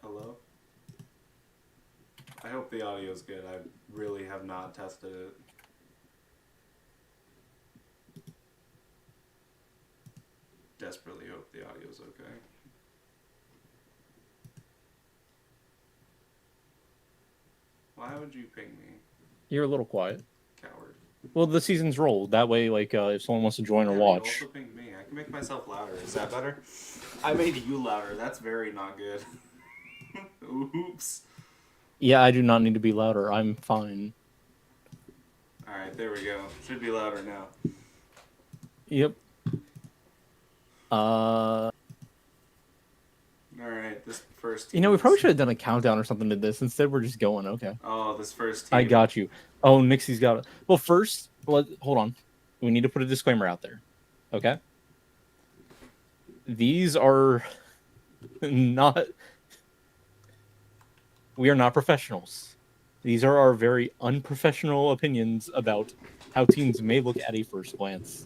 Hello? I hope the audio's good. I really have not tested it. Desperately hope the audio's okay. Why would you ping me? You're a little quiet. Coward. Well, the season's rolled. That way, if someone wants to join or You watch. also pinged me. I can make myself louder. Is that better? I made you louder. That's very not good. Oops. Yeah, I do not need to be louder. I'm fine. Alright, there we go. Should be louder now. Yep. Alright, this first team. We probably should have done a countdown or something to this. Instead, we're just going. Okay. Oh, this first team. I got you. Oh, Nixie's got it. Well, first, hold on. We need to put a disclaimer out there. Okay? These are not... We are not professionals. These are our very unprofessional opinions about how teams may look at a first glance.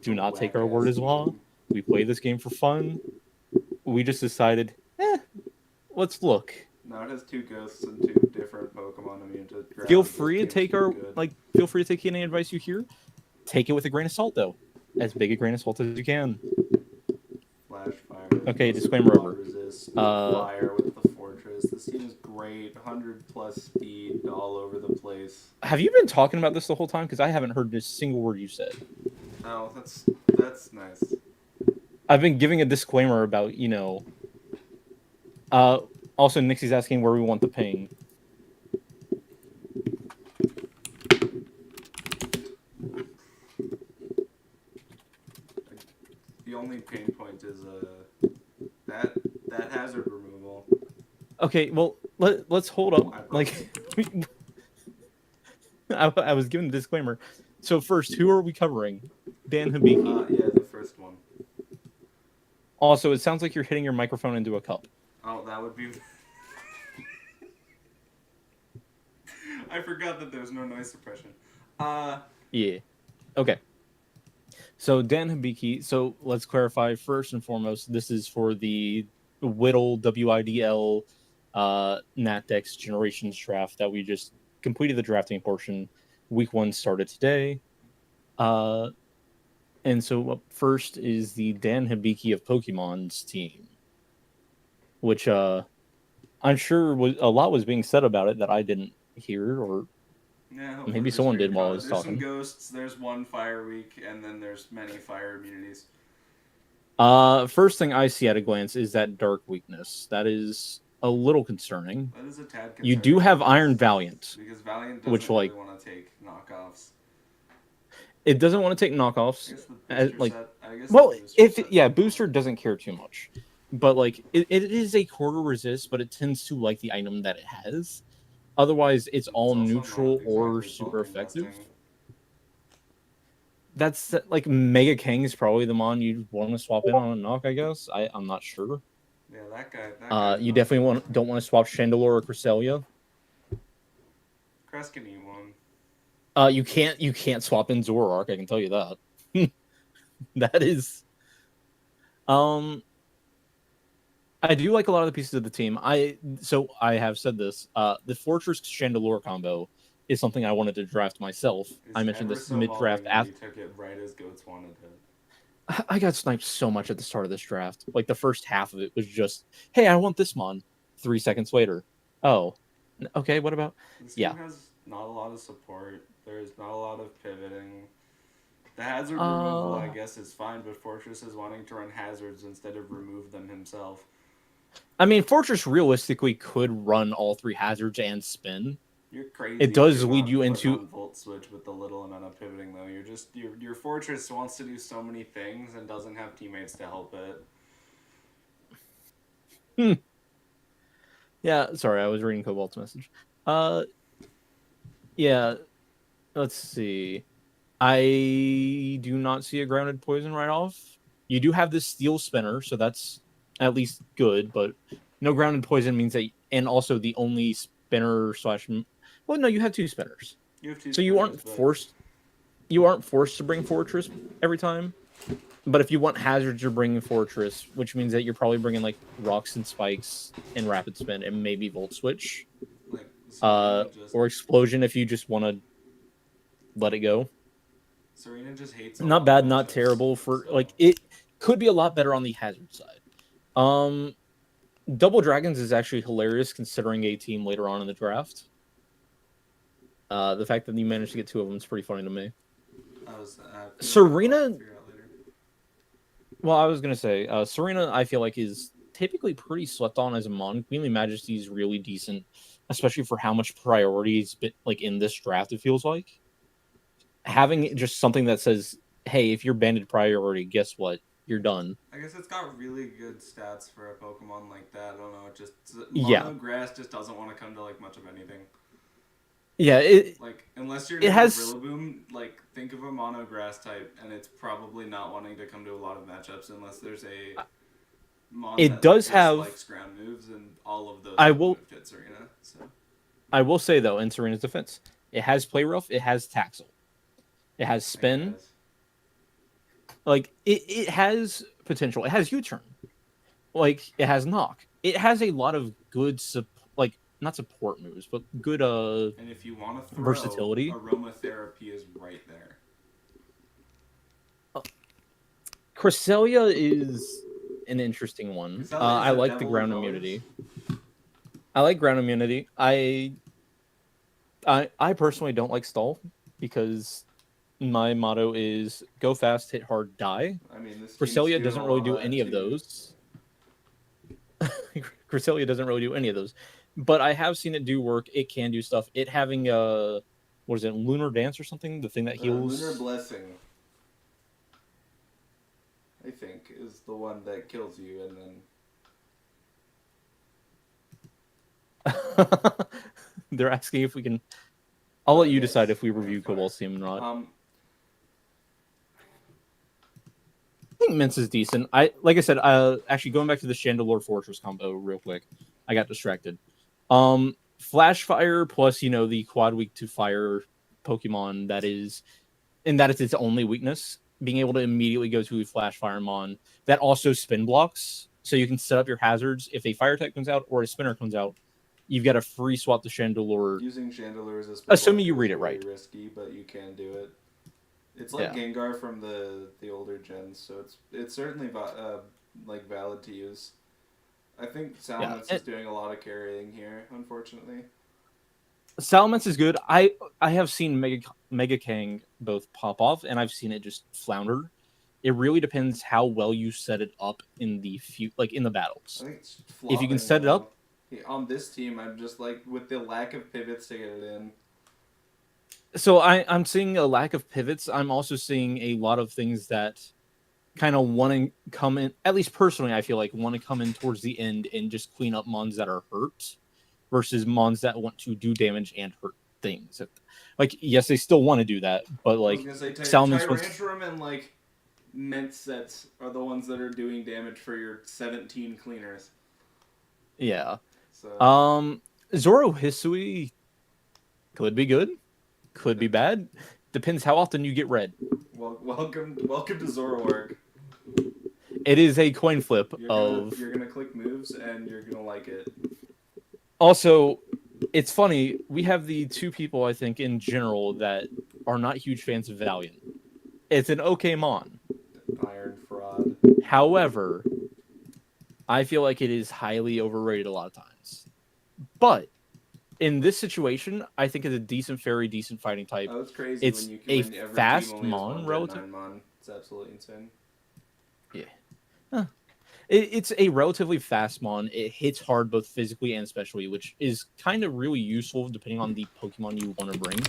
Do not take our word as law. We play this game for fun. We just decided, let's look. Now it has 2 ghosts and 2 different Pokemon immune to ground. Feel free to take feel free to take any advice you hear. Take it with a grain of salt, though. As big a grain of salt as you can. Flash fire. Okay, disclaimer over. Resist, fire with the fortress. This team is great. 100 plus speed all over the place. Have you been talking about this the whole time? Because I haven't heard a single word you said. Oh, that's nice. I've been giving a disclaimer about, also, Nixie's asking where we want the ping. The only pain point is that hazard removal. Okay, well, let's hold up. I was given the disclaimer. So first, who are we covering? Dan Hibiki. Yeah, the first one. Also, it sounds like you're hitting your microphone into a cup. Oh, that would be... I forgot that there's no noise suppression. Yeah. Okay. So, Dan Hibiki, so let's clarify first and foremost, this is for the W.I.D.L W.I.D.L NatDex Generations Draft that we just completed the drafting portion. Week 1 started today. And so up first is the Dan Hibiki of Pokemon's team, which I'm sure a lot was being said about it that I didn't hear, or maybe someone did while I was talking. There's some ghosts, there's 1 fire week, and then there's many fire immunities. First thing I see at a glance is that dark weakness. That is a little concerning. That is a tad concerning. You do have Iron Valiant. Because Valiant doesn't really want to take knockoffs. It doesn't want to take knockoffs. Booster doesn't care too much. But it is a quarter resist, but it tends to like the item that it has. Otherwise, it's all neutral or super effective. That's Mega King is probably the mon you'd want to swap in on a knock, I guess. I'm not sure. Yeah, that guy. You definitely don't want to swap Chandelure or Cresselia. Crest can eat one. You can't swap in Zoroark, I can tell you that. That is I do like a lot of the pieces of the team. I have said this. The Fortress Chandelure combo is something I wanted to draft myself. I mentioned this mid-draft after. You took it right as Goats wanted it. I got sniped so much at the start of this draft. The first half of it was just, hey, I want this mon. 3 seconds later, oh, okay, what about? This team has not a lot of support. There's not a lot of pivoting. The hazard removal, I guess, is fine, but Fortress is wanting to run hazards instead of remove them himself. I mean, Fortress realistically could run all 3 hazards and spin. You're crazy. It does lead you into Volt Switch with the little amount of pivoting, though. Your Fortress wants to do so many things and doesn't have teammates to help it. Yeah, sorry, I was reading Cobalt's message. Yeah, let's see. I do not see a grounded poison right off. You do have this steel spinner, so that's at least good, but no grounded poison means that, and also the only spinner slash. Well, no, you have 2 spinners. You have 2. So you aren't forced. You aren't forced to bring Fortress every time. But if you want hazards, you're bringing Fortress, which means that you're probably bringing like Rocks and Spikes and Rapid Spin and maybe Volt Switch. Like Serena just Or Explosion if you just want to let it go. Serena just hates a Not lot of bad, not matchups. terrible. For So like, it could be a lot better on the hazard side. Double Dragons is actually hilarious considering a team later on in the draft. The fact that you managed to get two of them is pretty funny to me. I was Serena, figure out later. well, I was gonna say Serena. I feel like is typically pretty slept on as a mon. Queenly Majesty is really decent, especially for how much priority it's been like in this draft. It feels like having just something that says, "Hey, if you're banded priority, guess what? You're done." I guess it's got really good stats for a Pokemon like that. I don't know. It just Yeah, Mono Grass just doesn't want to come to like much of anything. yeah. It Like unless you're it gonna has Rillaboom, like think of a Mono Grass type, and it's probably not wanting to come to a lot of matchups unless there's a Mon it that like does have. dislikes ground moves, and all of those I would will move to Serena. So I will say though, in Serena's defense, it has Play Rough, it has Taxel, it has I Spin. guess. Like it has potential. It has U-turn. Like it has Knock. It has a lot of good like not support moves, but good And if you want to throw, versatility. Aromatherapy is right there. Cresselia is an interesting one. Cresselia is I a like the devil ground as always. immunity. I like ground immunity. I personally don't like stall because my motto is go fast, hit hard, die. I mean, this team's Cresselia doing doesn't a really lot do of that any of too. those. Cresselia doesn't really do any of those, but I have seen it do work. It can do stuff. It having what is it, Lunar Dance or something? The thing that Lunar heals. Blessing, I think, is the one that kills you, and then They're asking if we can. I'll let you decide yes, if we we're gonna review fire. Cobalt Steam or not. Um, I think Mince is decent. Like I said, actually going back to the Chandelure Fortress combo real quick. I got distracted. Flash Fire plus the quad weak to fire Pokemon that is its only weakness. Being able to immediately go to a Flash Fire Mon that also spin blocks, so you can set up your hazards if a Fire type comes out or a Spinner comes out. You've got a free swap to Chandelure, using Chandelure as a spin assuming block you is read it really right. risky, but you can do it. It's like Yeah, Gengar from the older gens, so it's certainly like valid to use. I think yeah. Salamence is doing a lot of carrying here, unfortunately. Salamence is good. I have seen Mega Kang both pop off, and I've seen it just flounder. It really depends how well you set it up in the like in the I battles. think it's If you can flopping set it though. up, On this team, I'm just like with the lack of pivots to get it in. so I'm seeing a lack of pivots. I'm also seeing a lot of things that kind of want to come in. At least personally, I feel like want to come in towards the end and just clean up mons that are hurt, versus mons that want to do damage and hurt things. Like yes, they still want to do that, but I was like gonna say Salamence wants. Tyrantrum and like Mint sets are the ones that are doing damage for your 17 cleaners. Yeah. So Um, Zoro Hisui could be good, could be bad. Depends how often you get red. welcome to Zoroark. It is a coin flip of. You're gonna click moves and you're gonna like it. Also, it's funny. We have the two people I think in general that are not huge fans of Valiant. It's an okay mon. Iron Fraud. However, I feel like it is highly overrated a lot of times. But in this situation, I think it's a decent fairy, decent fighting type. Oh, it's crazy It's when a every team fast only has mon one Gen relative. 9 Mon. It's absolutely insane. Yeah. Huh. It's a relatively fast mon. It hits hard both physically and specially, which is kind of really useful depending on the Pokemon you want to bring.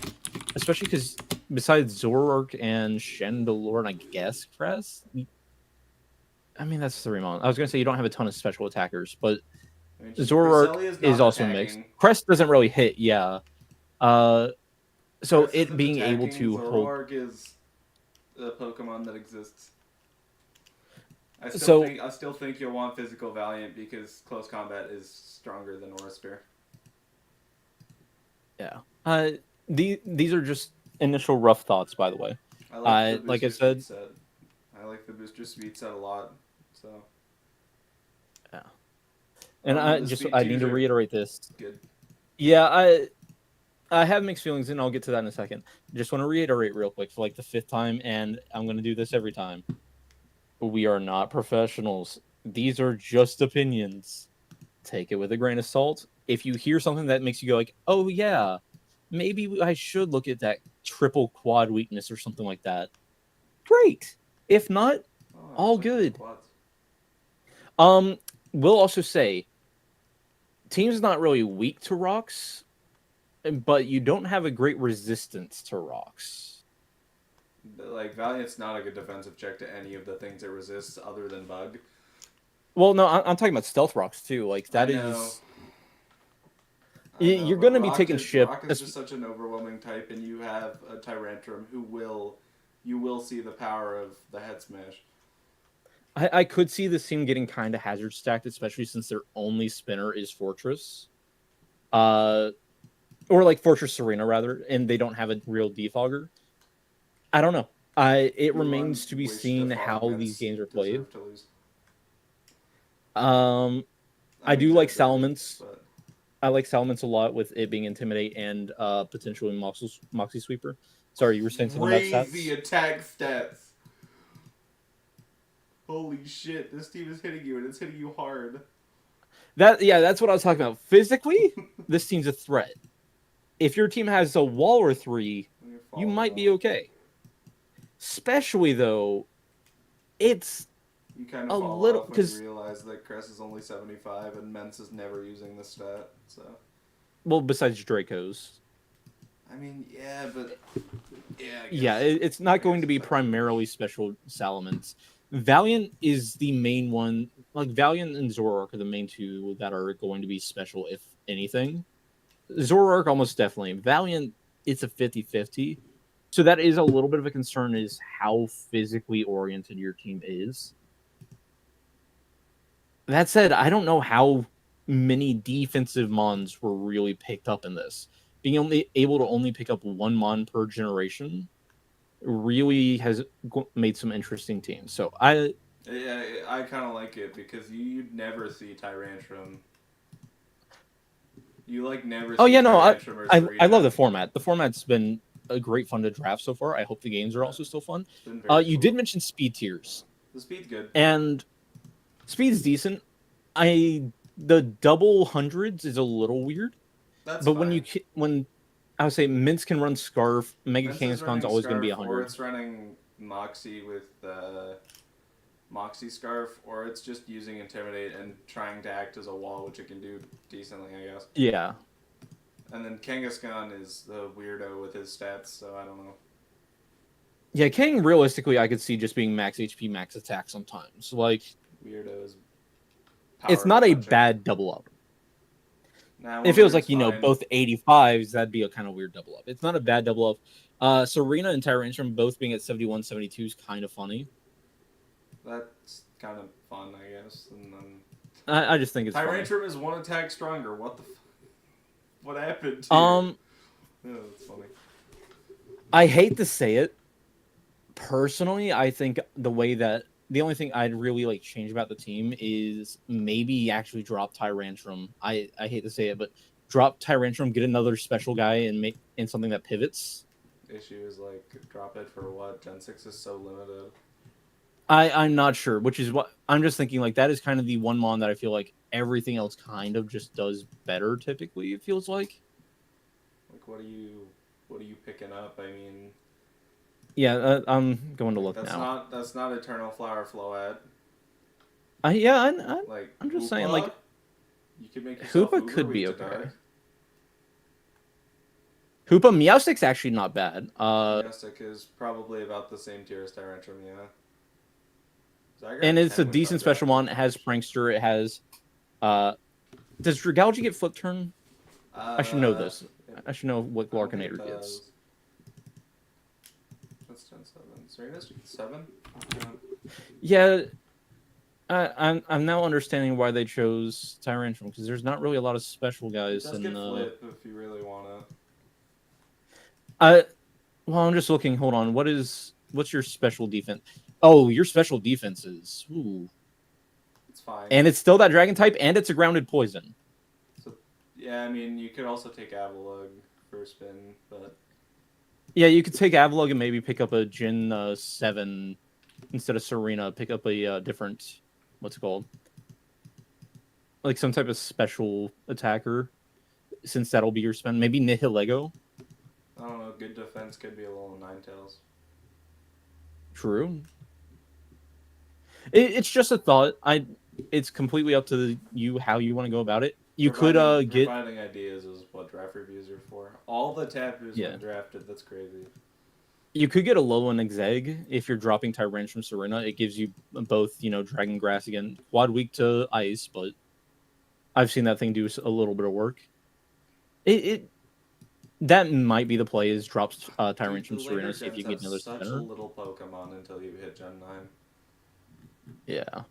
Especially because besides Zoroark and Chandelure and I guess Crest, I mean that's 3 mon. I was gonna say you don't have a ton of special attackers, but I mean, Zoroark Cresselia is is not also mixed. attacking. Crest doesn't really hit, yeah. So Crest it isn't being able attacking. to hold. Zoroark is a Pokemon that exists. So I still think you'll want physical Valiant because close combat is stronger than Aura Sphere. yeah. These are just initial rough thoughts, by the way. I like the Like I Booster Seed said, set. I like the booster speed set a lot. So. Yeah. And I need to reiterate this. Good. Yeah, I have mixed feelings, and I'll get to that in a second. Just want to reiterate real quick for like the 5th time, and I'm going to do this every time. We are not professionals. These are just opinions. Take it with a grain of salt. If you hear something that makes you go like, "Oh yeah, maybe I should look at that triple quad weakness or something like that," great. If not, all good. We'll also say team's not really weak to rocks, but you don't have a great resistance to rocks. Like, Valiant's not a good defensive check to any of the things it resists other than Bug. Well, no, I'm talking about stealth rocks too. Like, that is... You're going to be taking ship. Rock is just such an overwhelming type, and you have a Tyrantrum you will see the power of the head smash. I could see this team getting kind of hazard stacked, especially since their only spinner is Fortress. Or like Fortress Serena, rather, and they don't have a real defogger. I don't know. It remains to be seen how these games are played. I do like Salamence. But... I like Salamence a lot with it being Intimidate and potentially Moxie Sweeper. Sorry, you were saying something about stats? Crazy attack stats. Holy shit, this team is hitting you, and it's hitting you hard. That's what I was talking about. Physically, this team's a threat. If your team has a wall or 3, you might be okay. Especially, though, it's you kind of fall off when you realize that Cress is only 75 and Mence is never using this stat. So, well, besides Draco's. I mean, yeah, but... Yeah, it's not going to be primarily special Salamence. Valiant is the main one. Like, Valiant and Zoroark are the main 2 that are going to be special, if anything. Zoroark, almost definitely. Valiant, it's a 50-50. So that is a little bit of a concern, is how physically oriented your team is. That said, I don't know how many defensive mons were really picked up in this. Being able to only pick up 1 mon per generation really has made some interesting teams. So I kind of like it because you'd never see Tyrantrum. You like never. Oh yeah, no, I love the format. The format's been a great fun to draft so far. I hope the games are also still fun. You did mention speed tiers. The speed's good, and speed's decent. The double hundreds is a little weird. That's but fine. when I would say Mince can run Scarf, Mega Kangaskhan's always going to be 100. Or it's running Moxie with Moxie Scarf, or it's just using Intimidate and trying to act as a wall, which it can do decently, I guess. Yeah. And then Kangaskhan is the weirdo with his stats, so I don't know. Yeah, Kang, realistically, I could see just being max HP, max attack sometimes. Like, weirdos. It's not a bad double up. It feels like, both 85s, that'd be a kind of weird double up. It's not a bad double up. Serena and Tyrantrum both being at 71, 72 is kind of funny. That's kind of fun, I guess. And then I just think it's Tyrantrum is 1 attack stronger. What the what happened to you? That's funny. I hate to say it. Personally, I think the only thing I'd really change about the team is maybe actually drop Tyrantrum. I hate to say it, but drop Tyrantrum, get another special guy, and make in something that pivots. Issue is drop it for what? Gen 6 is so limited. I'm not sure, which is what I'm just thinking. That is kind of the one mon that I feel like everything else kind of just does better. Typically, it feels like. What are you picking up? I mean. Yeah, I'm going to look now. That's not Eternal Flower Float. I'm just Hoopa, saying, you could make yourself Hoopa could be okay. Dark. Hoopa Meowstic's actually not bad. Meowstic is probably about the same tier as Tyrantrum, yeah. And it's a decent special one. It has Prankster. It has. Does Dragalge get Flip Turn? I should know this. I should know what Larkinator gets. That's Gen 7. Serena's Gen 7? Yeah. I'm now understanding why they chose Tyrantrum, because there's not really a lot of special guys. It does get Flip if you really want to. Well, I'm just looking. Hold on. What's your special defense? Oh, your special defenses. Ooh. It's fine. And it's still that dragon type, and it's a grounded poison. So, yeah, I mean, you could also take Avalugg for a spin, but Yeah, you could take Avalugg and maybe pick up a Gen 7 instead of Serena. Pick up a different, what's it called? Like some type of special attacker, since that'll be your spin. Maybe Nihilego. I don't know. Good defense could be a little Ninetales. True. It's just a thought. It's completely up to you how you want to go about it. You could get providing ideas is what draft reviews are for. All the Tapus yeah. went drafted. That's crazy. You could get a Alolan Exeg if you're dropping Tyrant from Serena. It gives you both, Dragon Grass again, quad weak to ice, but I've seen that thing do a little bit of work. It that might be the play is drops Tyrant from Serena, see if you can get another such spinner. a little Pokemon until you hit Gen 9. Yeah.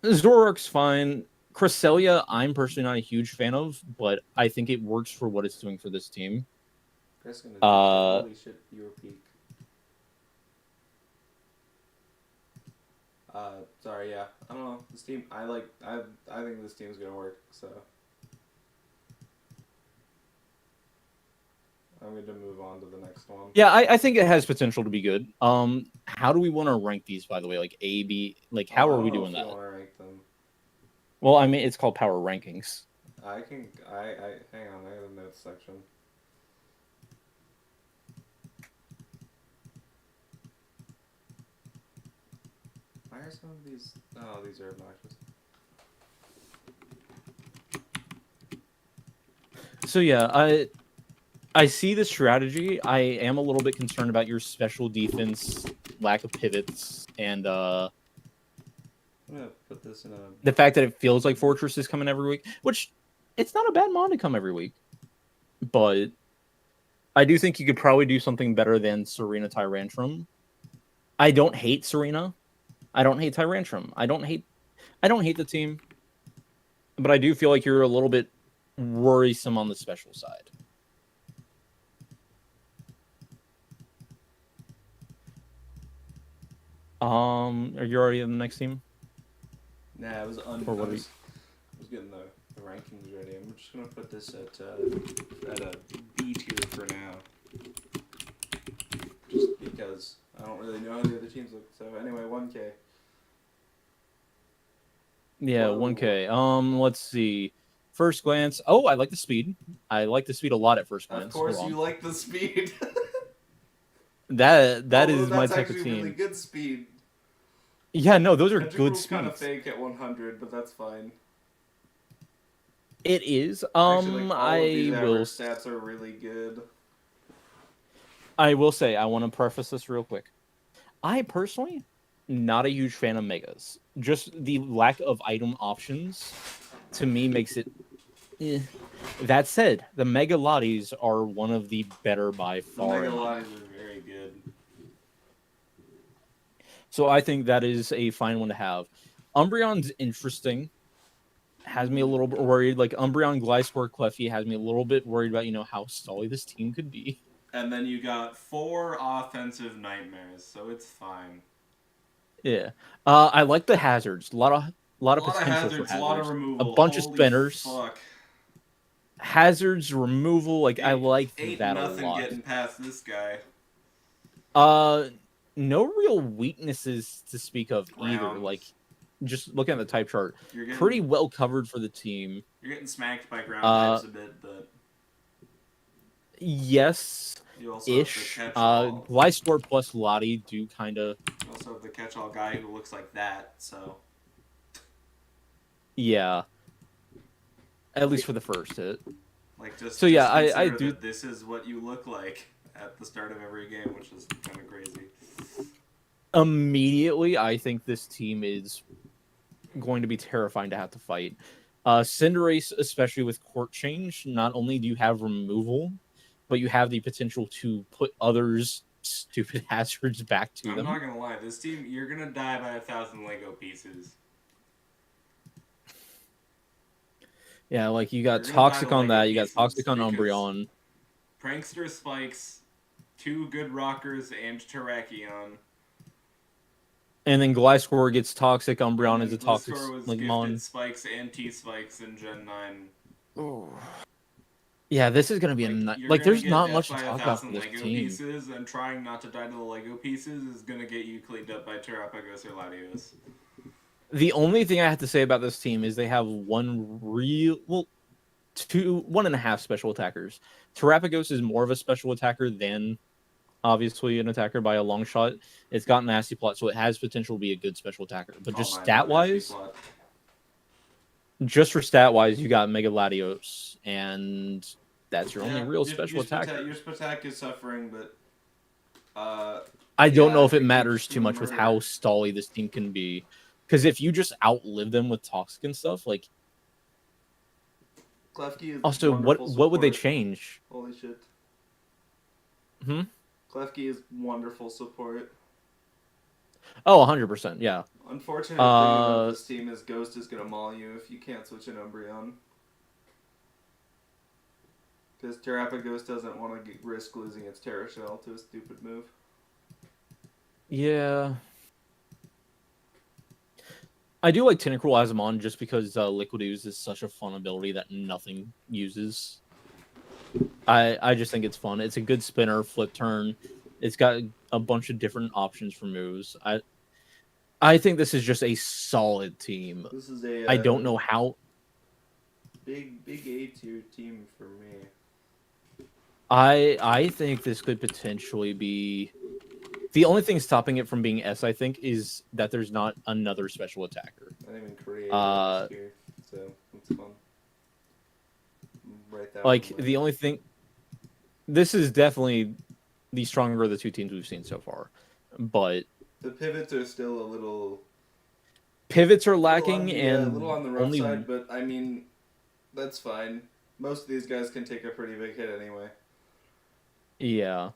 Zoroark's fine. Cresselia, I'm personally not a huge fan of, but I think it works for what it's doing for this team. Chris gonna do holy shit, you were peak. Sorry, yeah. I don't know. This team, I think this team's gonna work, so I'm going to move on to the next one. Yeah, I think it has potential to be good. How do we want to rank these, by the way? Like A, B, like how are we doing that? I want to rank them. Well, I mean, it's called Power Rankings. I hang on, I have a notes section. Why are some of these, oh, these are obnoxious. So yeah, I see the strategy. I am a little bit concerned about your special defense, lack of pivots, and I'm gonna put this in a... the fact that it feels like Fortress is coming every week, which it's not a bad mon to come every week. But I do think you could probably do something better than Serena Tyrantrum. I don't hate Serena. I don't hate Tyrantrum. I don't hate the team. But I do feel like you're a little bit worrisome on the special side. Are you already in the next team? Nah, I was I was getting the rankings ready. I'm just gonna put this at a B tier for now, just because I don't really know how the other teams look. So anyway, 1K. Yeah, 1K. Let's see. First glance. Oh, I like the speed. I like the speed a lot at first glance. Of course, you like the speed. that is my type of team. Really good speed. Yeah, no, those are good speeds. Kind of fake at 100, but that's fine. It is. Actually, like, all of these stats are really good. I will say, I want to preface this real quick. I personally, not a huge fan of megas. Just the lack of item options, to me, makes it... That said, the Mega Lotties are one of the better by far. The Mega Lotties are very good. So I think that is a fine one to have. Umbreon's interesting. Has me a little bit worried. Like, Umbreon, Gliscor, Clefty has me a little bit worried about, how stally this team could be. And then you got 4 offensive nightmares, so it's fine. Yeah. I like the hazards. A lot of potential for hazards. A lot of removal. A bunch of spinners. Fuck. Hazards, removal, like, I like that a lot. Ain't nothing getting past this guy. No real weaknesses to speak of either. Like, just looking at the type chart, pretty well covered for the team. You're getting smacked by ground types a bit, but yes, ish. Gliscor plus Lottie do kind of. You also have the catch-all guy who looks like that, so. Yeah. At least for the first hit. Like, just so yeah, just I do. That this is what you look like at the start of every game, which is kind of crazy. Immediately, I think this team is going to be terrifying to have to fight. Cinderace, especially with court change, not only do you have removal, but you have the potential to put others' stupid hazards back to them. I'm not gonna lie, this team, you're gonna die by 1,000 Lego pieces. Yeah, like you got Toxic on that, you got Toxic on Umbreon. Prankster Spikes, 2 good Rockers, and Terrakion. And then Gliscor gets toxic. And Umbreon is then a toxic Gliscor was like gifted mon. spikes and T spikes in Gen 9. Oh. Yeah, this is gonna be Like, you're like. gonna There's get not death much to by a talk about for thousand this Lego team. pieces, and trying not to die to the Lego pieces is gonna get you cleaned up by Terrapagos or Latios. The only thing I have to say about this team is they have one and a half special attackers. Terrapagos is more of a special attacker than obviously an attacker by a long shot. It's got nasty plot, so it has potential to be a good special attacker. But All just mine stat have nasty wise, plot. just for stat wise, you got Mega Latios, and that's your only Yeah, real special your attacker. Spatak is suffering, but I don't yeah, know I if it think you're matters just too gonna much with how murder. stally this team can be. Because if you just outlive them with toxic and stuff, like Klefki is also wonderful what would they support. change? Holy shit. Hmm? Klefki is wonderful support. Oh, 100%, yeah. Unfortunate thing about Uh this team is Ghost is gonna maul you if you can't switch an Umbreon. Because Terrapagos doesn't want to risk losing its Terra Shell to a stupid move. yeah. I do like Tentacruel as a mon just because Liquid Ooze is such a fun ability that nothing uses. I just think it's fun. It's a good spinner, flip turn. It's got a bunch of different options for moves. I think this is just a solid team. This is I a don't know how. big A tier team for me. I think this could potentially be the only thing stopping it from being S. I think is that there's not another special attacker. I didn't even create it Uh, this year, so it's fun. Write that like one the later. only thing. This is definitely the stronger of the two teams we've seen so far, but The pivots are still a pivots are little on lacking, the and little on the rough only side, but I mean that's fine. Most of these guys can take a pretty big hit anyway. yeah.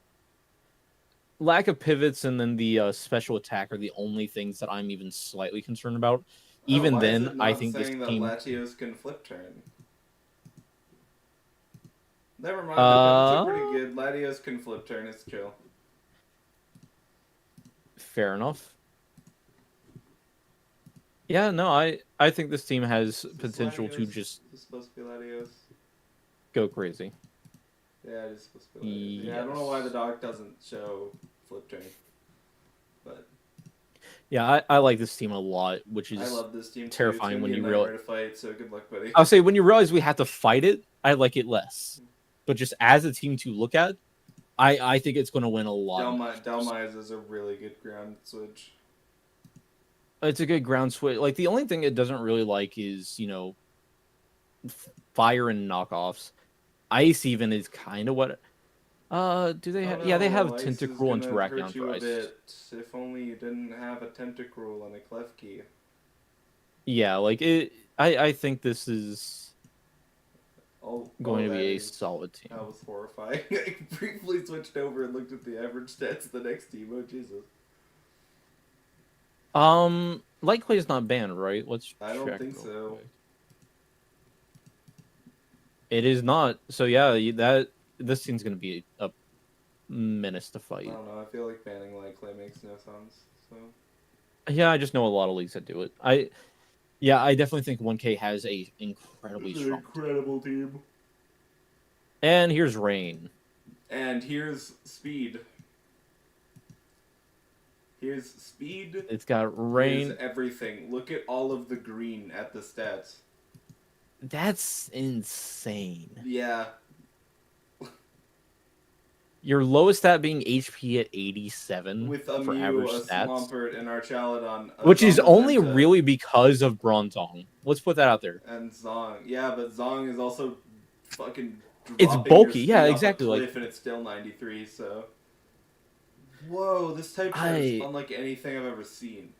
Lack of pivots and then the special attack are the only things that I'm even slightly concerned about. Oh, Even why is then, it I not think this saying that team. Latios can flip turn? Never mind, the pivots are Uh, pretty good. Latios can flip turn, it's chill. fair enough. Yeah, no, I think this team has Is this potential to Latios? just Is this supposed to be Latios? go crazy. Yeah, it is supposed to be Latios. Yeah, I don't know why the Yes. doc doesn't show flip turn. But Yeah, I like this team a lot, which I is love this team too. It's terrifying gonna when be a you realize. nightmare to fight, so good luck, buddy. I'll say when you realize we have to fight it, I like it less. But just as a team to look at, I think it's going to win a lot of matches. Delmise is a really good ground switch. It's a good ground switch. Like the only thing it doesn't really like is fire and knockoffs. Ice even is kind of what. Do they Oh have? Yeah, they no, have ice is Tentacruel and gonna hurt Terrakion you for a ice. bit. If only you didn't have a Tentacruel and a Klefki. Yeah, like it. I think this is Oh, going to that be a is solid that team. was horrifying. I briefly switched over and looked at the average stats of the next team. Oh Jesus! Light Clay is not banned, right? Let's I don't check think real so. quick. It is not. So yeah, that this team's gonna be a menace to I fight. don't know. I feel like banning Light Clay makes no sense. So Yeah, I just know a lot of leagues that do it. I definitely think 1K has a incredibly this is an strong team. incredible team. And here's Rain. And here's speed. Here's speed. It's got Here's Rain. everything. Look at all of the green at the stats. That's insane. Yeah. Your lowest stat being HP at 87 With a for Mew, average a stats, Swampert, and Archaludon, a which is only Zamazenta, really because of Bronzong. Let's put that out there. and Zong. Yeah, but Zong is also fucking It's dropping your bulky. Yeah, speed off a exactly. Like cliff, and it's still 93, so... Whoa, this type chart is unlike anything I've ever seen.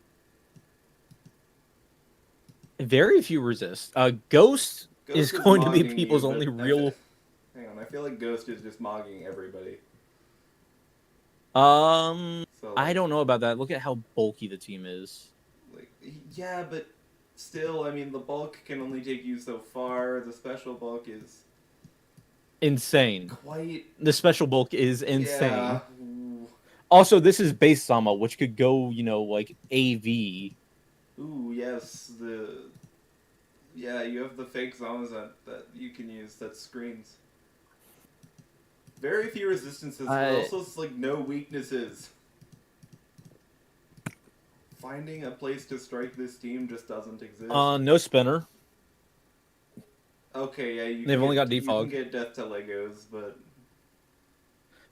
Very few resist. Ghost is going to be mogging people's you, only but real. hang on, I feel like Ghost is just mogging everybody. So, I like, don't know about that. Look at how bulky the team is. like, yeah, but still, I mean, the bulk can only take you so far. The special bulk is Insane. quite... The special bulk is Yeah. insane. Also, this is base Sama, which could go, like AV. Ooh, yes, you have the fake Zamas that you can use that screens. Very few resistances, but I also like no weaknesses. Finding a place to strike this team just doesn't exist. no spinner. Okay, yeah, They've only got you can defog. get death to Legos, but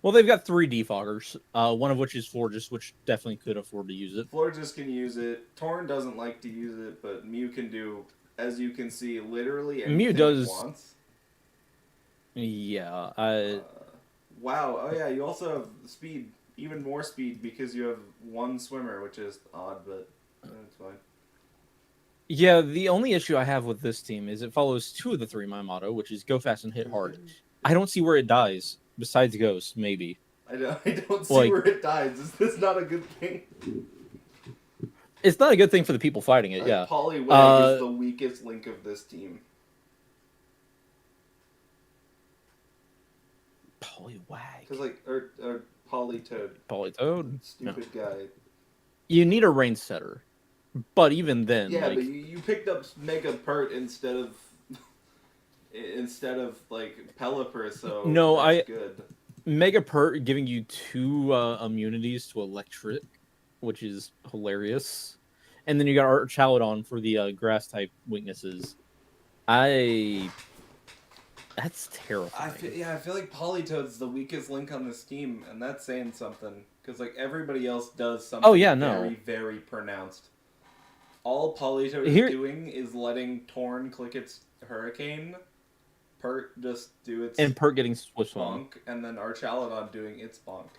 Well, they've got 3 defoggers, one of which is Florges, which definitely could afford to use it. Florges can use it. Torn doesn't like to use it, but Mew can do, as you can see, literally Mew anything it does, wants. yeah. Wow. Oh yeah, you also have speed, even more speed because you have one swimmer, which is odd, but it's fine. Yeah, the only issue I have with this team is it follows 2 of the 3 my motto, which is go fast and hit hard. I don't see where it dies, besides Ghost, maybe. I don't see Like, where it dies. Is this not a good thing? it's not a good thing for the people fighting it, yeah. Poliwag is the weakest link of this team. Poliwag. Because, like, or Politoad. Politoad? Stupid guy. You need a range setter. But even then, Yeah, like... but you picked up Mega Pert instead of like Pelipper, so no, that's good. Mega Pert giving you 2 immunities to electric, which is hilarious. And then you got Archaludon for the grass type weaknesses. That's terrifying. I feel like Politoad's the weakest link on this team, and that's saying something. Because, like, everybody else does something very, very pronounced. All Politoad is doing is letting Torn click its Hurricane, Pert just do its... And Pert getting switched bonk, and then Archaludon doing its bonk.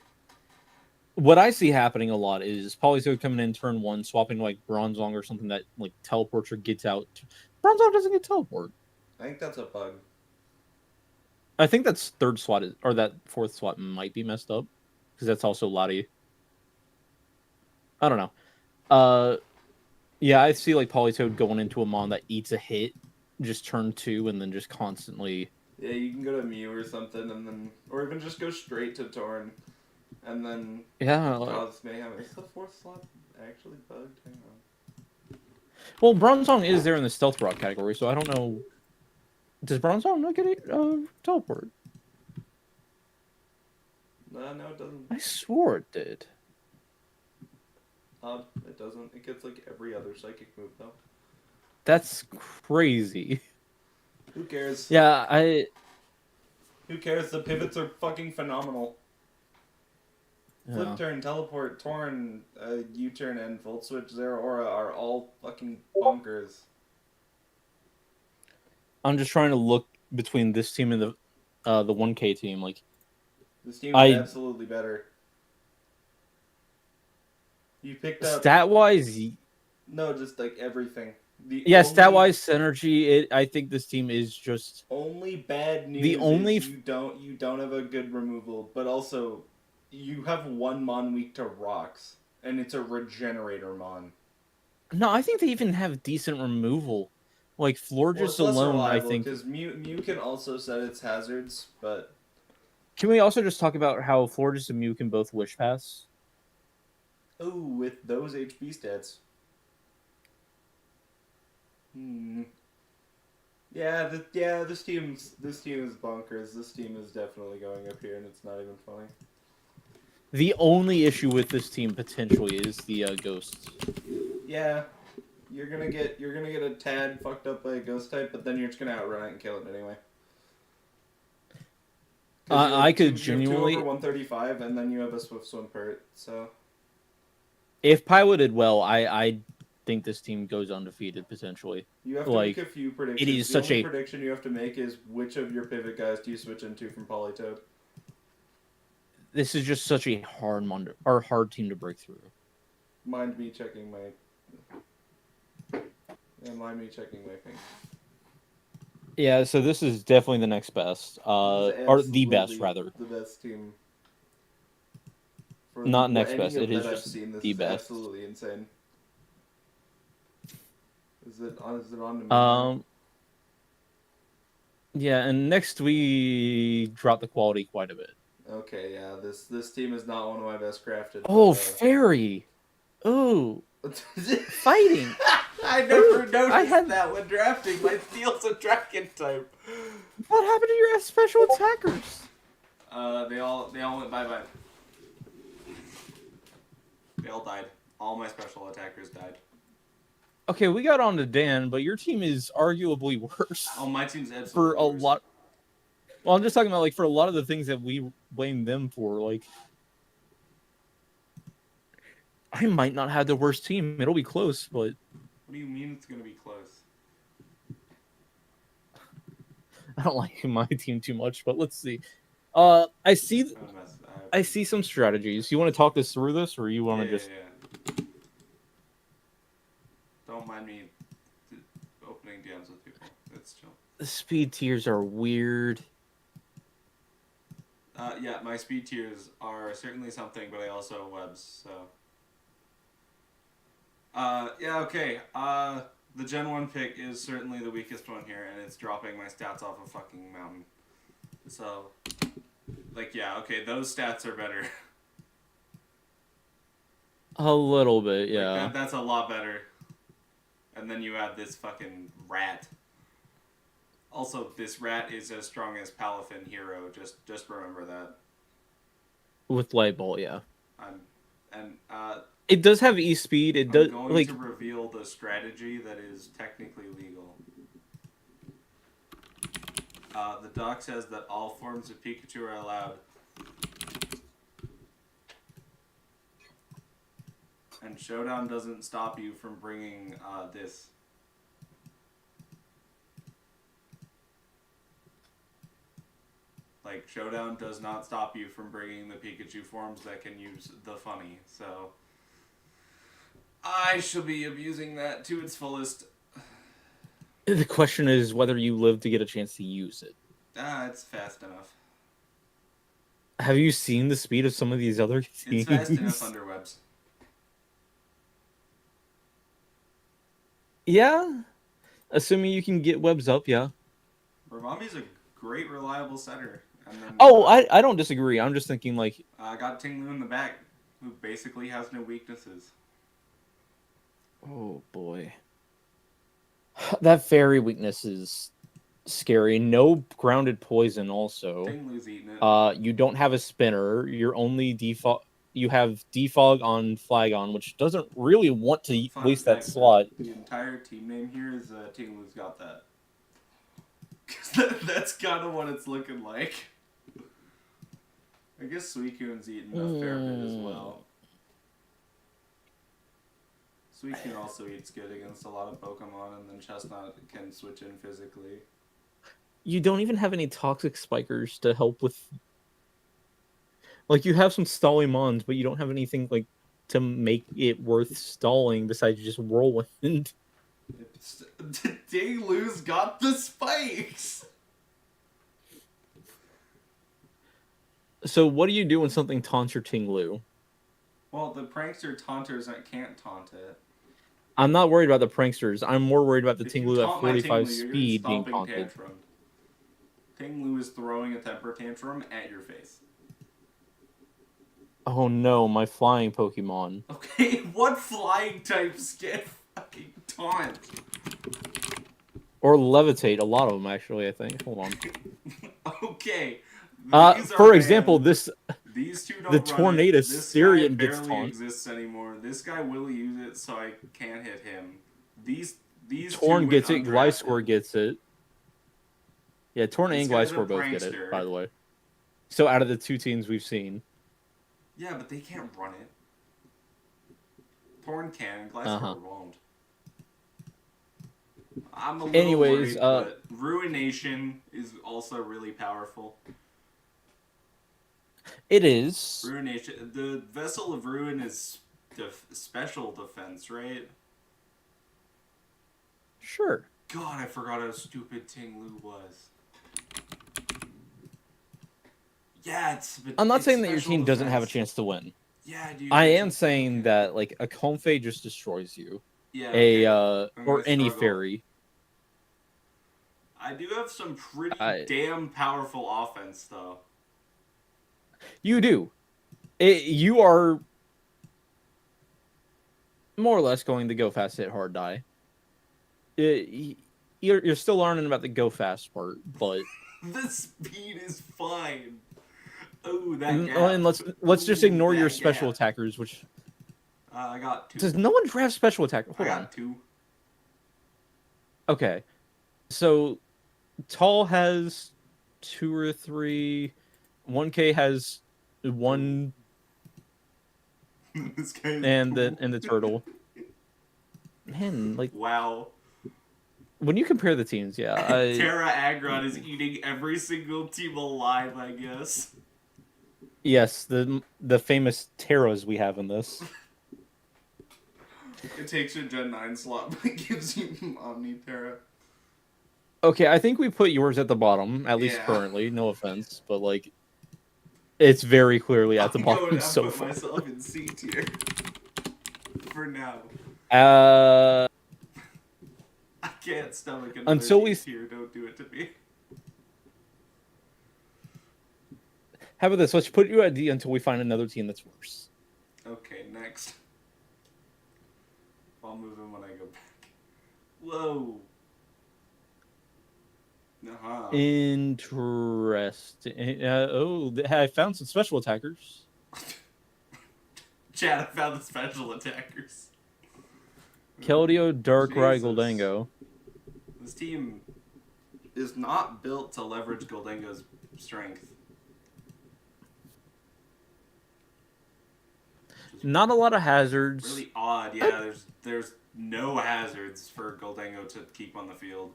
What I see happening a lot is Politoad coming in turn 1, swapping, like, Bronzong or something that, like, teleports or gets out. Bronzong doesn't get teleport. I think that's a bug. I think that's 3rd slot, or that 4th slot might be messed up. Because that's also Lottie. I don't know. Yeah, I see, like, Politoad going into a Mon that eats a hit, just turn 2, and then just constantly... Yeah, you can go to Mew or something, and then... Or even just go straight to Torn, and then... Yeah, cause mayhem. Is the 4th slot actually bugged? Hang on. Well, Bronzong is there in the Stealth Rock category, so I don't know... Does Bronzong not get a teleport? No, it doesn't. I swore it did. It doesn't. It gets, like, every other psychic move, though. That's crazy. Who cares? Yeah, Who cares? The pivots are fucking phenomenal. Yeah. Flip turn, teleport, Torn, U-turn, and Volt Switch Zeraora are all fucking bonkers. I'm just trying to look between this team and the 1K team. Like, this team is absolutely better. You picked up stat-wise. No, just like everything. Stat-wise, synergy. I think this team is just only bad news. Is you don't have a good removal, but also you have one Mon weak to rocks, and it's a Regenerator Mon. No, I think they even have decent removal. Like, Florges alone, I think... because Mew can also set its hazards, but... Can we also just talk about how Florges and Mew can both Wish Pass? Oh, with those HP stats. Yeah, this team is bonkers. This team is definitely going up here, and it's not even funny. The only issue with this team, potentially, is the Ghosts. Yeah. You're gonna get a tad fucked up by a ghost type, but then you're just gonna outrun it and kill it anyway. I could genuinely... You have 2 over 135, and then you have a Swift Swim Pert, so... If piloted well, I think this team goes undefeated, potentially. You have to make a few predictions. It is the only prediction you have to make is which of your pivot guys do you switch into from Politoad. This is just such a hard team to break through. Mind me checking my ping. Yeah, so this is definitely the next best. Or the best, rather. The best team. Not next best, it is just the best. Absolutely insane. Is it on to me? Yeah, and next we drop the quality quite a bit. Okay, yeah, this team is not one of my best crafted. Oh, fairy. Ooh. Fighting. I never noticed that when drafting. My steel's a dragon type. What happened to your special attackers? They all went bye-bye. They all died. All my special attackers died. Okay, we got on to Dan, but your team is arguably worse. Oh, my team's absolutely for a worse. lot. Well, I'm just talking about like for a lot of the things that we blame them for. Like, I might not have the worst team. It'll be close, but what do you mean it's gonna be close? I don't like my team too much. But let's see. I see some strategies. You want to talk us through this, or you want to just? Yeah. Don't mind me opening DMs with people. It's chill. The speed tiers are weird. Yeah, my speed tiers are certainly something, but I also have webs, so. Yeah, okay. The Gen 1 pick is certainly the weakest one here, and it's dropping my stats off a fucking mountain. So, like, yeah, okay, those stats are better. A little bit, yeah. Like that's a lot better. And then you add this fucking rat. Also, this rat is as strong as Palafin Hero. Just remember that. With Light Ball, yeah. It does have E-Speed. It does. I'm going to reveal the strategy that is technically legal. The doc says that all forms of Pikachu are allowed. And Showdown doesn't stop you from bringing this. Like, Showdown does not stop you from bringing the Pikachu forms that can use the funny, so I shall be abusing that to its fullest. The question is whether you live to get a chance to use it. It's fast enough. Have you seen the speed of some of these other teams? It's fast enough under webs. Yeah. Assuming you can get webs up, yeah. Ramami's a great, reliable setter. And then, I don't disagree. I'm just thinking, like... I got Tinglu in the back, who basically has no weaknesses. Oh, boy. That fairy weakness is scary. No grounded poison, also. Tinglu's eating it. You don't have a spinner. You're only defog... You have defog on Flagon, which doesn't really want to waste that slot. The entire team name here is Tinglu's got that. Because that's kind of what it's looking like. I guess Suicune's eating a fair bit as well. Suicune also eats good against a lot of Pokemon, and then Chestnut can switch in physically. You don't even have any toxic spikers to help with... Like, you have some stalling mons, but you don't have anything, like, to make it worth stalling besides just Whirlwind. Tinglu's got the spikes! So what do you do when something taunts your Tinglu? Well, the prankster taunters can't taunt it. I'm not worried about the pranksters. I'm more worried about the Tinglu at 45 speed being taunted. Tantrum. Tinglu is throwing a temper tantrum at your face. Oh no, my flying Pokemon. Okay, what flying types get fucking taunt? Or levitate, a lot of them actually, I think. Hold on. Okay. For example, these two don't the Tornado Syrian gets taunt. This guy barely exists anymore. This guy will use it, so I can't hit him. These Torn gets it, Gliscor gets it. Yeah, Torn and Gliscor both get it, by the way. So out of the two teams we've seen. Yeah, but they can't run it. Torn can, and Gliscor won't. I'm a little worried, but Ruination is also really powerful. It is. Ruination. The Vessel of Ruin is special defense, right? Sure. God, I forgot how stupid Tinglu was. Yeah, I'm not saying that your team doesn't have a chance to win. Yeah, dude. I am saying that, like, a Comfey just destroys you. Yeah. Or any fairy. I do have some pretty damn powerful offense, though. You do. You are more or less going to go fast, hit hard, die. You're still learning about the go fast part, but the speed is fine. Oh, that and gap. let's just ignore your special gap. attackers, which I got 2. does no one draft special attacker? Hold I on. got 2. Okay, so Tall has 2 or 3. 1K has 1, this guy is and 2. the turtle. Man, like wow. when you compare the teams, yeah. Terra Agron is eating every single team alive, I guess. Yes, the famous Terras we have in this. It takes your Gen 9 slot, but it gives you Omni Terra. Okay, I think we put yours at the bottom, at least currently. No offense, but like, it's very clearly at the bottom so far. I put myself in C tier for now. I can't stomach another until D tier. Don't do it to me. How about this? Let's put you at D until we find another team that's worse. Okay, next. I'll move him when I go back. Whoa. Uh-huh. Interesting. I found some special attackers. Chad, I found the special attackers. Keldeo, Darkrai, Goldango. This team is not built to leverage Goldango's strength. Not a lot of hazards. Really odd, yeah. There's no hazards for Goldango to keep on the field.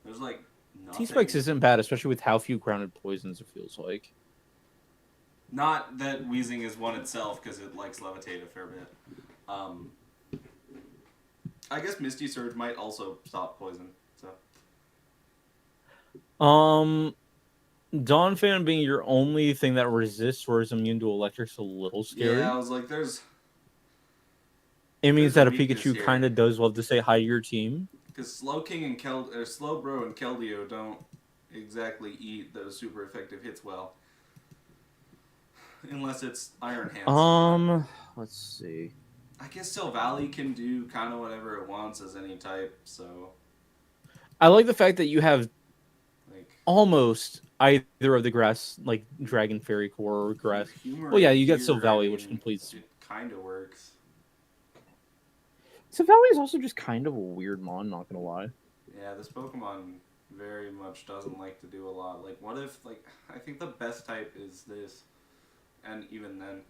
There's like nothing. T-Spikes isn't bad, especially with how few grounded poisons it feels like. Not that Weezing is one itself, because it likes Levitate a fair bit. I guess Misty Surge might also stop poison, so. Dawn Fan being your only thing that resists or is immune to electric's a little scary. Yeah, I was like, it means that a Pikachu kind of does love to say hi to your team. Because Slowking and Slowbro and Keldeo don't exactly eat those super effective hits well. Unless it's Iron Hands. Let's see. I guess Silvally can do kind of whatever it wants as any type, so. I like the fact that you have almost either of the grass, like Dragon Fairy Core or grass. Well, yeah, you get Silvally, which completes. It kind of works. Silvally is also just kind of a weird mon, not gonna lie. Yeah, this Pokemon very much doesn't like to do a lot. Like, what if, like, I think the best type is this. And even then,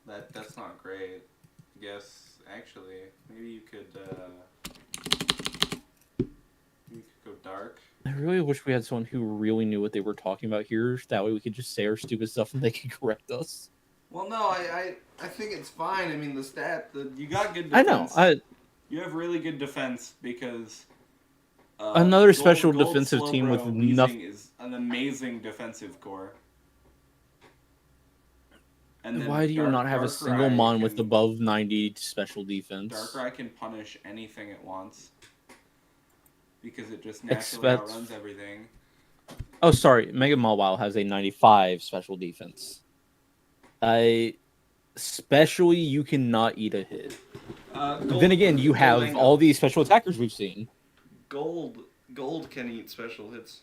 that's not great. I guess, actually, maybe you could go dark. I really wish we had someone who really knew what they were talking about here. That way we could just say our stupid stuff and they could correct us. Well, no, I think it's fine. I mean, you got good defense. I know. You have really good defense because another special defensive team with nothing is an amazing defensive core. And why do you not have a single mon with above 90 special defense? Darkrai can punish anything it wants because it just naturally outruns everything. Oh, sorry. Mega Mawile has a 95 special defense. Especially, you cannot eat a hit. Then again, you have all these special attackers we've seen. Gold can eat special hits.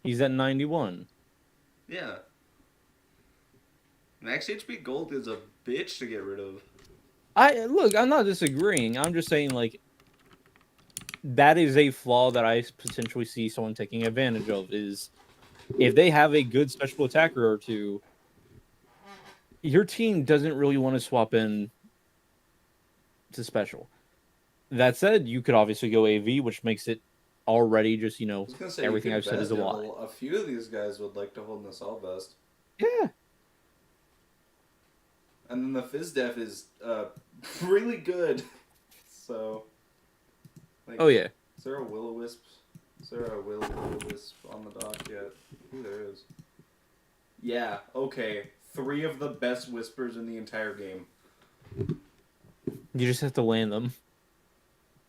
He's at 91. Yeah. Max HP Gold is a bitch to get rid of. I'm not disagreeing. I'm just saying, like, that is a flaw that I potentially see someone taking advantage of, is if they have a good special attacker or two, your team doesn't really want to swap in to special. That said, you could obviously go AV, which makes it already just, everything I've said is a lie. A few of these guys would like to hold an Assault Vest. Yeah. And then the FizzDef is really good. So. Like, oh, yeah. Is there a Will-O-Wisp? Is there a Will-O-Wisp on the dock yet? Ooh, there is. Yeah, okay. 3 of the best Whispers in the entire game. You just have to land them.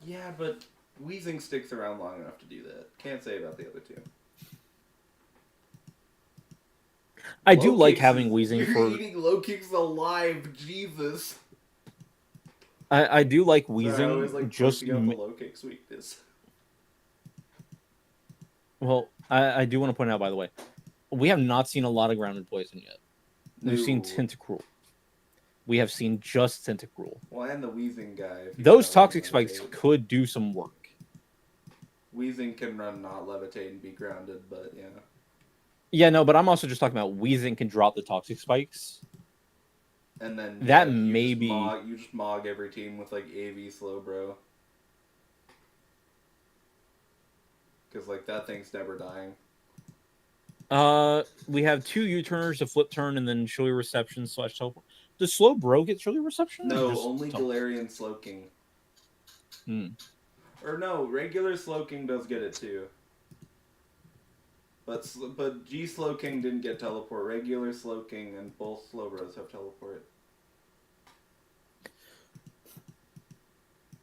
Yeah, but Weezing sticks around long enough to do that. Can't say about the other 2. I do like having Weezing for... You're eating low kicks alive, Jesus. I do like Weezing. Sorry, I always like posting out the low kicks weakness. Well, I do want to point out, by the way, we have not seen a lot of grounded poison yet. We've seen Tentacruel. We have seen just Tentacruel. Well, and the Weezing guy. Those toxic spikes could do some work. Weezing can run not levitate and be grounded, but yeah. Yeah, no, but I'm also just talking about Weezing can drop the toxic spikes. And then that maybe you just mog every team with like AV slow, bro. Because like that thing's never dying. We have 2 U-turners, a flip turn, and then Chili Reception / teleport. Does Slow Bro get Chili Reception? No, only Galarian Slowking. Or no, regular Slowking does get it too. But G Slowking didn't get teleport. Regular Slowking and both Slowbros have teleport.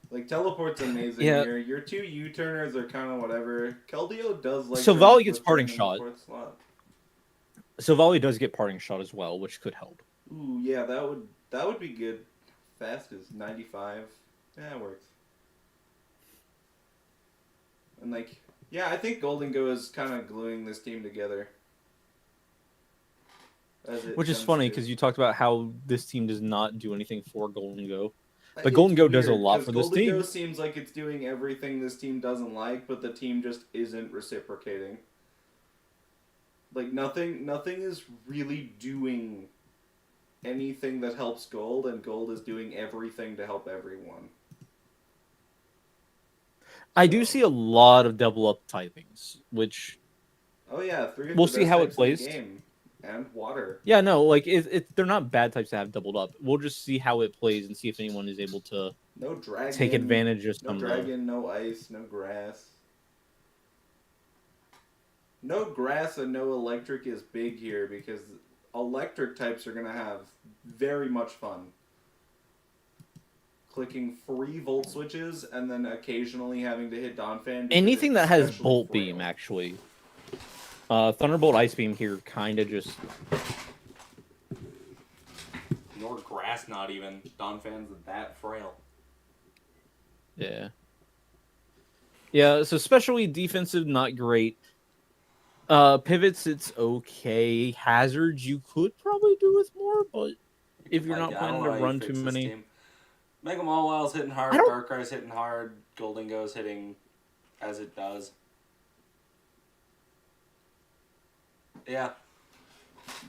Like, teleport's amazing here. Your 2 U-turners are kind of whatever. Keldeo does like... Silvally gets Parting Shot. Silvally does get Parting Shot as well, which could help. Ooh, yeah, that would be good. Fast is 95. Yeah, it works. And like, yeah, I think Golden Go is kind of gluing this team together. Which is funny because you talked about how this team does not do anything for Golden Go. But Golden Go does a lot for this team. Golden Go seems like it's doing everything this team doesn't like, but the team just isn't reciprocating. Like, nothing is really doing anything that helps Gold, and Gold is doing everything to help everyone. I do see a lot of double up typings, which... Oh yeah, 3 of we'll the see best how types it plays. in the game. And water. Yeah, no, like they're not bad types to have doubled up. We'll just see how it plays and see if anyone is able to take advantage of some. No dragon, no ice, no grass. No grass and no electric is big here because electric types are gonna have very much fun. Clicking 3 volt switches and then occasionally having to hit Donphan. Anything that has Bolt Beam, actually. Thunderbolt Ice Beam here kind of just... Nor grass, not even. Donphan's that frail. Yeah. Yeah, so especially defensive, not great. Pivots, it's okay. Hazards, you could probably do with more, but if you're not planning to run too many... Mega Mawil's hitting hard, Darkrai's hitting hard, Golden Go's hitting as it does. Yeah.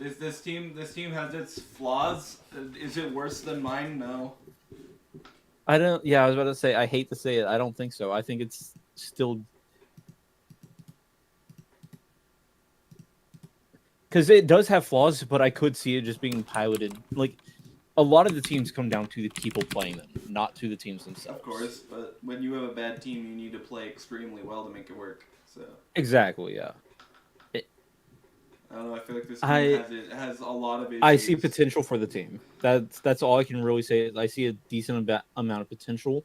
This team has its flaws. Is it worse than mine? No. I don't... Yeah, I was about to say, I hate to say it. I don't think so. I think it's still... Because it does have flaws, but I could see it just being piloted. Like, a lot of the teams come down to the people playing them, not to the teams themselves. Of course, but when you have a bad team, you need to play extremely well to make it work. So. Exactly, yeah. I don't know. I feel like this team has a lot of issues. I see potential for the team. That's all I can really say. I see a decent amount of potential.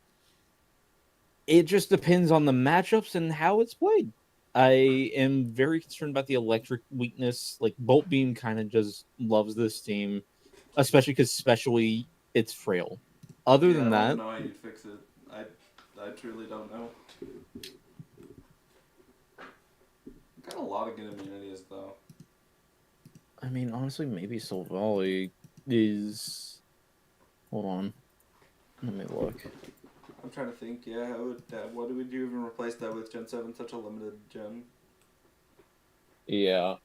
It just depends on the matchups and how it's played. I am very concerned about the electric weakness. Like, Bolt Beam kind of just loves this team, especially because it's frail. Other than that, I don't know how you'd fix it. I truly don't know. Got a lot of good immunities though. I mean, honestly, maybe Silvally is... Hold on. Let me look. I'm trying to think, yeah, what would you even replace that with Gen 7, such a limited gen? Yeah.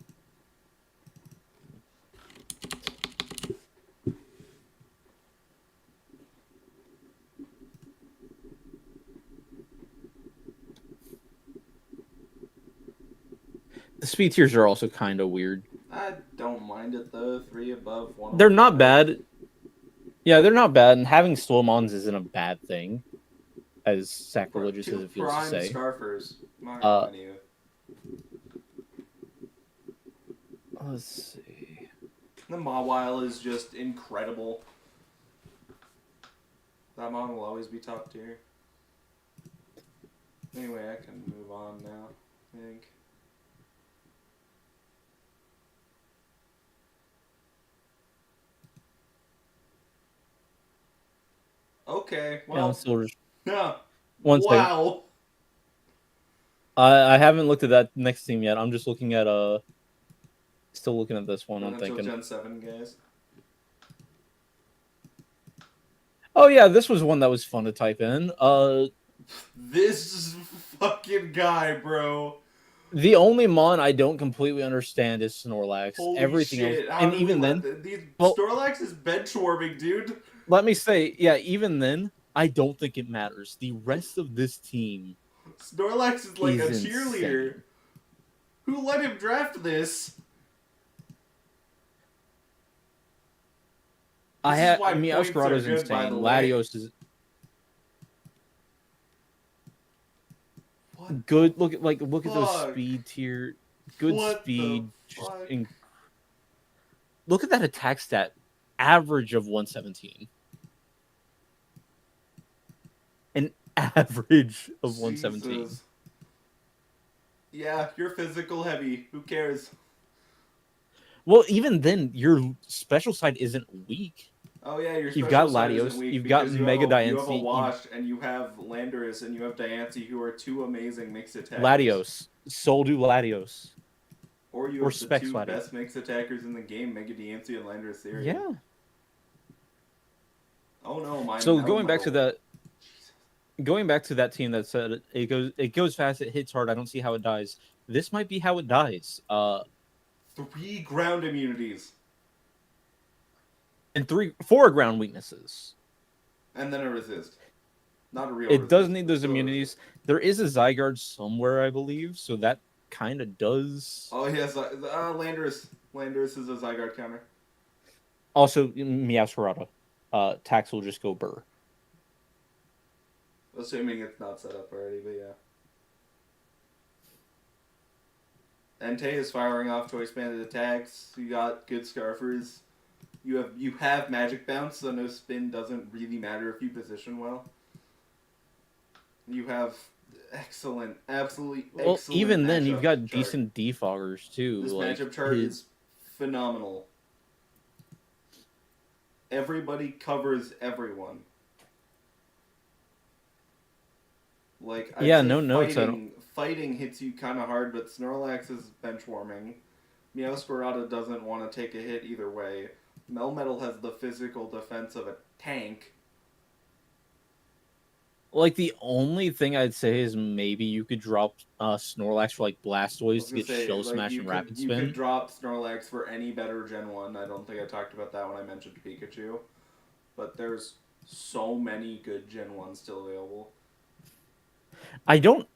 The speed tiers are also kind of weird. I don't mind it though. 3 above, 1 They're not bad. Yeah, they're not bad, and having Slowmons isn't a bad thing. As sacrilegious as it feels to say. Scarfers. Let's see. The Mawile is just incredible. That mon will always be top tier. Anyway, I can move on now, I think. Okay, Yeah, I'm well, still yeah, one second. wow. I haven't looked at that next team yet. I'm just looking at still looking at this one. I'm Potential thinking. Gen 7 guys. Oh yeah, this was one that was fun to type in. This fucking guy, bro. The only mon I don't completely understand is Snorlax. Holy Everything else, shit! How and did we even let then, these well, Snorlax is bench warming, dude? let me say, yeah, even then, I don't think it matters. The rest of this team Snorlax is like a is cheerleader. insane. Who let him draft this? This is why points are Meowscarada is good, by the insane. way. Latios is What good. the Look at those fuck? speed tier. Good What the speed. fuck? Look at that attack stat. Average of 117. An average of 117. Jesus. Yeah, you're physical heavy. Who cares? Well, even then, your special side isn't weak. Oh yeah, your You've special got side isn't Latios. weak You've got because Mega you have a Diancie. Wash and you have Landorus and you have Diancie, who are two amazing mixed attackers. Latios. Soldu Latios. Or you Or have the Specs two Latios. best mixed attackers in the game, Mega Diancie and Landorus Theory. Yeah. Oh no, my So going back to that team that said it goes fast, it hits hard. I don't see how it dies. This might be how it dies. 3 ground immunities. And 4 ground weaknesses. And then a resist. Not a real It resist, does need those still immunities. There is a Zygarde somewhere, I believe, so that kind of does. Oh yes, Landorus. Landorus is a Zygarde counter. Also, Meowscarada. Tax will just go burr. Assuming it's not set up already, but yeah. Entei is firing off choice banded attacks. You got good Scarfers. You have Magic Bounce, so no spin doesn't really matter if you position well. You have absolutely excellent. Even then, you've got chart. decent defoggers too. This matchup chart is phenomenal. Everybody covers everyone. Like no notes. Fighting hits you kind of hard, but Snorlax is bench warming. Meowscarada doesn't want to take a hit either way. Melmetal has the physical defense of a tank. Like, the only thing I'd say is maybe you could drop Snorlax for like Blastoise to get Shell Smash and Rapid Spin. You could drop Snorlax for any better Gen 1. I don't think I talked about that when I mentioned Pikachu. But there's so many good Gen 1s still available. I don't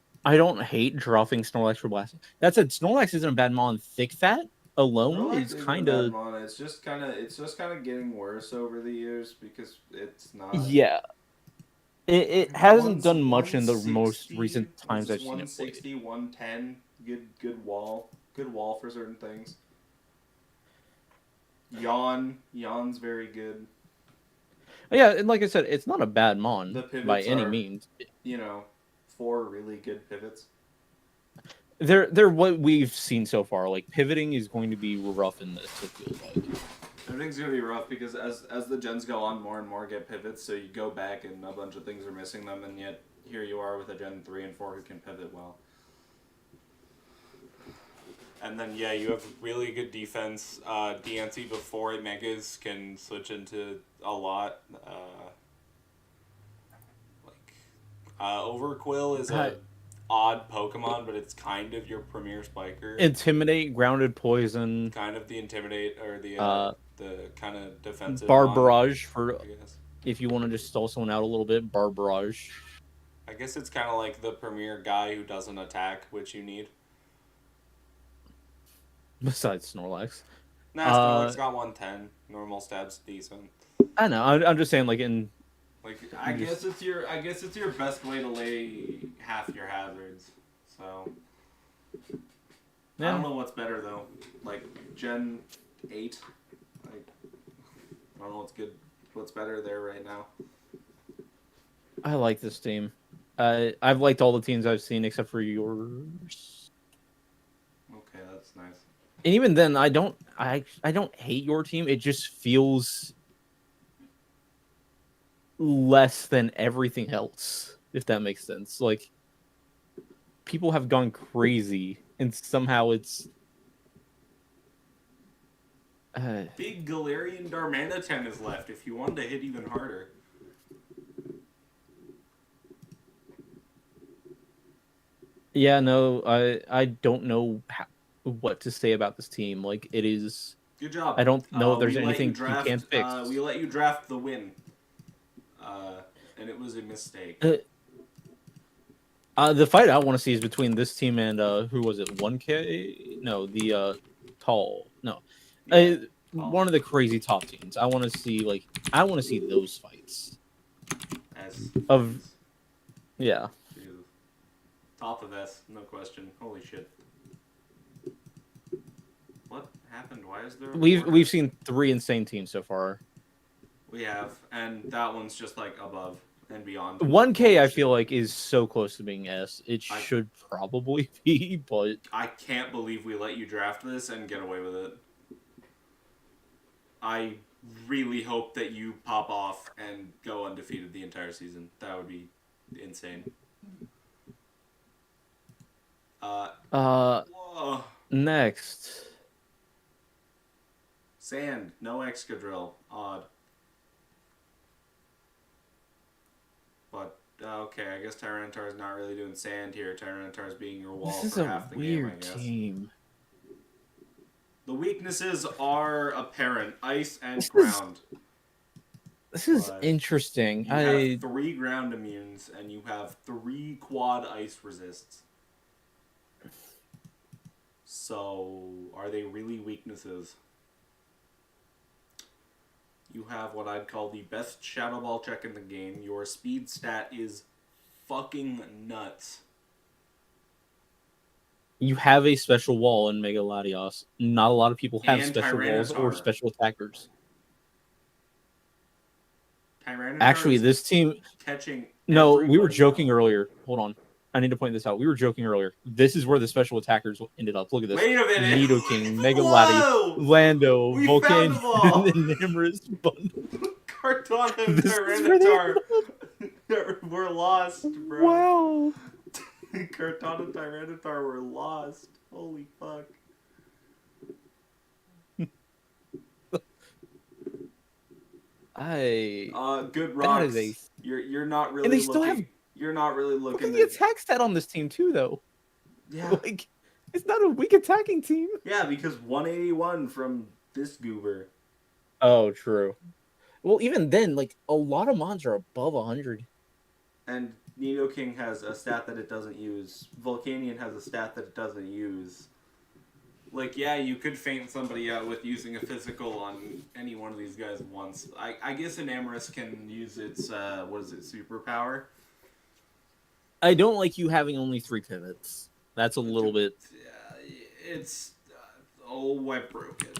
hate dropping Snorlax for Blastoise. That said, Snorlax isn't a bad mon. Thick Fat alone is kind of. It's just kind of getting worse over the years because it's not. Yeah. It hasn't done much in the most recent times I've seen it played. 160, 110, good wall for certain things. Yawn's very good. Yeah, and like I said, it's not a bad mon by any means. 4 really good pivots. They're what we've seen so far. Like, pivoting is going to be rough in this, it feels like. Everything's gonna be rough because as the gens go on, more and more get pivots, so you go back and a bunch of things are missing them, and yet here you are with a Gen 3 and 4 who can pivot well. And then, yeah, you have really good defense. Diancie before it Megas can switch into a lot. Overquill is a odd Pokemon, but it's kind of your premier spiker. Intimidate, Grounded Poison. Kind of the Intimidate, or the kind of defensive Barbarage, for if you want to just stall someone out a little bit. Barbarage. I guess it's kind of like the premier guy who doesn't attack, which you need. Besides Snorlax. Nah, Snorlax got 110. Normal stab's decent. I know. I'm just saying, like, in. Like, I guess it's your best way to lay half your hazards. So. Yeah. I don't know what's better though. Like Gen 8. Like, I don't know what's better there right now. I like this team. I've liked all the teams I've seen except for yours. Okay, that's nice. And even then, I don't hate your team. It just feels less than everything else, if that makes sense. Like, people have gone crazy, and somehow it's... Big Galarian Darmanitan is left if you wanted to hit even harder. Yeah, no, I don't know what to say about this team. Like, it is... Good job. I don't know if there's anything you you can't fix. We let you draft the win. And it was a mistake. The fight I want to see is between this team and who was it? 1K? No, the Tall. No, Yeah, one of the crazy top teams. I want to see those fights. Yeah. Jesus. Top of S, no question. Holy shit. What happened? Why is there? We've seen 3 insane teams so far. We have, and that one's just like above and beyond. 1K, I feel like, is so close to being S. It should probably be, but I can't believe we let you draft this and get away with it. I really hope that you pop off and go undefeated the entire season. That would be insane. Whoa. Next. Sand, no Excadrill. Odd. But, okay, I guess Tyranitar is not really doing sand here. Tyranitar is being your wall for half the game, I guess. This is a weird team. The weaknesses are apparent. Ice and ground. This is interesting. You have 3 ground immunes, and you have 3 quad ice resists. So, are they really weaknesses? You have what I'd call the best Shadow Ball check in the game. Your speed stat is fucking nuts. You have a special wall in Mega Latios. Not a lot of people have special walls or special attackers. Actually, this team... catching... No, we were joking earlier. Hold on. I need to point this out. We were joking earlier. This is where the special attackers ended up. Look at this. Wait a minute. Nidoking, Mega Lati, Lando, Volcanion, and the Nimrus bundle. Kartana and Tyranitar. We're lost, bro. Wow. Kartana and Tyranitar were lost. Holy fuck. Good rocks. You're not really. And they still have. You're not really looking. Look at the attack stat on this team too, though. Yeah. Like, it's not a weak attacking team. Yeah, because 181 from this goober. Oh, true. Well, even then, like, a lot of mons are above 100. And Nidoking has a stat that it doesn't use. Volcanion has a stat that it doesn't use. Like, yeah, you could feint somebody out with using a physical on any one of these guys once. I guess an Amorous can use its, superpower? I don't like you having only 3 pivots. That's a little bit... It's... I broke it.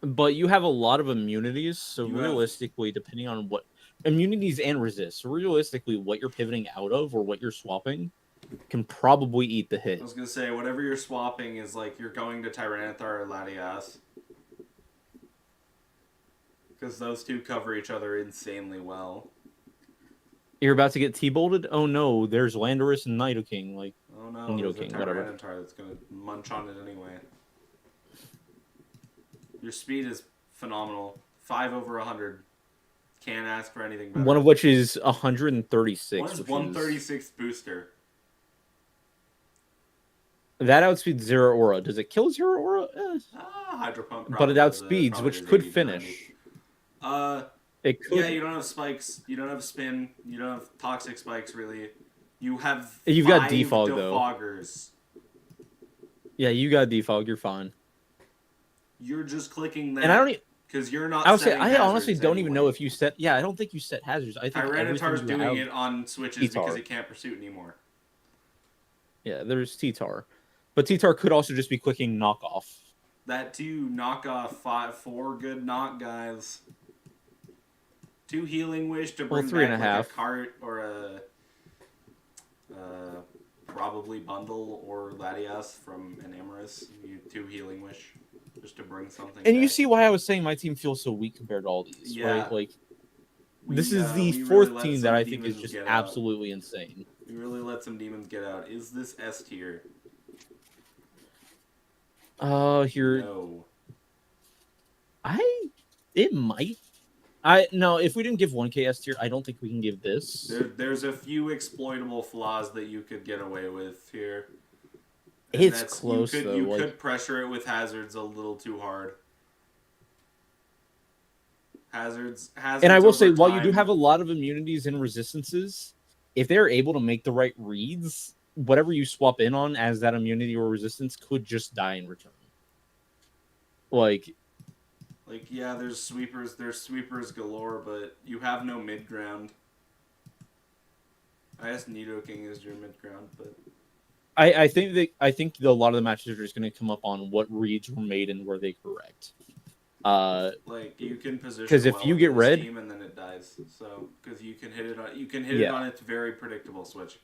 But you have a lot of immunities, so realistically, depending on what... Immunities and resists. Realistically, what you're pivoting out of or what you're swapping can probably eat the hit. I was going to say, whatever you're swapping is like you're going to Tyranitar or Latias. Because those two cover each other insanely well. You're about to get T-bolted? Oh no, there's Landorus and Nidoking. Like, oh no, Nidoking, there's a Tyranitar that's going to munch on it anyway. Your speed is phenomenal. 5 over 100. Can't ask for anything better. One of which is 136. One is 136 booster. That outspeeds Zero Aura. Does it kill Zero Aura? Hydro Pump. But it outspeeds, which could finish. It could. Yeah, you don't have spikes. You don't have spin. You don't have toxic spikes, really. You've got defog, defoggers. Though. Yeah, you got defog. You're fine. You're just clicking that. And I don't because you're not. I honestly don't even know if you set. Yeah, I don't think you set hazards. I think Tyranitar's doing it on switches because it can't pursuit anymore. Yeah, there's T-Tar. But T-Tar could also just be clicking knockoff. That too, knock off 4 good knock guys. 2 healing wish to bring back a cart or a probably bundle or Latias from an Amorous. 2 healing wish just to bring something. And back. You see why I was saying my team feels so weak compared to all these, right? Like, This is the We really fourth let team that some I think is demons just get out. absolutely insane. We really let some demons get out. Is this S tier? Here. No. It might. No, if we didn't give 1K S tier, I don't think we can give this. There's a few exploitable flaws that you could get away with here. And it's close though. You could pressure it with hazards a little too hard. Hazards. And I will say, while you do have a lot of immunities and resistances, if they're able to make the right reads, whatever you swap in on as that immunity or resistance could just die in return. Yeah, there's sweepers galore, but you have no mid ground. I guess Nidoking is your mid ground, but I think a lot of the matches are just going to come up on what reads were made and were they correct. You can position because if you get red team and then it dies. So because you can hit it on its very predictable switch.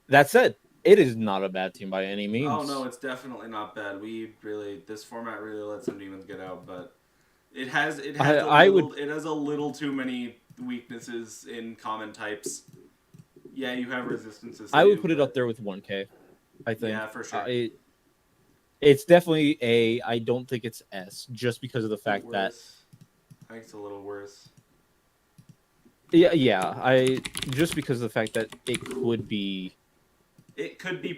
That said, it is not a bad team by any means. Oh no, it's definitely not bad. This format really lets some demons get out, but it has a little too many weaknesses in common types. Yeah, you have resistances. I would put it up there with 1K. I think. Yeah, for sure. It's definitely A. I don't think it's S, just because of the fact that I think it's a little worse. Yeah. Just because of the fact that it could be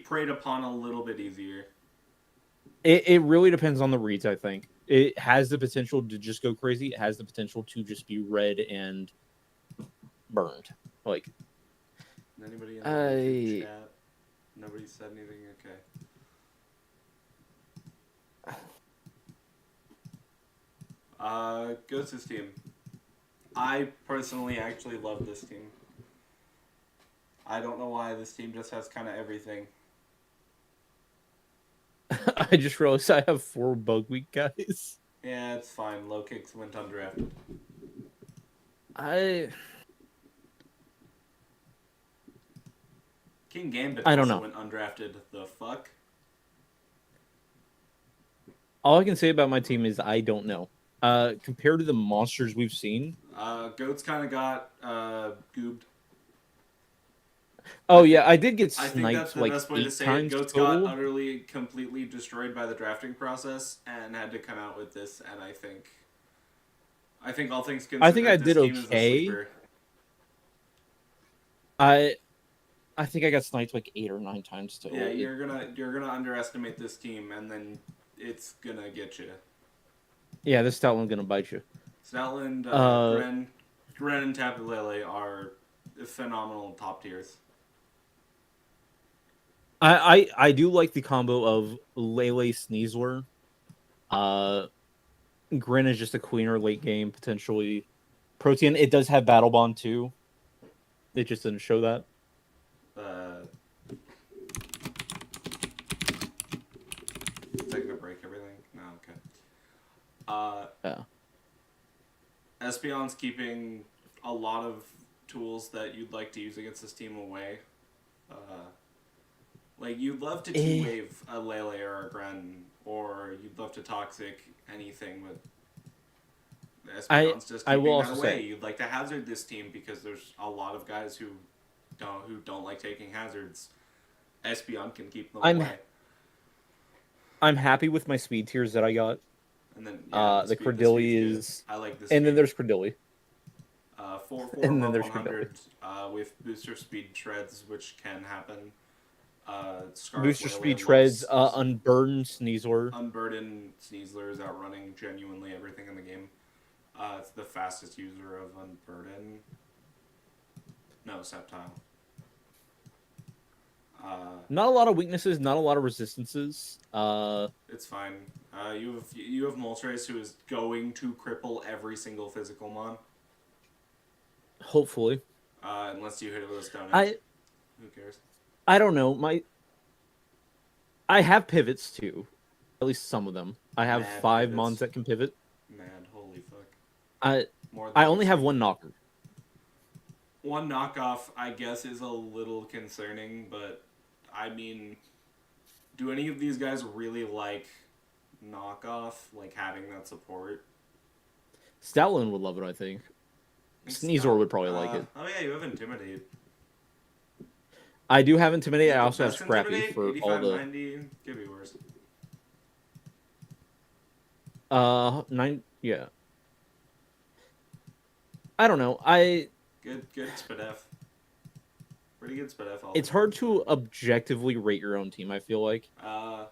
preyed upon a little bit easier. It really depends on the reads, I think. It has the potential to just go crazy. It has the potential to just be red and burned. Anybody in the chat? Nobody said anything? Okay. Ghost's team. I personally actually love this team. I don't know why this team just has kind of everything. I just realized I have 4 bug week guys. Yeah, it's fine. Low kicks went undrafted. King Gambit I don't know. Went undrafted. The fuck? All I can say about my team is I don't know. Compared to the monsters we've seen, Goats kind of got goobed. Oh yeah, I did get sniped. I think that's the best way to say it. Goats got utterly, completely destroyed by the drafting process and had to come out with this. And I think all things considered, I think I did okay. I think I got sniped 8 or 9 times total. Yeah, you're gonna underestimate this team, and then it's gonna get you. Yeah, this Stoutland's gonna bite you. Stoutland, Gren, and Tapu Lele are phenomenal top tiers. I do like the combo of Lele Sneasler. Grin is just a queener late game potentially. Protean, it does have Battle Bond too. It just didn't show that. Taking a break, everything? No, okay. Yeah. Espeon's keeping a lot of tools that you'd like to use against this team away. You'd love to T-Wave a Lele or a Gren, or you'd love to Toxic anything, but Espeon's just keeping that away. You'd like to hazard this team because there's a lot of guys who don't like taking hazards. Espeon can keep them away. I'm happy with my speed tiers that I got. And then the Credilli is. I like this. And then there's Credilli. 4 and then there's 100 with booster speed treads, which can happen. Booster speed treads, Unburdened Sneasler. Unburdened Sneasler is outrunning genuinely everything in the game. It's the fastest user of Unburden. No, Sceptile. Not a lot of weaknesses, not a lot of resistances. It's fine. You have Moltres, who is going to cripple every single physical mon. Hopefully. Unless you hit it with a stone edge. Who cares? I don't know. I have pivots too. At least some of them. I have 5 mons that can pivot. Mad, holy fuck. I only have 1 knocker. 1 knockoff, I guess, is a little concerning, but I mean, do any of these guys really like knockoff, having that support? Stoutland would love it, I think. Sneasor would probably like it. Oh yeah, you have Intimidate. I do have Intimidate. I also have Best Scrappy Intimidate, for all the 85-90. Could be worse. 9. Yeah. I don't know. Good Spadef. Pretty good Spadef. It's hard to objectively rate your own team, I feel like. I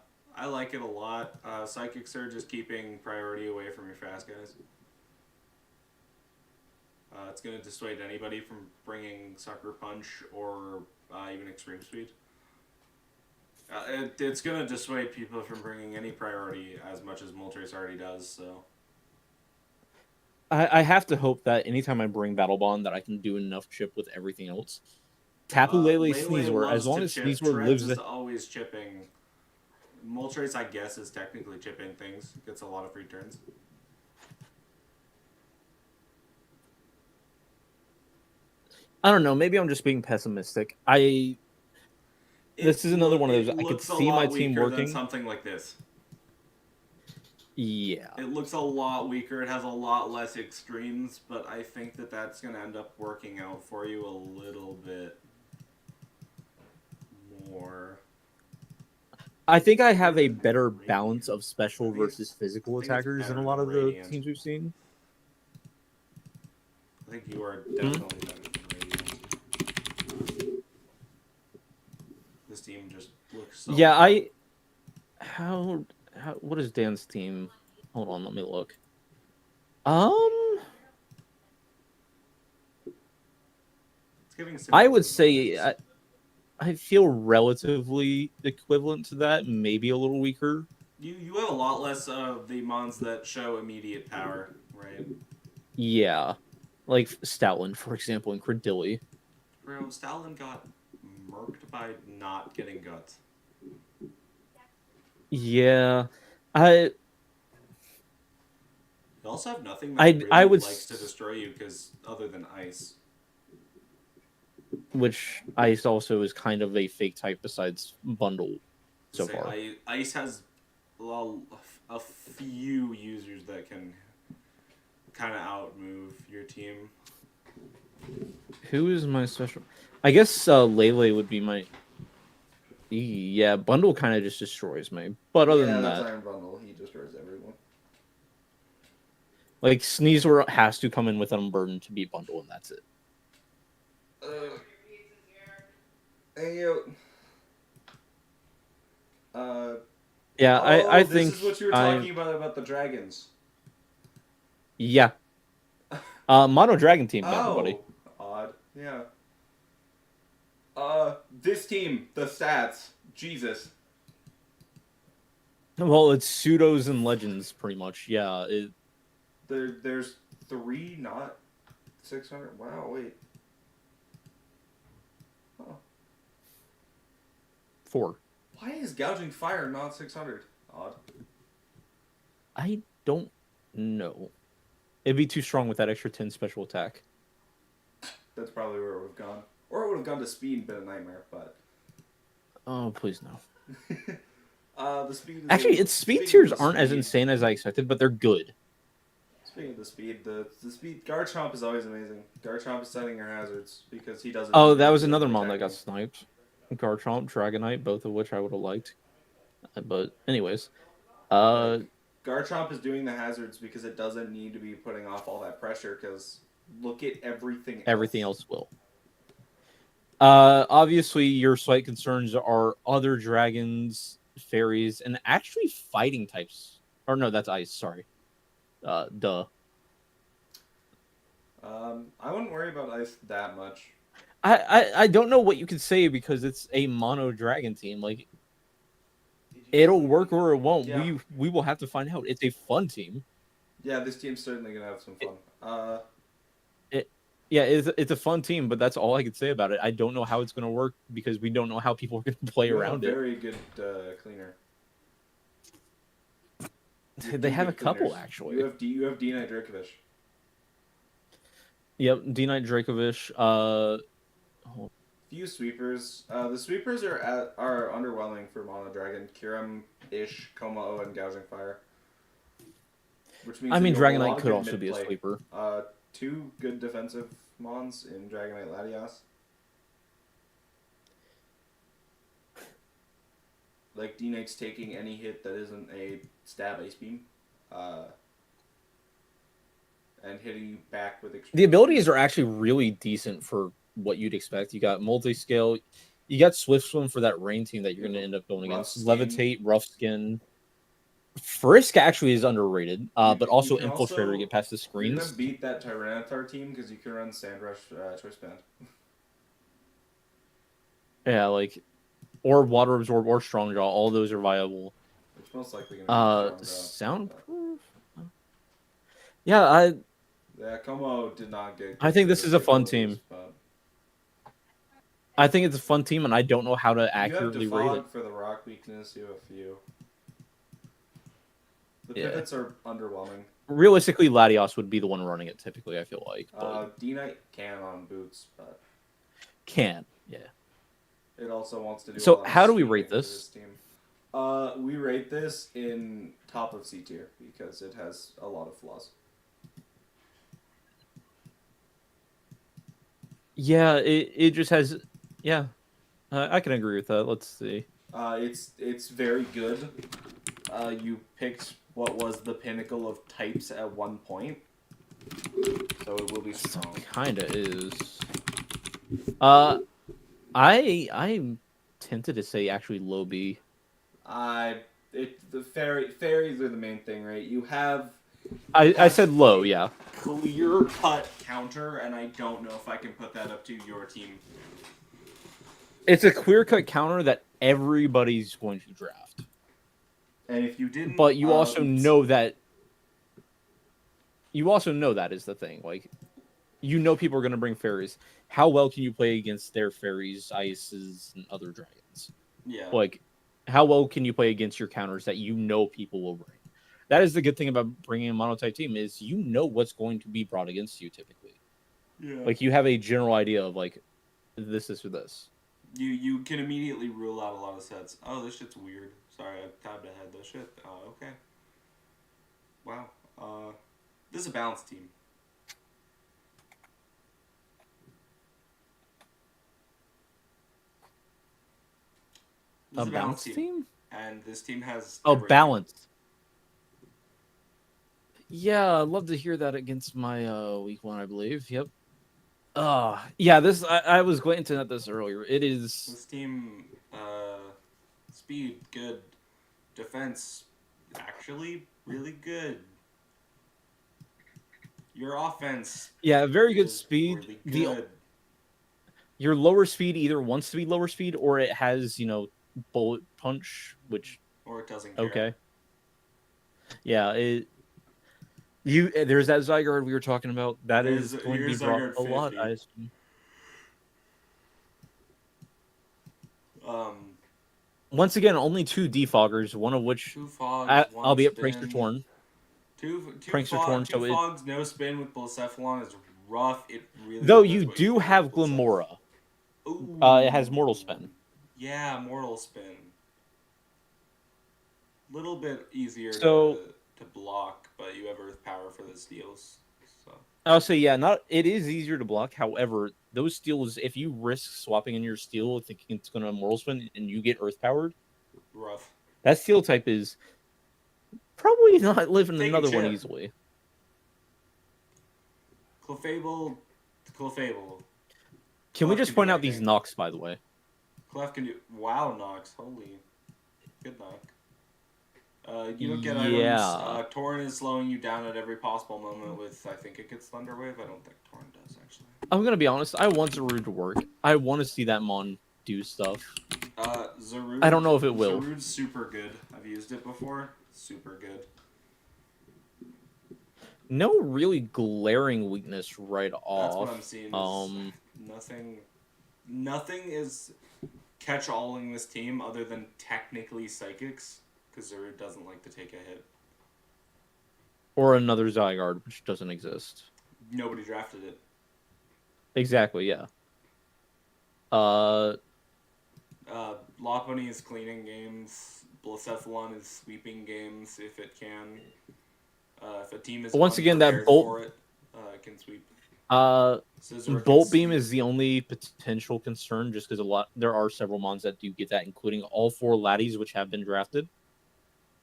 like it a lot. Psychic Surge is keeping priority away from your fast guys. It's going to dissuade anybody from bringing Sucker Punch or even Extreme Speed. It's going to dissuade people from bringing any priority as much as Moltres already does, so... I have to hope that anytime I bring Battle Bond that I can do enough chip with everything else. Tapu Lele, Sneasor, as long as Sneasor lives... is always chipping. Moltres, I guess, is technically chipping things. Gets a lot of free turns. I don't know. Maybe I'm just being pessimistic. This is another one of those. I could see my team working. Something like this. Yeah. It looks a lot weaker. It has a lot less extremes, but I think that that's going to end up working out for you a little bit more. I think I have a better balance of special versus physical attackers than a lot of the teams we've seen. I think you are definitely better than Radiant. This team just looks so... Yeah, what is Dan's team? Hold on, let me look. I would say I feel relatively equivalent to that, maybe a little weaker. You have a lot less of the mons that show immediate power, right? Yeah. Like Stoutland, for example, and Credilli. Bro, Stoutland got murked by not getting guts. Yeah. You also have nothing that really likes to destroy you, because other than ice. Which ice also is kind of a fake type besides bundle so far. Ice has a few users that can kind of outmove your team. Who is my special? I guess Lele would be my... Yeah, bundle kind of just destroys me. But other than that... Iron Bundle. He destroys everyone. Like, Sneasor has to come in with Unburden to beat bundle, and that's it. Hey, yo. Yeah, I think... This is what you were talking about the dragons. Yeah. Mono Dragon team, everybody. Odd. Yeah. This team, the stats. Jesus. Well, it's pseudos and legends, pretty much. Yeah. There's 3, not 600. Wow, wait. Huh. 4. Why is Gouging Fire not 600? Odd. I don't know. It'd be too strong with that extra 10 special attack. That's probably where it would have gone. Or it would have gone to speed and been a nightmare, but... Oh, please no. The speed... Actually, its speed tiers aren't as insane as I expected, but they're good. Speaking of the speed, the speed... Garchomp is always amazing. Garchomp is setting your hazards, because he doesn't... Oh, that was another mon that got sniped. Garchomp, Dragonite, both of which I would have liked. But, anyways. Garchomp is doing the hazards because it doesn't need to be putting off all that pressure, because look at everything else. Everything else will. Obviously, your slight concerns are other dragons, fairies, and actually fighting types. Or no, that's ice, sorry. Duh. I wouldn't worry about ice that much. I don't know what you could say because it's a mono dragon team. Like, it'll work or it won't. Yeah. We will have to find out. It's a fun team. Yeah, this team's certainly gonna have some fun. It's a fun team, but that's all I could say about it. I don't know how it's gonna work because we don't know how people are gonna play around it. Very good cleaner. They have a couple actually. You have D-Knight Dracovish. Yep, D-Knight Dracovish. Few sweepers. The sweepers are underwhelming for Mono Dragon. Kyurem, Ish, Komao, and Gouging Fire. which means you have a Dragonite lot of could good also be a mid-play. sweeper. 2 Dragonite could also be a of, sweeper. 2 good defensive mons in Dragonite Latias. Like, D-Knight's taking any hit that isn't a stab Ice Beam. And hitting you back with extreme. The abilities are actually really decent for what you'd expect. You got multi-scale. You got Swift Swim for that rain team that you're going to end up going against. Skin. Levitate, Rough Skin. Frisk actually is underrated, but also Infiltrator to get past the screens. You're going to beat that Tyranitar team because you can run Sand Rush Choice Band. Yeah, like, or Water Absorb or Strong Jaw. All those are viable. Which most likely going to be Soundproof? Yeah, Como did not get. I think this is a fun team. But... I think it's a fun team, and I don't know how to accurately rate it. For the rock weakness, you have a few. The pivots are underwhelming. Realistically, Latios would be the one running it typically, I feel like. But... D-Knight can on boots, but... Can, yeah. It also wants to do So, how do we rate this? We rate this in top of C tier, because it has a lot of flaws. Yeah, it just has... Yeah, I can agree with that. Let's see. It's very good. You picked what was the pinnacle of types at one point, so it will be strong. Kinda is. I'm tempted to say actually low B. The fairies are the main thing, right? You have. I said low, yeah. Clear cut counter, and I don't know if I can put that up to your team. It's a clear cut counter that everybody's going to draft. And if you didn't, but you also know that. You also know that is the thing. Like, you know people are going to bring fairies. How well can you play against their fairies, ices, and other dragons? Yeah. Like, how well can you play against your counters that you know people will bring? That is the good thing about bringing a monotype team is you know what's going to be brought against you typically. Yeah. Like, you have a general idea of, like, this or this. You can immediately rule out a lot of sets. Oh, this shit's weird. Sorry, I tabbed ahead. This shit. Okay. Wow. This is a balanced team. This is a balanced team? And this team has... balanced. Yeah, I'd love to hear that against my week 1, I believe. Yep. Yeah, this... I was glancing at this earlier. It is... This team, speed, good. Defense, actually, really good. Your offense... Yeah, very good speed. Really good. Your lower speed either wants to be lower speed or it has, bullet punch, which... Or it doesn't care. Okay. Yeah, there's that Zygarde we were talking about. That is going to be brought a lot, I assume. Once again, only 2 defoggers, one of which... 2 fogs, albeit Prankster Torn. Two Torn, two fogs, no spin with Blacephalon is rough. It really... Though you do have Glimora. Ooh. It has Mortal Spin. Yeah, Mortal Spin. Little bit easier to block, but you have Earth Power for the steals. So. I'll say, yeah, it is easier to block. However, those steals, if you risk swapping in your steel thinking it's going to Mortal Spin and you get Earth Powered, rough. That steel type is probably not living another one easily. Clefable. Can we just point out these knocks, by the way? Clef can do... Wow, knocks. Holy. Good knock. You don't get items. Torn is slowing you down at every possible moment with... I think it gets Thunder Wave. I don't think Torn does, actually. I'm going to be honest. I want Zarude to work. I want to see that Mon do stuff. Zarude... I don't know if it will. Zarude's super good. I've used it before. Super good. No really glaring weakness right off. That's what I'm seeing. Nothing is catch-alling this team other than technically Psychics, because Zarude doesn't like to take a hit. Or another Zygarde, which doesn't exist. Nobody drafted it. Exactly, yeah. Lopunny is cleaning games. Blacephalon is sweeping games if it can. If a team is once again, that unprepared for it, can sweep. Bolt Beam is the only potential concern, just because there are several mons that do get that, including all 4 laddies which have been drafted.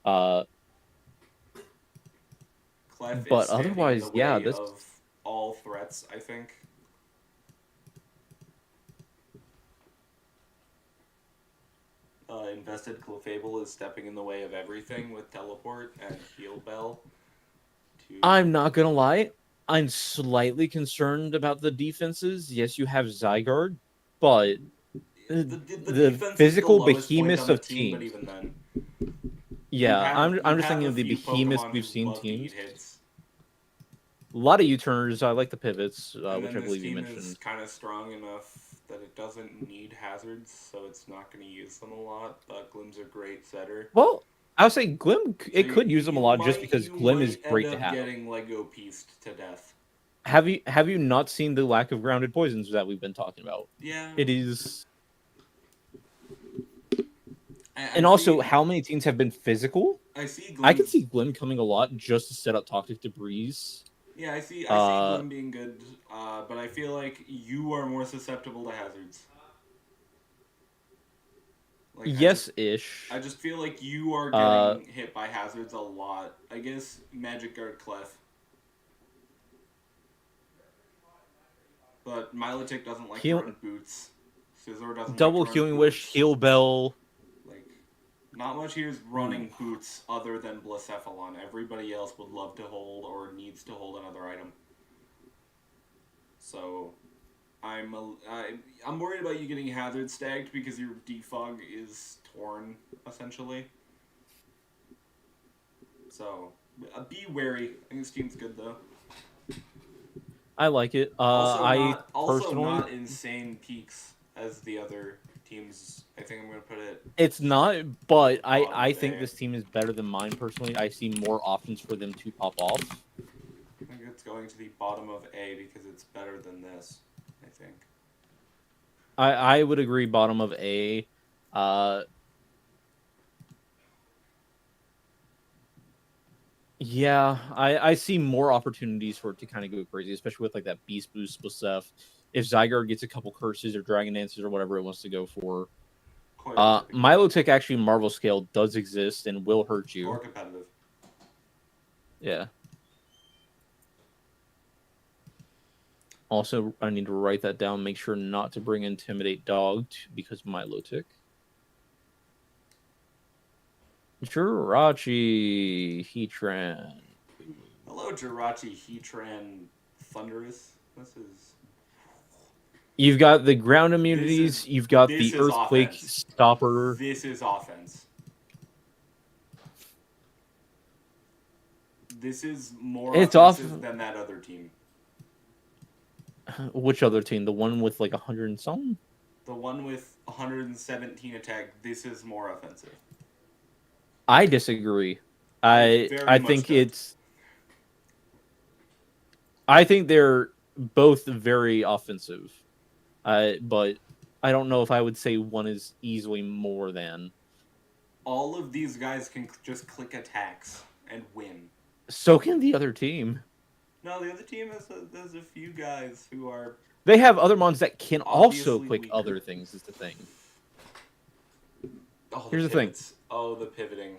Clef But is otherwise, in the way of all threats, I think. Invested Clefable is stepping in the way of everything with Teleport and Heal Bell. I'm not gonna lie, I'm slightly concerned about the defenses. Yes, you have Zygarde, but the physical behemoths of teams. But even then, yeah, I'm just thinking of the behemoths we've seen teams. A lot of U-turners. I like the pivots, which I believe you mentioned. This team is kind of strong enough that it doesn't need hazards, so it's not going to use them a lot. But Glim's a great setter. Well, I would say Glim, could use them a lot just because Glim is great to have. Getting Lego pieced to death. Have you not seen the lack of grounded poisons that we've been talking about? Yeah. It is. And also, how many teams have been physical? I can see Glim coming a lot just to set up toxic debris. Yeah, I see Glim being good, but I feel like you are more susceptible to hazards. Like, yes-ish. I just feel like you are getting hit by hazards a lot. I guess Magic Guard Clef. But Milotic doesn't like to run boots. Scizor doesn't Double like to Healing run Wish, Heal Bell. Like, not much here is running boots other than Blacephalon. Everybody else would love to hold or needs to hold another item. So, I'm worried about you getting hazard stacked because your defog is torn, essentially. So, be wary. I think this team's good, though. I like it. Also not insane peaks as the other teams. I think I'm going to put it... It's not, but I think this team is better than mine, personally. I see more options for them to pop off. I think it's going to the bottom of A because it's better than this, I think. I would agree bottom of A. Yeah, I see more opportunities for it to kind of go crazy, especially with like that Beast Boost stuff. If Zygarde gets a couple curses or Dragon Dances or whatever it wants to go for. Milotic actually Marvel Scale does exist and will hurt you. More competitive. Yeah. Also, I need to write that down. Make sure not to bring Intimidate Dog because Milotic. Jirachi Heatran. Hello, Jirachi Heatran Thunderous. This is... You've got the ground immunities. You've got the Earthquake Stopper. This is offense. This is more offensive than that other team. Which other team? The one with like 100 and something? The one with 117 attack. This is more offensive. I disagree. I think it's... I think they're both very offensive. But I don't know if I would say one is easily more than. All of these guys can just click attacks and win. So can the other team. No, the other team has a few guys who are... They have other mons that can also click other things, is the thing. Here's the thing. Oh, the pivoting.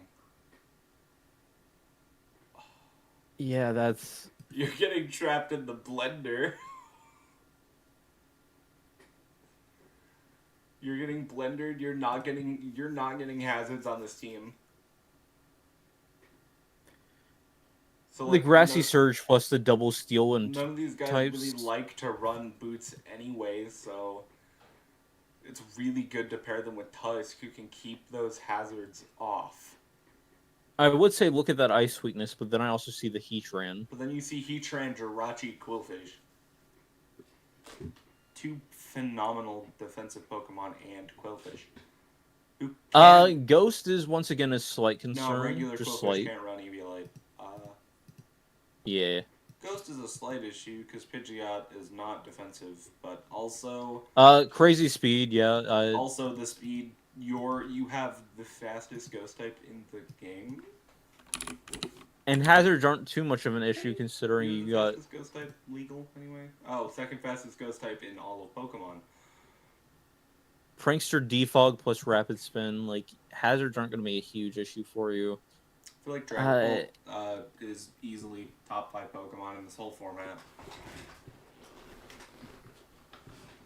Yeah, that's... You're getting trapped in the blender. You're getting blendered. You're not getting hazards on this team. So the Grassy Surge plus the double steel and none of these guys really like to run boots anyway, so it's really good to pair them with Tusk, who can keep those hazards off. I would say look at that ice weakness, but then I also see the Heatran. But then you see Heatran, Jirachi, Quillfish. Two phenomenal defensive Pokemon and Quillfish. Ghost is once again a slight concern. No, regular Quillfish can't run Eviolite. Yeah. Ghost is a slight issue because Pidgeot is not defensive, but also... crazy speed, yeah. Also the speed, you have the fastest Ghost type in the game. And hazards aren't too much of an issue considering you got... fastest ghost type legal, anyway? Oh, second fastest ghost type in all of Pokemon. Prankster Defog plus Rapid Spin, like, hazards aren't going to be a huge issue for you. I feel like Dragapult is easily top 5 Pokemon in this whole format.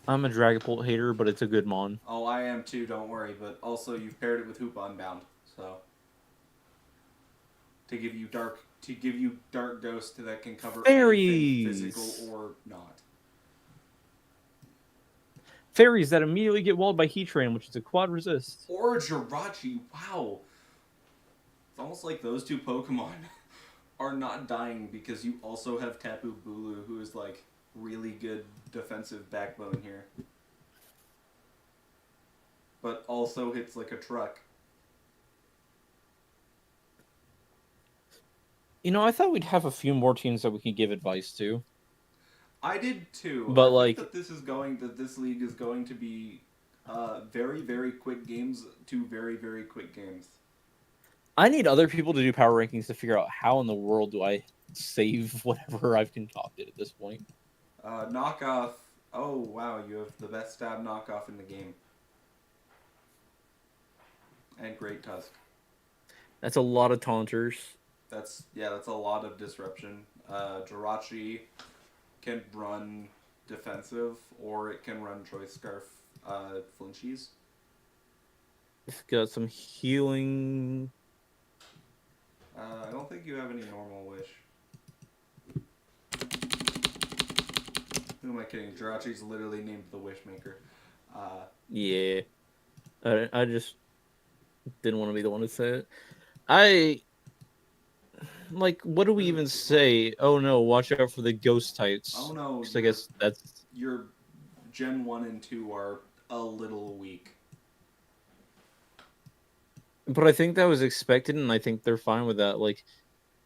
I'm a Dragapult hater, but it's a good mon. Oh, I am too, don't worry. But also, you've paired it with Hoopa Unbound, so... To give you Dark Ghost that can cover anything physical or not. Fairies that immediately get walled by Heatran, which is a quad resist. Or Jirachi, wow. It's almost like those two Pokemon are not dying because you also have Tapu Bulu, who is like really good defensive backbone here. But also hits like a truck. You know, I thought we'd have a few more teams that we could give advice to. I did too. But I like think that this league is going to be very, very quick games to very, very quick games. I need other people to do power rankings to figure out how in the world do I save whatever I've concocted at this point. Knockoff. Oh wow, you have the best stab knockoff in the game. And Great Tusk. That's a lot of taunters. That's a lot of disruption. Jirachi can run defensive, or it can run Choice Scarf flinchies. It's got some healing. I don't think you have any normal wish. Who am I kidding? Jirachi's literally named the Wishmaker. Yeah. I just didn't want to be the one to say it. Like, what do we even say? Oh no, watch out for the ghost types. Oh no. I guess that's... Your Gen 1 and 2 are a little weak. But I think that was expected, and I think they're fine with that. Like,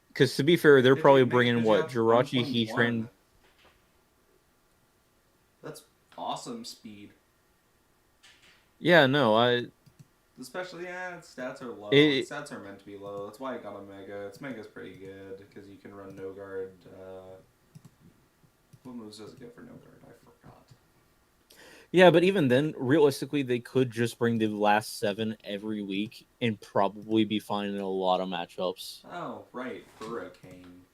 because to be fair, they're probably bringing what? Jirachi, Heatran. That's awesome speed. Yeah, no, Especially, its stats are low. Stats are meant to be low. That's why I got a Mega. Its Mega's pretty good, because you can run No Guard. What moves does it get for No Guard? I forgot. Yeah, but even then, realistically, they could just bring the last 7 every week and probably be fine in a lot of matchups. Oh, right. Hurricane.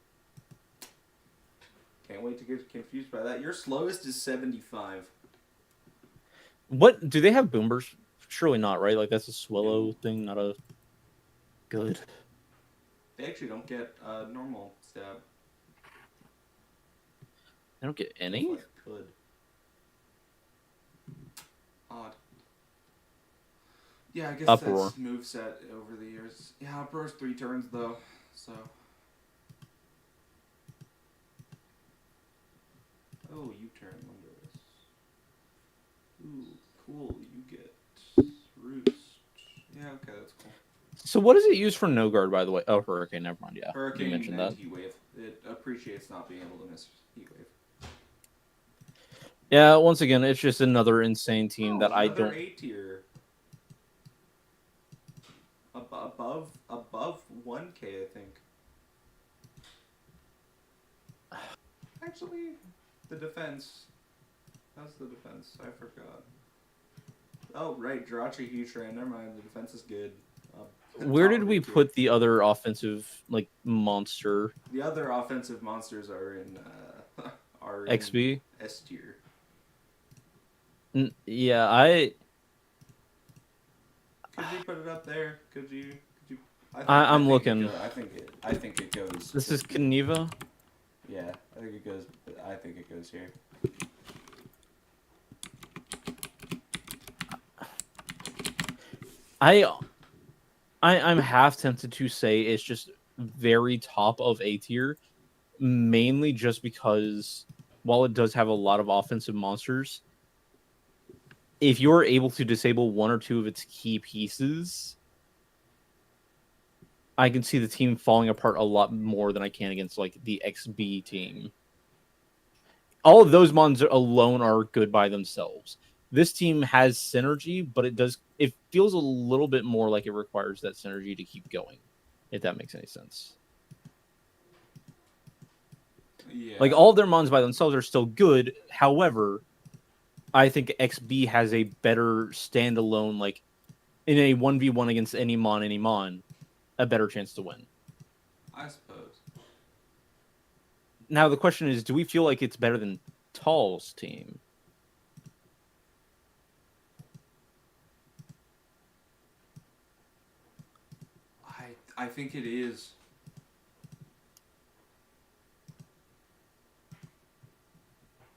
Can't wait to get confused by that. Your slowest is 75. What? Do they have Boomers? Surely not, right? Like, that's a Swallow thing, not a... Good. They actually don't get normal stab. They don't get any? Like, could. Odd. Yeah, I guess Uproar. That's moveset over the years. Yeah, Uproar's 3 turns, though, so... Oh, U-turn, Wondrous. Ooh, cool, you get Roost. Yeah, okay, that's cool. So what does it use for No Guard, by the way? Oh, Hurricane, never mind, yeah. Hurricane you mentioned and that. Heat Wave. It appreciates not being able to miss Heat Wave. Yeah, once again, it's just another insane team that I don't... A-tier. Above 1K, I think. Actually, the defense. How's the defense? I forgot. Oh, right, Jirachi, Heatran. Never mind, the defense is good. Where did we put the other offensive, like, monster? The other offensive monsters are in XB? S tier. Yeah, Could you put it up there? Could you? I'm looking. I think it goes. This is Kaniva? Yeah, I think it goes. I think it goes here. I'm half tempted to say it's just very top of A tier, mainly just because while it does have a lot of offensive monsters, if you're able to disable 1 or 2 of its key pieces, I can see the team falling apart a lot more than I can against like the XB team. All of those mons alone are good by themselves. This team has synergy, but it feels a little bit more like it requires that synergy to keep going, if that makes any sense. Yeah. Like, all their mons by themselves are still good. However, I think XB has a better standalone, like, in a 1v1 against any mon, a better chance to win. I suppose. Now, the question is, do we feel like it's better than Tall's team? I think it is.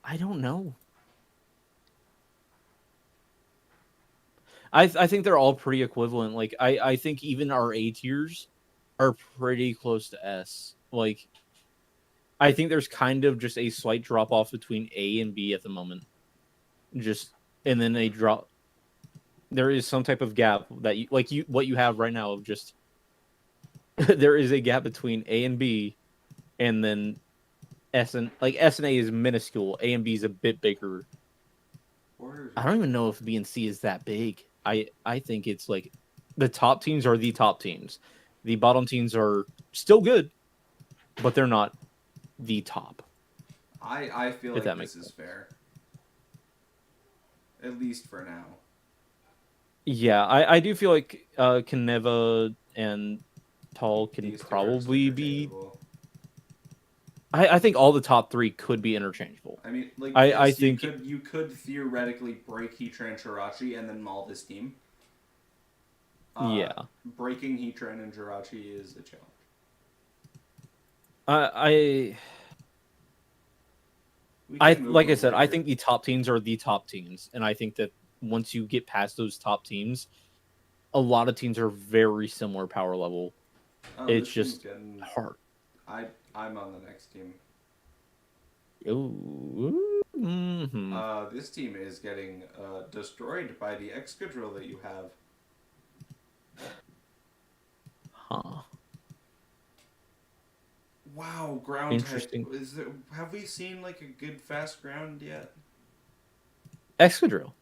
I don't know. I think they're all pretty equivalent. Like, I think even our A tiers are pretty close to S. Like, I think there's kind of just a slight drop off between A and B at the moment. And then a drop. There is some type of gap that what you have right now of just there is a gap between A and B, and then S and A is minuscule. A and B is a bit bigger. I don't even know if B and C is that big. I think it's like the top teams are the top teams. The bottom teams are still good, but they're not the top. I feel like this is fair. At least for now. Yeah, I do feel like Caneva and Tall can probably be. I think all the top three could be interchangeable. I mean, like, I think you could theoretically break Heatran and Jirachi and then maul this team. Yeah. Breaking Heatran and Jirachi is a challenge. Like I said, I think the top teams are the top teams, and I think that once you get past those top teams, a lot of teams are very similar power level. It's just hard. I'm on the next team. Ooh. Mm-hmm. This team is getting destroyed by the Excadrill that you have. Huh. Wow, ground interesting. type. Have we seen like a good fast ground yet? Excadrill.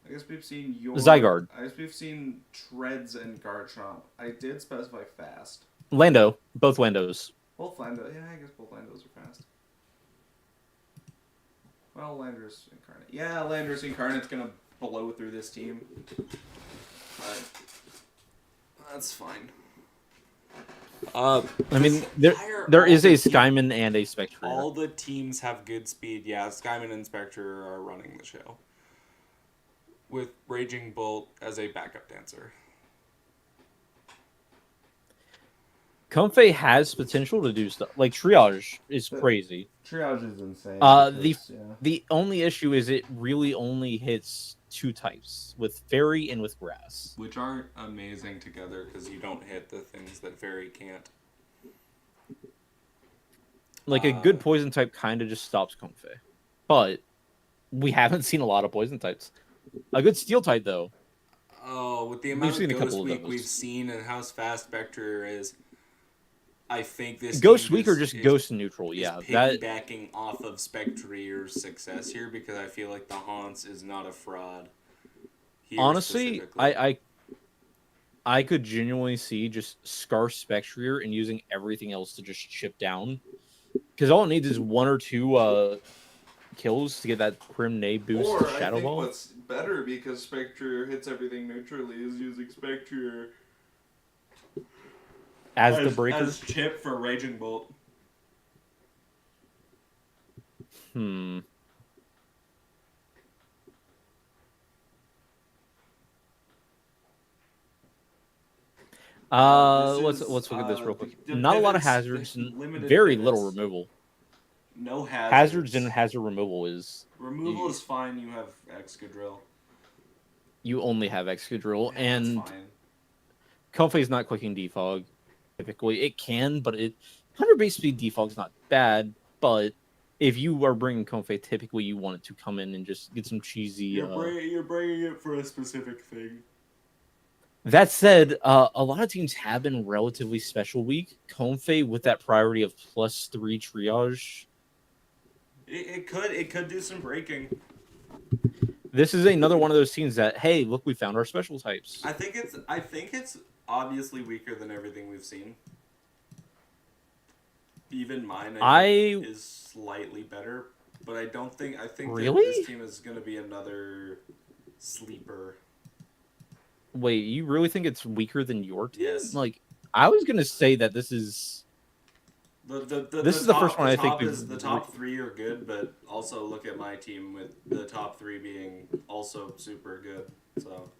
I guess we've seen Zygarde. I guess we've seen Treads and Garchomp. I did specify fast. Lando. Both Landos. Both Lando. Yeah, I guess both Landos are fast. Well, Landorus Incarnate. Yeah, Landorus Incarnate's gonna blow through this team. But that's fine. I mean, there is a Skyman and a Spectre. All the teams have good speed. Yeah, Skyman and Spectre are running the show. With Raging Bolt as a backup dancer. Comfey has potential to do stuff. Like, Triage is crazy. Triage is insane. The only issue is it really only hits 2 types, with Fairy and with Grass. Which aren't amazing together, because you don't hit the things that Fairy can't. Like, a good Poison type kind of just stops Comfey. But we haven't seen a lot of Poison types. A good Steel type, though. Oh, with the amount of Ghost Week we've seen and how fast Spectre is, I think this Ghost Week or just Ghost Neutral, yeah. Piggybacking off of Spectre's success here, because I feel like the Haunts is not a fraud. Honestly, I could genuinely see just Scar Spectre and using everything else to just chip down. Because all it needs is 1 or 2 kills to get that Prim Nay boost to Shadow Ball. What's better, because Spectre hits everything neutrally, is using Spectre as the breaker? As chip for Raging Bolt. Let's look at this real quick. Not a lot of hazards, very little removal. No hazards. Hazards and hazard removal is... Removal is fine, you have Excadrill. You only have Excadrill, and fine. Comfey's not clicking Defog. Typically, it can, but 100 base speed Defog's not bad, but if you are bringing Comfey, typically you want it to come in and just get some cheesy... You're bringing it for a specific thing. That said, a lot of teams have been relatively special week. Comfey with that priority of +3 triage. It could do some breaking. This is another one of those teams that, hey, look, we found our special types. I think it's obviously weaker than everything we've seen. Even mine, I think, I is slightly better, but I don't think. I think that this really team is going to be another sleeper. wait. You really think it's weaker than your team? Yes. Like, I was gonna say that this is the first one I think we've. The top three are good, but also look at my team with the top three being also super good. So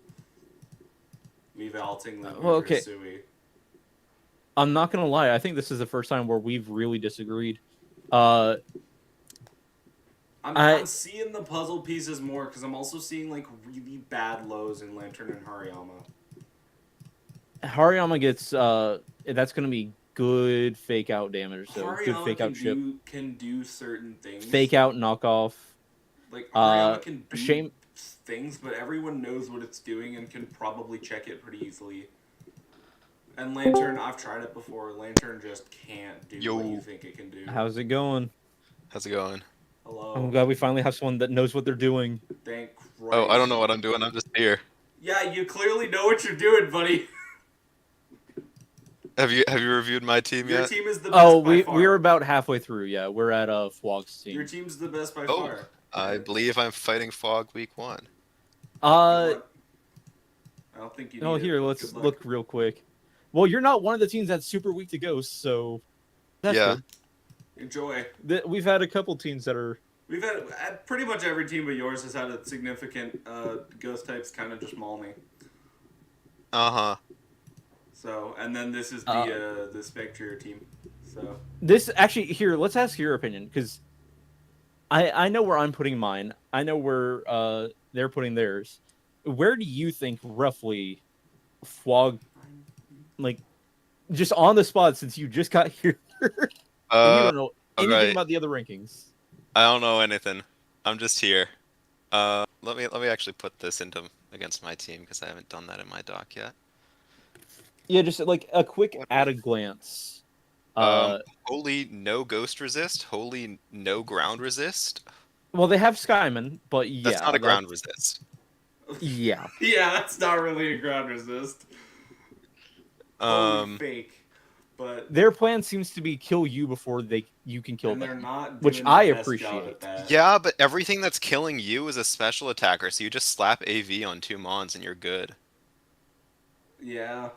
V.I.D.L Well, okay. Sui. I'm not gonna lie. I think this is the first time where we've really disagreed. Uh, I'm seeing the puzzle pieces more because I'm also seeing like really bad lows in Lantern and Hariyama. Hariyama gets that's gonna be good fake out damage. So good Hariyama fake out ship, can do certain things. fake out knockoff. Like Hariyama can do Shame. things, but everyone knows what it's doing and can probably check it pretty easily. And Lantern, I've tried it before. Lantern just can't do what you think it can do. How's it going? How's it going? Hello. I'm glad we finally have someone that knows what they're doing. Thank Christ. Oh, I don't know what I'm doing. I'm just here. Yeah, you clearly know what you're doing, buddy. Have you reviewed my team yet? Your team is the best by far. We're about halfway through. Yeah, we're at Flog's team. Your team's the best by far. I believe I'm fighting Fog week 1. I don't think you need it. Here, let's look real quick. Well, you're not one of the teams that's super weak to ghosts, so that's good. Enjoy. We've had a couple teams that are... We've had pretty much every team but yours has had a significant ghost types kind of just maul me. Uh-huh. So, and then this is the Spectre team. So this actually here. Let's ask your opinion because I know where I'm putting mine. I know where they're putting theirs. Where do you think roughly Flog, like, just on the spot since you just got here? You don't know anything about the other rankings. I don't know anything. I'm just here. Let me actually put this into against my team because I haven't done that in my doc yet. Yeah, just like a quick at a glance. Holy no ghost resist. Holy no ground resist. Well, they have Skyman, but yeah, that's not a ground resist. Yeah. Yeah, that's not really a ground resist. Fake. But their plan seems to be kill you before you can kill them. They're not which I appreciate. Yeah, but everything that's killing you is a special attacker, so you just slap AV on 2 mons and you're good. Yeah.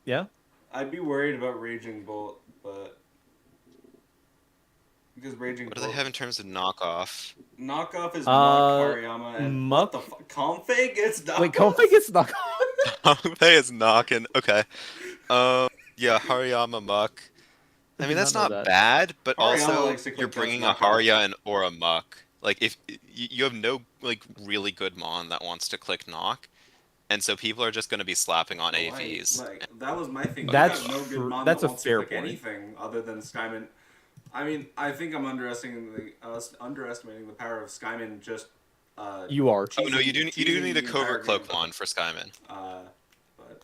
Yeah? I'd be worried about Raging Bolt, but because Raging Bolt... What do they have in terms of knockoff? Knockoff is Muck, Hariyama, and Muck? What the fuck? Comfei gets knockoff? Wait, Comfei gets knockoff? Comfei is knocking. Okay. Yeah, Hariyama Muck. I mean, that's not bad, but Hariyama also you're bringing a Haria and or a Muck. Like, if you have no like really good mon that wants to click knock, and so people are just going to be slapping on AVs. Like, that was my thing. That's no good mon that's that a wants fair to click point. Anything other than Skyman. I mean, I think I'm underestimating the power of Skyman. Just you are. Oh no, you do need a covert cloak mon for Skyman. But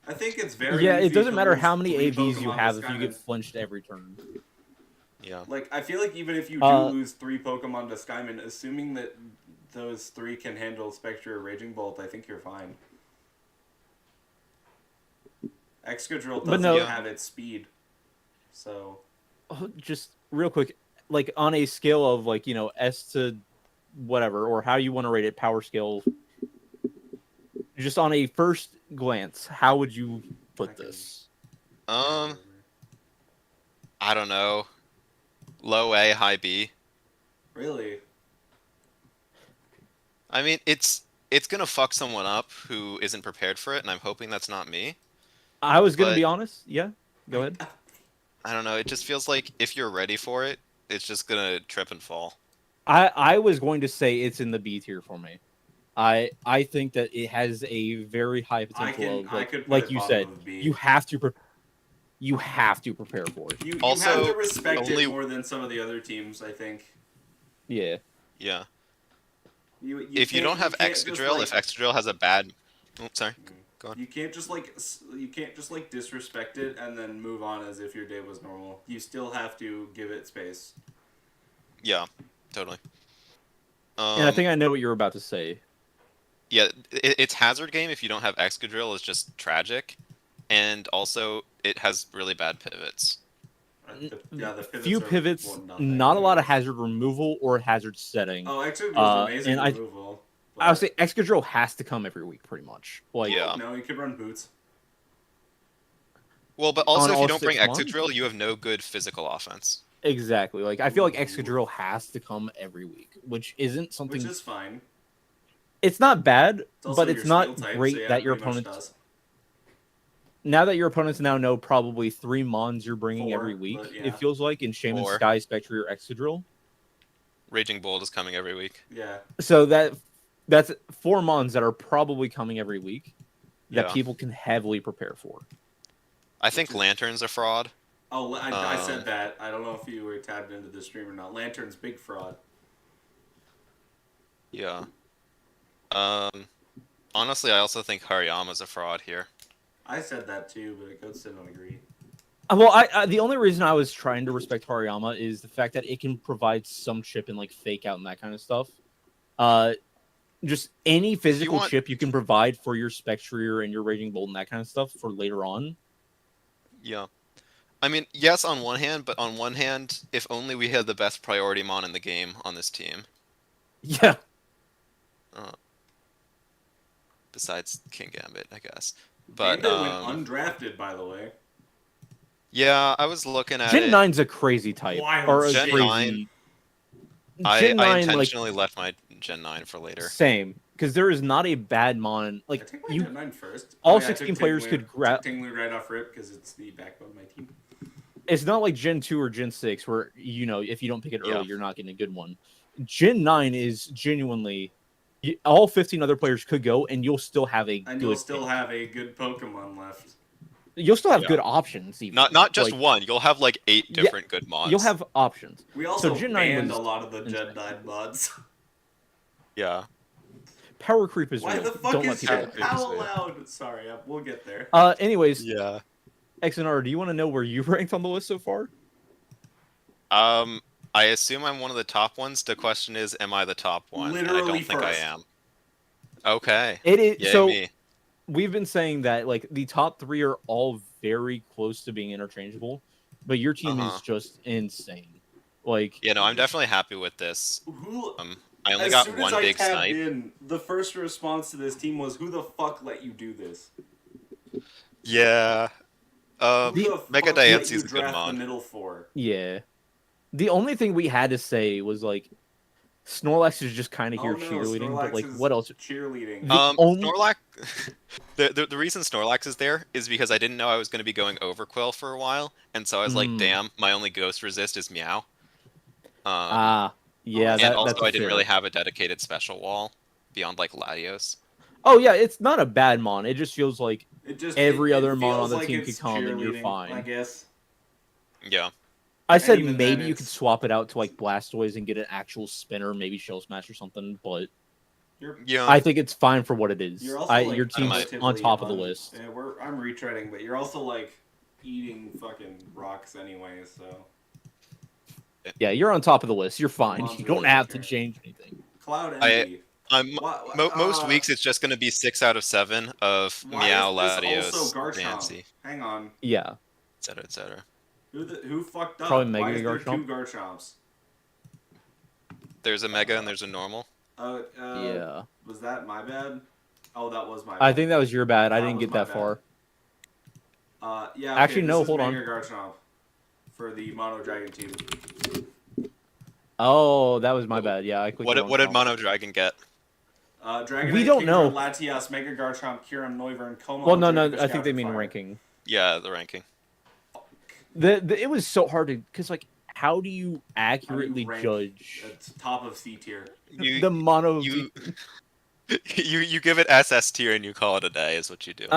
I think it's very easy it doesn't to matter lose how many 3 AVs you Pokemon have to if you get flinched every turn. Yeah. Like, I feel like even if you do lose 3 Pokemon to Skyman, assuming that those 3 can handle Spectre or Raging Bolt, I think you're fine. Excadrill doesn't have its speed, so... Just real quick, like, on a scale of, like, you know, S to whatever, or how you want to rate it, power scale, just on a first glance, how would you put this? I don't know. Low A, high B. Really? I mean, it's gonna fuck someone up who isn't prepared for it, and I'm hoping that's not me. I was gonna be honest. Yeah, go ahead. I don't know. It just feels like if you're ready for it, it's just gonna trip and fall. I was going to say it's in the B tier for me. I think that it has a very high potential like you said, you have to prepare for it. You have to respect it more than some of the other teams, I think. Yeah. Yeah. If you don't have Excadrill, if Excadrill has a bad... Oh, sorry. Go on. You can't just disrespect it and then move on as if your day was normal. You still have to give it space. Yeah, totally. And I think I know what you're about to say. Yeah, its hazard game if you don't have Excadrill is just tragic, and also it has really bad pivots. The pivots few pivots, not a lot of hazard removal or hazard setting. Oh, Excadrill's amazing and removal. I would say Excadrill has to come every week, pretty much. Like, yeah. No, you could run Boots. Well, but also if you don't bring Excadrill, you have no good physical offense. Exactly. Like, I feel like Excadrill has to come every week, which isn't something... Which is fine. It's not bad, but it's not great so that your opponents... Now that your opponents now know probably 3 mons you're bringing every week, it feels like, in Shaman, Sky, Spectre, or Excadrill. Raging Bolt is coming every week. Yeah. So that's 4 mons that are probably coming every week that people can heavily prepare for. I think Lantern's a fraud. Oh, I said that. I don't know if you were tabbed into the stream or not. Lantern's big fraud. Yeah. Honestly, I also think Hariyama's a fraud here. I said that too, but Goats didn't agree. Well, the only reason I was trying to respect Hariyama is the fact that it can provide some chip and like fake out and that kind of stuff. Just any physical chip you can provide for your Spectrier and your Raging Bolt and that kind of stuff for later on. Yeah. I mean, yes, on one hand, but on one hand, if only we had the best priority mon in the game on this team. Yeah. Besides King Gambit, I guess. But Gambit went undrafted, by the way. Yeah, I was looking at Gen it. 9's a crazy type. Or a Gen crazy... 9. I intentionally left my Gen 9 for later. Same, because there is not a bad mon. Like, I take my Gen 9 first. All 16 players could grab. Tinglu right off rip because it's the backbone of my team. It's not like Gen 2 or Gen 6 where, you know, if you don't pick it early, you're not getting a good one. Gen 9 is genuinely... All 15 other players could go, and you'll still have a and you'll still have a good Pokemon left. You'll still have good options, even. Not just one. You'll have like 8 different good mods. You'll have options. We also banned a lot of the Gen 9 mods. Yeah. Power creep is Why real. the fuck don't is how allowed? Sorry, we'll get there. Anyways. Yeah. XNR, do you want to know where you ranked on the list so far? I assume I'm one of the top ones. The question is, am I the top one? Literally and I don't think I am. Okay. It is. Yay so me. We've been saying that like the top 3 are all very close to being interchangeable, but your team is just insane. Like, yeah, no, I'm definitely happy with this. I only got one big snipe. The first response to this team was, "Who the fuck let you do this?" Yeah. Mega Diance's a good mod. The middle for? Yeah. The only thing we had to say was like Snorlax is just kind of here cheerleading, but like what else? Cheerleading. Snorlax. The reason Snorlax is there is because I didn't know I was going to be going Overquill for a while, and so I was like, "Damn, my only Ghost resist is Meow." Yeah. And also, I didn't really have a dedicated special wall beyond like Latios. Oh yeah, it's not a bad mon. It just feels like every other mon on the team could come and you're fine. I guess. Yeah. I said maybe you could swap it out to like Blastoise and get an actual spinner, maybe Shell Smash or something, but I think it's fine for what it is. Your team's on top of the list. Yeah, I'm retreading, but you're also like eating fucking rocks anyway, so. Yeah, you're on top of the list. You're fine. You don't have to change anything. Cloud Envy. Most weeks it's just going to be 6 out of 7 of Meow, Latios, Nancy. Hang on. Yeah. Etc. Etc. Who fucked up? Probably Mega Why is there Garchomp. 2 Garchomps? There's a Mega and there's a normal. Yeah. Was that my bad? Oh, that was my bad. I think that was your bad. I didn't get that far. Yeah. Okay, actually, no. Hold on. Mega Garchomp for the Mono Dragon team. Oh, that was my bad. Yeah, I clicked. What did Mono Dragon get? Dragon we don't know. Latias, Mega Garchomp, Kyurem, Noivern, Coma. Well, no. I think they mean ranking. Yeah, the ranking. It was so hard to because like how do you accurately judge? It's top of C tier. The mono. You give it SS tier and you call it a day is what you do.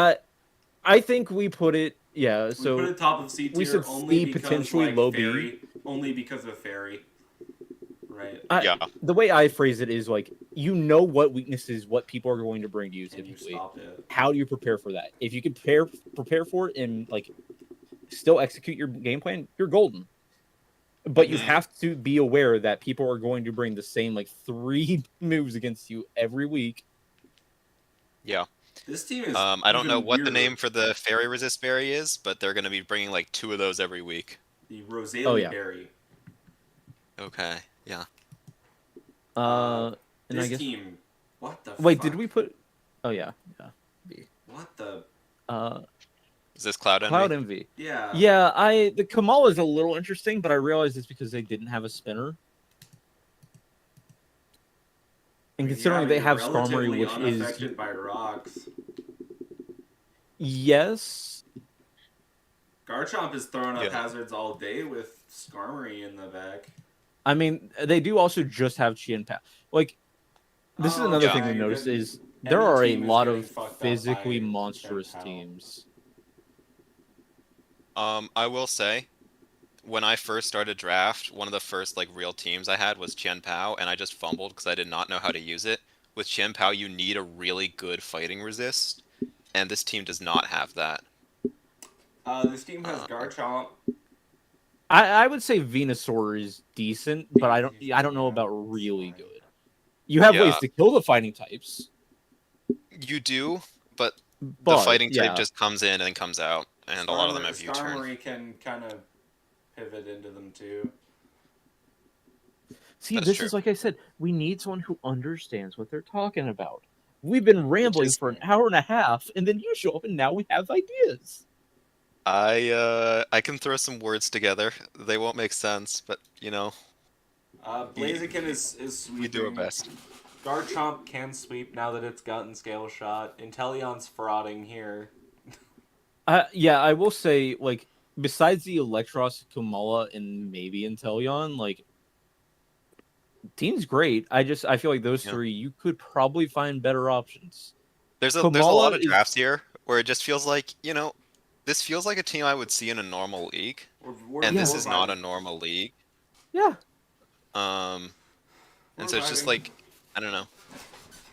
I think we put it. Yeah, so we put it top of C tier. We said only C potentially like, low fairy, B. Only because of fairy. Right. Yeah. The way I phrase it is like you know what weaknesses what people are going to bring to you typically. How do you prepare for that? If you can prepare for it and like still execute your game plan, you're golden. But you have to be aware that people are going to bring the same like 3 moves against you every week. Yeah. This team is. I don't know what the name for the fairy resist berry is, but they're going to be bringing like 2 of those every week. The Rosalie Berry. Okay, yeah. And this I guess... team, what the Wait, fuck? did we put... Oh, yeah. B. What the... Is this Cloud Envy? Cloud Envy. Yeah. Yeah, the Kamala is a little interesting, but I realize it's because they didn't have a spinner. And considering they have Skarmory, which is... unaffected by rocks. Yes. Garchomp is throwing up hazards all day with Skarmory in the back. I mean, they do also just have Chien-Pao. Like, this is another thing we noticed is there are a lot of physically monstrous teams. I will say, when I first started Draft, one of the first like real teams I had was Chien-Pao, and I just fumbled because I did not know how to use it. With Chien-Pao, you need a really good fighting resist, and this team does not have that. This team has Garchomp. I would say Venusaur is decent, but I don't know about really good. You have ways to kill the fighting types. You do, but the fighting type just comes in and comes out, and a lot of them have U-turn. Skarmory can kind of pivot into them too. See, this is like I said, we need someone who understands what they're talking about. We've been rambling for an hour and a half, and then you show up, and now we have ideas. I can throw some words together. They won't make sense, but you know. Blaziken is sweeping. We do our best. Garchomp can sweep now that it's gotten Scale Shot. Inteleon's frauding here. Yeah, I will say, like, besides the Electros, Kamala, and maybe Inteleon, like, team's great. I feel like those three, you could probably find better options. There's a lot of drafts here where it just feels like, you know, this feels like a team I would see in a normal league, and this is not a normal league. Yeah. And so it's just like, I don't know.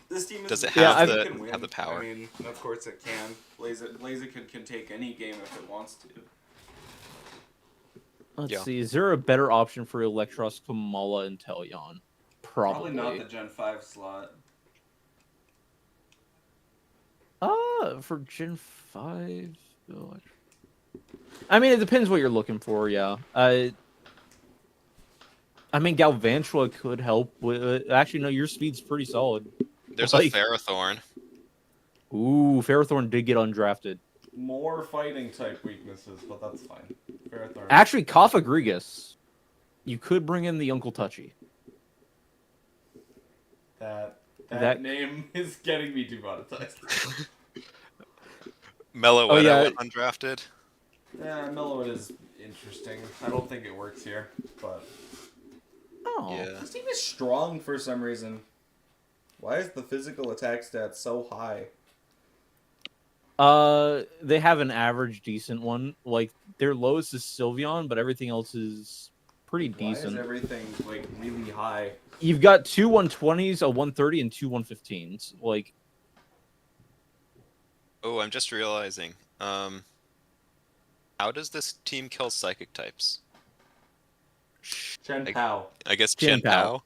This team does it have the power? I mean, of course it can. Blaziken can take any game if it wants to. Let's see. Is there a better option for Electros, Kamala, and Inteleon? Probably not the Gen 5 slot. For Gen 5... I mean, it depends what you're looking for, yeah. I mean, Galvantula could help with... Actually, no, your speed's pretty solid. There's a Ferrothorn. Ooh, Ferrothorn did get undrafted. More fighting type weaknesses, but that's fine. Ferrothorn. Actually, Kafagrigus. You could bring in the Uncle Touchy. That name is getting me demonetized. Meloetta went undrafted. Yeah, Meloetta is interesting. I don't think it works here, but... This team is strong for some reason. Why is the physical attack stat so high? They have an average decent one. Like, their lowest is Sylveon, but everything else is pretty decent. Why is everything, like, really high? You've got two 120s, a 130, and two 115s. Like... Oh, I'm just realizing. How does this team kill psychic types? Chien-Pao. I guess Chien-Pao.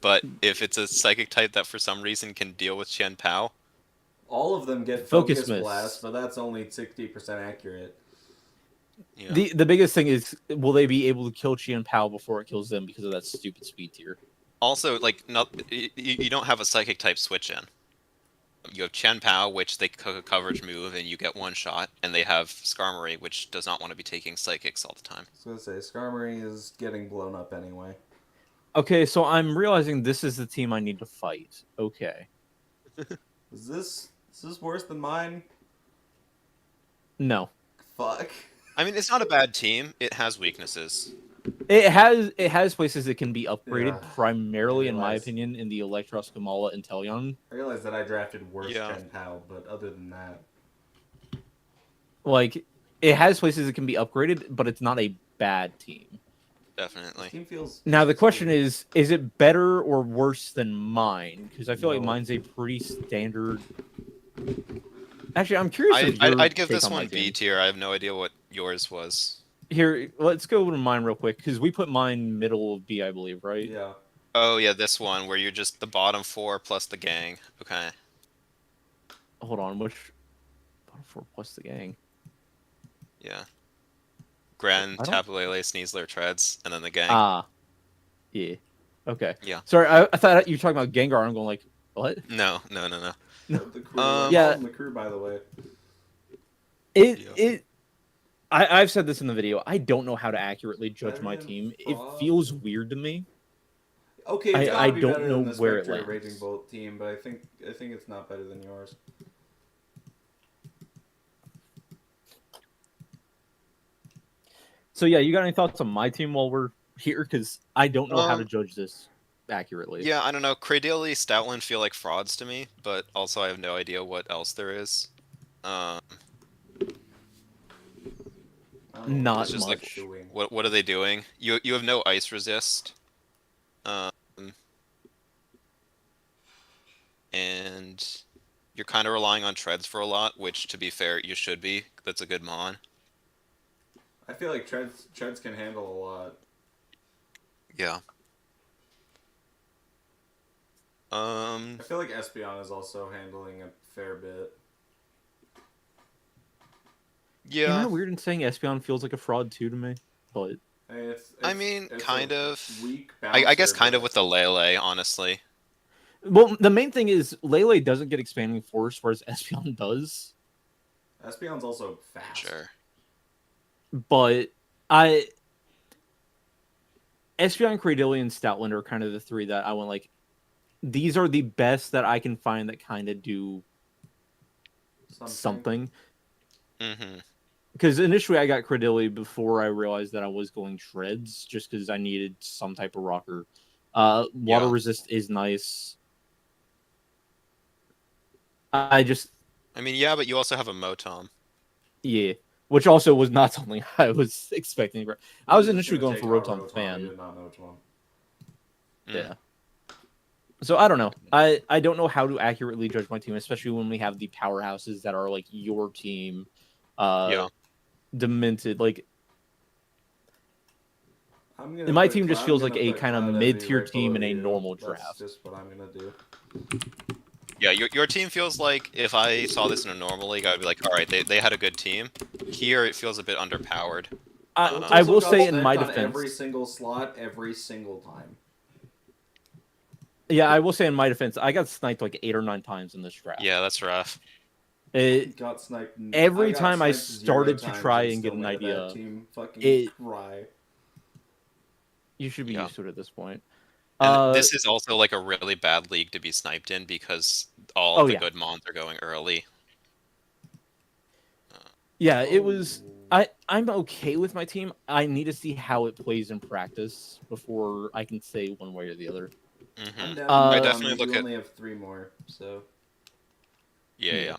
But if it's a psychic type that for some reason can deal with Chien-Pao... All of them get Focus Blast, but that's only 60% accurate. Yeah. The biggest thing is, will they be able to kill Chien-Pao before it kills them because of that stupid speed tier? Also, like, you don't have a psychic type switch in. You have Chien-Pao, which they cook a coverage move, and you get one shot, and they have Skarmory, which does not want to be taking psychics all the time. I was going to say, Skarmory is getting blown up anyway. Okay, so I'm realizing this is the team I need to fight. Okay. Is this worse than mine? No. Fuck. I mean, it's not a bad team. It has weaknesses. It has places that can be upgraded, primarily, in my opinion, in the Electros, Kamala, and Inteleon. I realized that I drafted worse Chien-Pao, but other than that... Like, it has places that can be upgraded, but it's not a bad team. Definitely. This team feels... Now, the question is it better or worse than mine? Because I feel like mine's a pretty standard... Actually, I'm curious I'd give this one B tier. I have no idea what yours was. Here, let's go to mine real quick, because we put mine middle of B, I believe, right? Yeah. Oh, yeah, this one, where you're just the bottom four plus the gang. Okay. Hold on, which... Bottom four plus the gang? Yeah. Grand, Tapulele, Sneasler, Treads, and then the gang. Yeah. Okay. Yeah. Sorry, I thought you were talking about Gengar. I'm going like, what? No. The crew. I'm calling the crew, by the way. I've said this in the video. I don't know how to accurately judge my team. It feels weird to me. Okay, it's gotta be better than the where Spectre Raging Bolt team, but I think it's not better than yours. So yeah, you got any thoughts on my team while we're here? Because I don't know how to judge this accurately. Yeah, I don't know. Cradily, Stoutland feel like frauds to me, but also I have no idea what else there is. Not just much. Like, what are they doing? You have no ice resist. And you're kind of relying on Treads for a lot, which, to be fair, you should be. That's a good mon. I feel like Treads can handle a lot. Yeah. I feel like Espeon is also handling a fair bit. Yeah. Isn't it weird in saying Espeon feels like a fraud too to me? But I mean, kind of. Weak bouncer, I guess kind but... of with the Lele, honestly. Well, the main thing is Lele doesn't get expanding force, whereas Espeon does. Espeon's also fast. Sure. But Espeon, Cradily, and Stoutland are kind of the three that I want. Like, these are the best that I can find that kind of do something. Mm-hmm. Because initially I got Cradily before I realized that I was going Treads, just because I needed some type of rocker. Water resist is nice. I mean, yeah, but you also have a Motom. Yeah, which also was not something I was expecting. I was initially going for Rotom Fan. Yeah. So I don't know. I don't know how to accurately judge my team, especially when we have the powerhouses that are like your team. Demented. Like, my team just feels like a kind of mid-tier team in a normal draft. That's just what I'm gonna do. Yeah, your team feels like if I saw this in a normal league, I would be like, all right, they had a good team. Here, it feels a bit underpowered. I will say in my defense, every single slot, every single time. Yeah, I will say in my defense, I got sniped like 8 or 9 times in this draft. Yeah, that's rough. It got sniped. Every time I started to try and get an idea, you should be used to it at this point. And this is also like a really bad league to be sniped in because all the good mons are going early. Yeah, it was. I'm okay with my team. I need to see how it plays in practice before I can say one way or the other. Mm-hmm. I definitely look at. You only have 3 more, so. Yeah.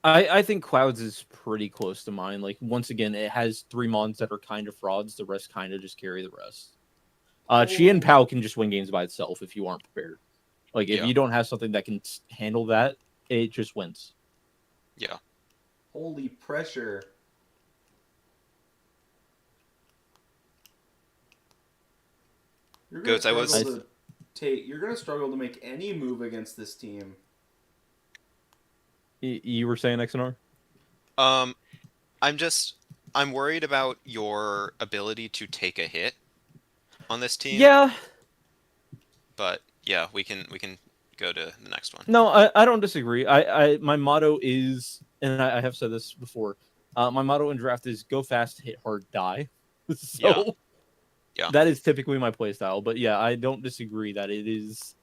I think Clouds is pretty close to mine. Like, once again, it has 3 mons that are kind of frauds. The rest kind of just carry the rest. Chien Pao can just win games by itself if you aren't prepared. Like, if you don't have something that can handle that, it just wins. Yeah. Holy pressure. You're gonna struggle to make any move against this team. You were saying, XNR? I'm worried about your ability to take a hit on this team. Yeah. But yeah, we can go to the next one. No, I don't disagree. My motto is, and I have said this before, my motto in draft is go fast, hit hard, die. So yeah. That is typically my playstyle. But yeah, I don't disagree that it is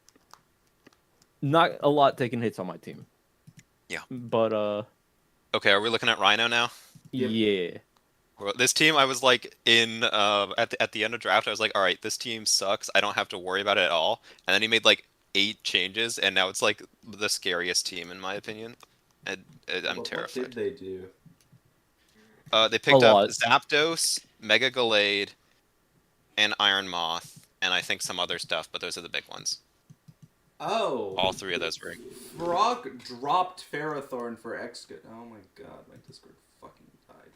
not a lot taking hits on my team. Yeah. But okay, are we looking at Rhino now? Yeah. Well, this team, I was like at the end of draft, I was like, all right, this team sucks. I don't have to worry about it at all. And then he made like 8 changes, and now it's like the scariest team in my opinion. I'm terrified. What did they do? They picked up Zapdos, Mega Gallade, and Iron Moth, and I think some other stuff, but those are the big ones. Oh. All 3 of those were. Brock dropped Ferrothorn for X-Good. Oh my god, my Discord fucking died.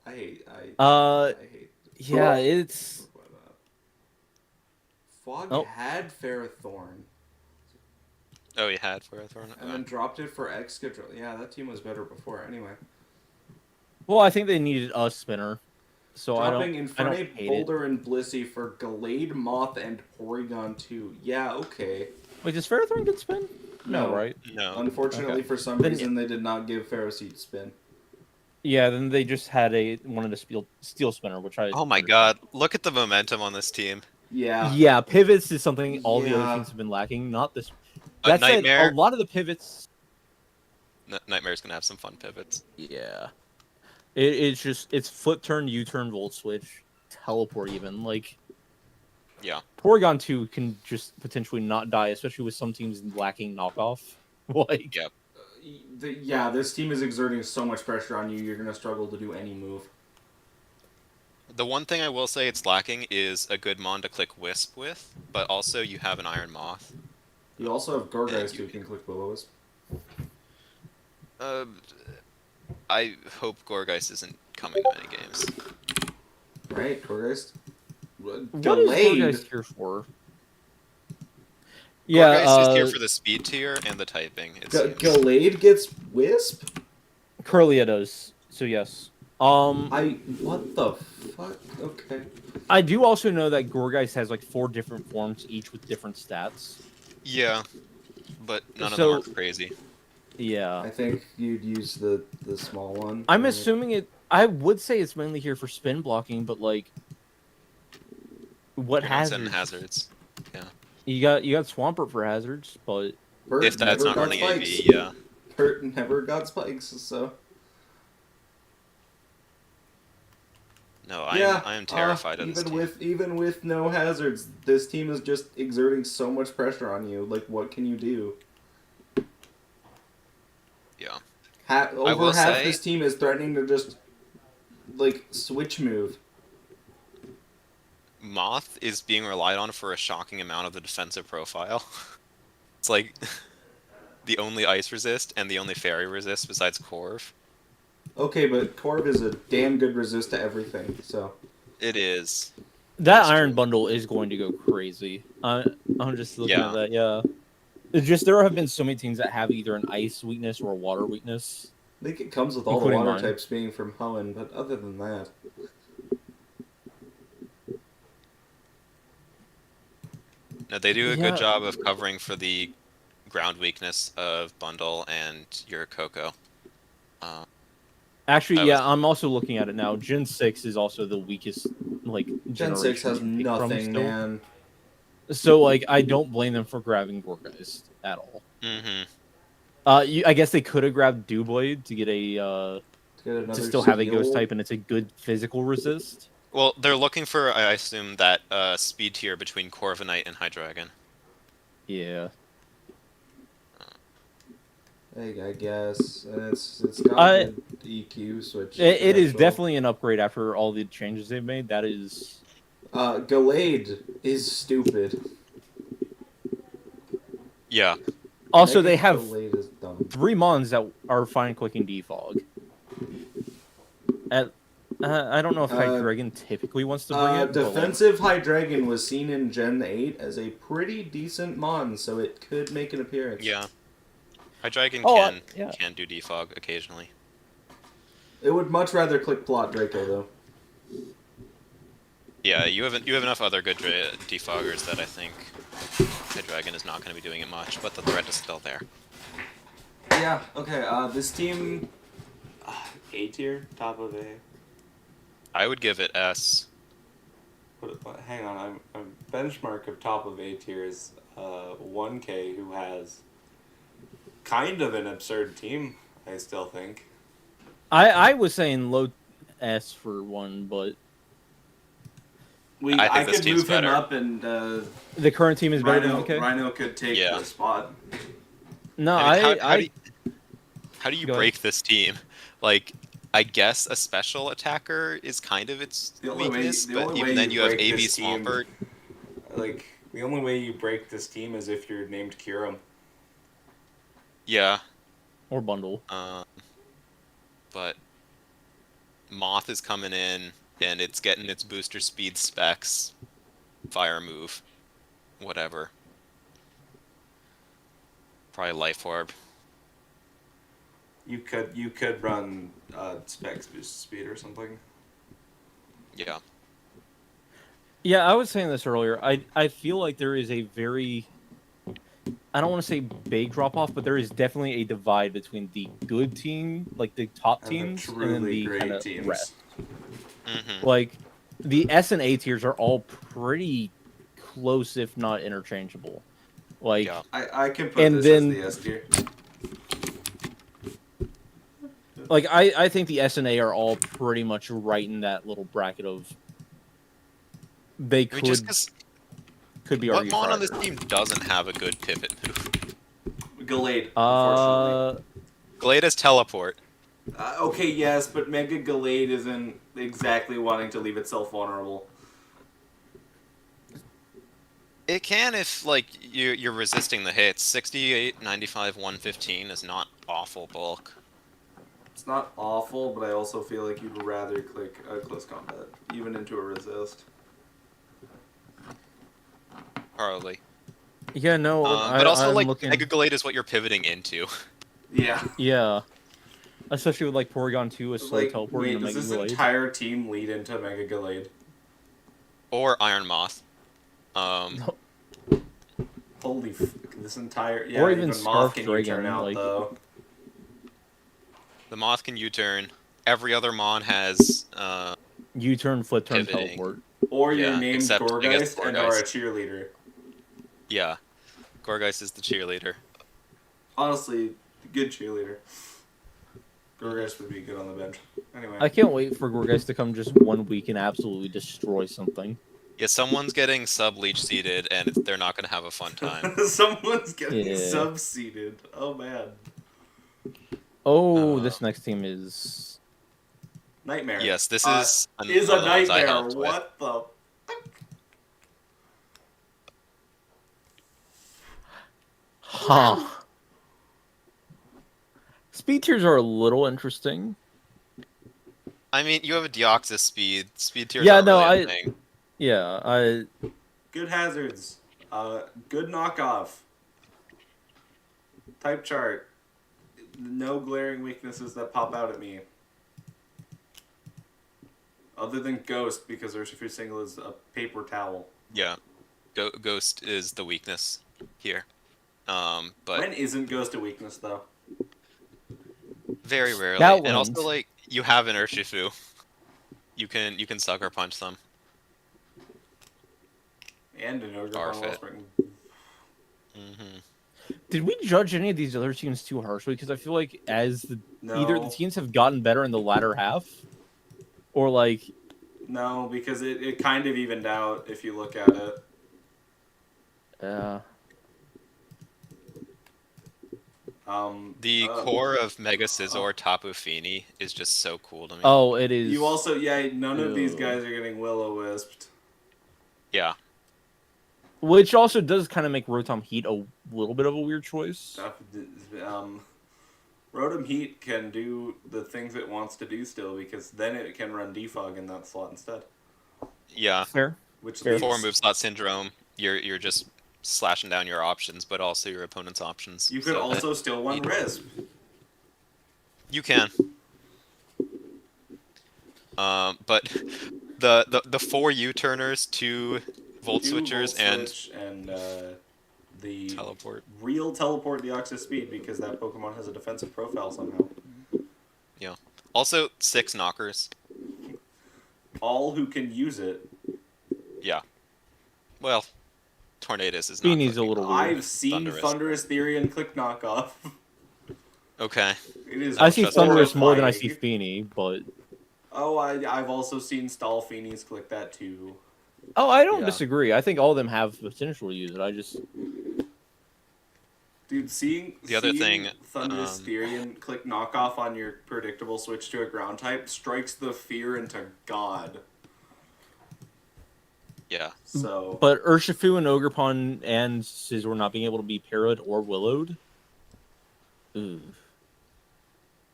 I hate yeah, it's Fog had Ferrothorn. Oh, he had Ferrothorn? And then dropped it for Excadrill. Yeah, that team was better before anyway. Well, I think they needed a spinner. So Dropping Infernape, Boulder, and Blissey for Gallade, Moth, and Porygon 2. Yeah, okay. Wait, does Ferrothorn get spin? No, right? No. Unfortunately, for some reason, they did not give Ferroseed spin. Yeah, then they just had wanted a steel spinner, which I. Oh my god! Look at the momentum on this team. Yeah. Yeah, pivots is something all the other teams have been lacking. Not this. That said, a lot of the pivots. Nightmare's gonna have some fun pivots. Yeah. It's flip turn, U-turn, volt switch, teleport even. Like, yeah. Porygon 2 can just potentially not die, especially with some teams lacking knockoff. Like, yep. Yeah, this team is exerting so much pressure on you, you're going to struggle to do any move. The one thing I will say it's lacking is a good Mon to click Wisp with, but also you have an Iron Moth. You also have Gourgeist who can click Will-O-Wisp. I hope Gourgeist isn't coming to many games. Right, Gourgeist? What is Gourgeist here for? Yeah, Gourgeist is here for the speed tier and the typing. Gallade gets Wisp? Curlia does, so yes. What the fuck? Okay. I do also know that Gourgeist has like 4 different forms, each with different stats. Yeah, but none of them are crazy. Yeah. I think you'd use the small one. I'm assuming it. I would say it's mainly here for spin blocking, but like, what hazards? Yeah. You got Swampert for hazards, but if that's not running AV, yeah. Hurt never got spikes, so. No, I am terrified of this team. Even with no hazards, this team is just exerting so much pressure on you. Like, what can you do? Yeah. Over half this team is threatening to just, like, switch move. Moth is being relied on for a shocking amount of the defensive profile. It's like the only ice resist and the only fairy resist besides Corv. Okay, but Corv is a damn good resist to everything, so. It is. That Iron Bundle is going to go crazy. I'm just looking at that, yeah. It's just there have been so many teams that have either an ice weakness or a water weakness. I think it comes with all the water types being from Hoenn, but other than that. No, they do a good job of covering for the ground weakness of Bundle and your Coco. Actually, I'm also looking at it now. Gen 6 is also the weakest, like, Gen 6 has nothing, man. So, like, I don't blame them for grabbing Gourgeist at all. Mm-hmm. I guess they could have grabbed Doublade to get to still have a ghost type, and it's a good physical resist. Well, they're looking for, I assume, that speed tier between Corviknight and Hydreigon. Yeah. I guess it's got good EQ switch. It is definitely an upgrade after all the changes they've made. That is. Gallade is stupid. Yeah. Also, they have 3 Mons that are fine clicking Defog. I don't know if Hydreigon typically wants to bring it. Defensive Hydreigon was seen in Gen 8 as a pretty decent Mon, so it could make an appearance. Yeah. Hydreigon can do Defog occasionally. It would much rather click Plot Draco, though. Yeah, you have enough other good defoggers that I think Hydreigon is not going to be doing it much, but the threat is still there. Yeah, okay, this team... A tier? Top of A? I would give it S. Hang on, a benchmark of top of A tier is 1K, who has kind of an absurd team, I still think. I was saying low S for 1, but... I could move him up, and the current team is better than okay. Rhino could take the spot. No, how do you break this team? Like, I guess a special attacker is kind of its weakness, but even then you have AB Swampert. Like, the only way you break this team is if you're named Kyurem. Yeah. Or Bundle. But Moth is coming in, and it's getting its booster speed specs. Fire move. whatever. Probably Life Orb. You could run Specs Boost Speed or something. Yeah. Yeah, I was saying this earlier. I feel like there is a very, I don't want to say big drop off, but there is definitely a divide between the good team, like the top teams, and then the kind of rest. Like the S and A tiers are all pretty close, if not interchangeable. Like yeah. I can put this as the S tier. Like I think the S and A are all pretty much right in that little bracket of they could be what argued. Mon on this team doesn't have a good pivot move? Gallade, unfortunately. Gallade is teleport. Okay, yes, but Mega Gallade isn't exactly wanting to leave itself vulnerable. It can if, like, you're resisting the hits. 68, 95, 115 is not awful bulk. It's not awful, but I also feel like you'd rather click a close combat, even into a resist. Probably. Yeah, no. But also, like, Mega Gallade is what you're pivoting into. Yeah. Yeah. Especially with, like, Porygon 2 is slow teleporting to Mega Gallade. Does this entire team lead into Mega Gallade? Or Iron Moth. No. Holy fuck, this entire... Yeah, or even Moth can Dragon, U-turn out, though. The Moth can U-turn. Every other Mon has U-turn, flip turn, teleport. Or you're named Gorgeist and are a cheerleader. Yeah. Gorgeist is the cheerleader. Honestly, good cheerleader. Gorgeist would be good on the bench. Anyway. I can't wait for Gorgeist to come just 1 week and absolutely destroy something. Yeah, someone's getting sub-leech seeded, and they're not going to have a fun time. Someone's getting sub-seeded. Oh, man. Oh, this next team is... Nightmare. Yes, this is a nightmare. What the fuck? Huh. Speed tiers are a little interesting. I mean, you have a Deoxys speed. Speed tiers are really a thing. Yeah, Good hazards. Good knockoff. Type chart. No glaring weaknesses that pop out at me. Other than Ghost, because Urshifu single is a paper towel. Yeah. Ghost is the weakness here. But when isn't Ghost a weakness, though? Very rarely. And also, like, you have an Urshifu. You can sucker punch them. And an Ogre Wellspring. Did we judge any of these other teams too harshly? Because I feel like either the teams have gotten better in the latter half, or like... No, because it kind of evened out if you look at it. The core of Mega Scizor Tapu Fini is just so cool to me. Oh, it is. You also, none of these guys are getting Will-O-Wisped. Yeah. Which also does kind of make Rotom Heat a little bit of a weird choice. Rotom Heat can do the things it wants to do still, because then it can run Defog in that slot instead. Yeah. Fair. Before Move Slot Syndrome, you're just slashing down your options, but also your opponent's options. You could also still one Risp. You can. But the 4 U-turners, 2 Volt Switchers, and the teleport. Real teleport Deoxys speed, because that Pokemon has a defensive profile somehow. Yeah. Also, 6 knockers. All who can use it. Yeah. Well, Tornadus is not. Fini's a little weird. I've seen Thunderous Therian click knockoff. Okay. I see Thunderous more than I see Fini, but... Oh, I've also seen Stall Finis click that too. Oh, I don't disagree. I think all of them have potential to use it. I just... Dude, seeing Thunderous Therian click knockoff on your predictable switch to a ground type strikes the fear into God. Yeah. So, but Urshifu and Ogerpon and Scizor not being able to be parried or willowed? Ooh.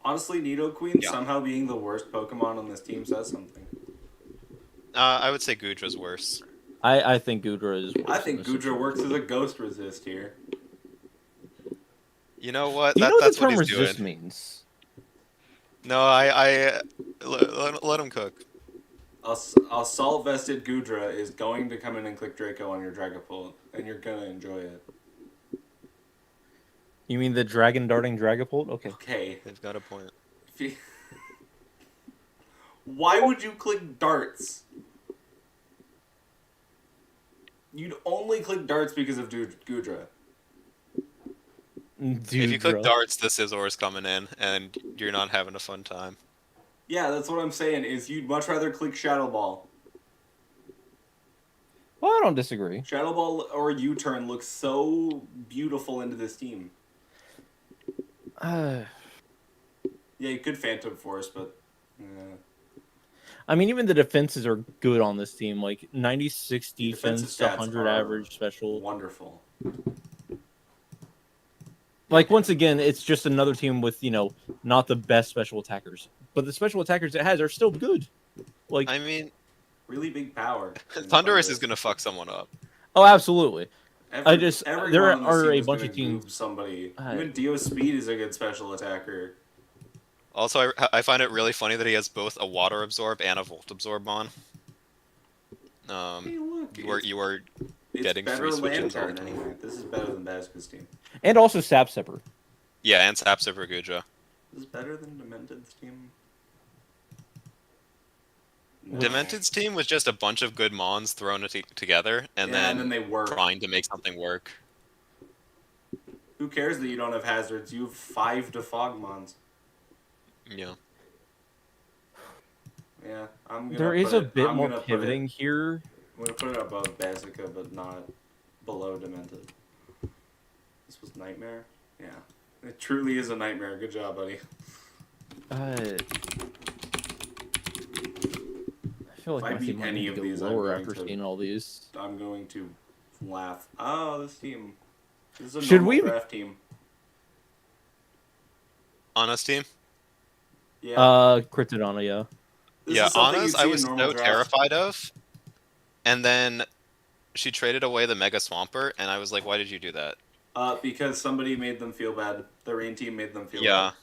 Honestly, Nidoqueen somehow being the worst Pokemon on this team says something. I would say Goodra's worse. I think Goodra is worse. I think Goodra works as a ghost resist here. You know what? Do you know what That's the term what he's resist doing. means? No, let him cook. Assault vested Goodra is going to come in and click Draco on your Dragapult, and you're gonna enjoy it. You mean the dragon darting Dragapult? Okay. Okay. They've got a point. Why would you click darts? You'd only click darts because of Goodra. If you click darts, the Scizor's coming in, and you're not having a fun time. Yeah, that's what I'm saying, is you'd much rather click Shadow Ball. Well, I don't disagree. Shadow Ball or U-Turn looks so beautiful into this team. Yeah, you could Phantom Force, but... I mean, even the defenses are good on this team. Like, 96 defense, 100 average special. Wonderful. Like, once again, it's just another team with, not the best special attackers. But the special attackers it has are still good. Like, I mean... really big power. Thundurus is going to fuck someone up. Oh, absolutely. There are a bunch of teams... Somebody. Even Dio Speed is a good special attacker. Also, I find it really funny that he has both a Water Absorb and a Volt Absorb on. Hey, look, you are getting free switches all the time. Anyway. This is better than Bazooka's team. And also Sap Sipper. Yeah, and Sap Sipper Goodra. This is better than Demented's team. No. Demented's team was just a bunch of good Mons thrown together, and then they work. Trying to make something work. Who cares that you don't have hazards? You have 5 Defog Mons. Yeah. Yeah, there is a bit more pivoting here. I'm gonna put it above Bazooka, but not below Demented. This was Nightmare? Yeah. It truly is a nightmare. Good job, buddy. I feel like if I beat any of these, lower after seeing all these. I'm going to laugh. Oh, this team. This is a normal draft team. Anna's team? Yeah. Kryptodon, yeah. Yeah, Anna's I was so terrified of. And then she traded away the Mega Swampert, and I was like, why did you do that? Because somebody made them feel bad. The Rain team made them feel bad.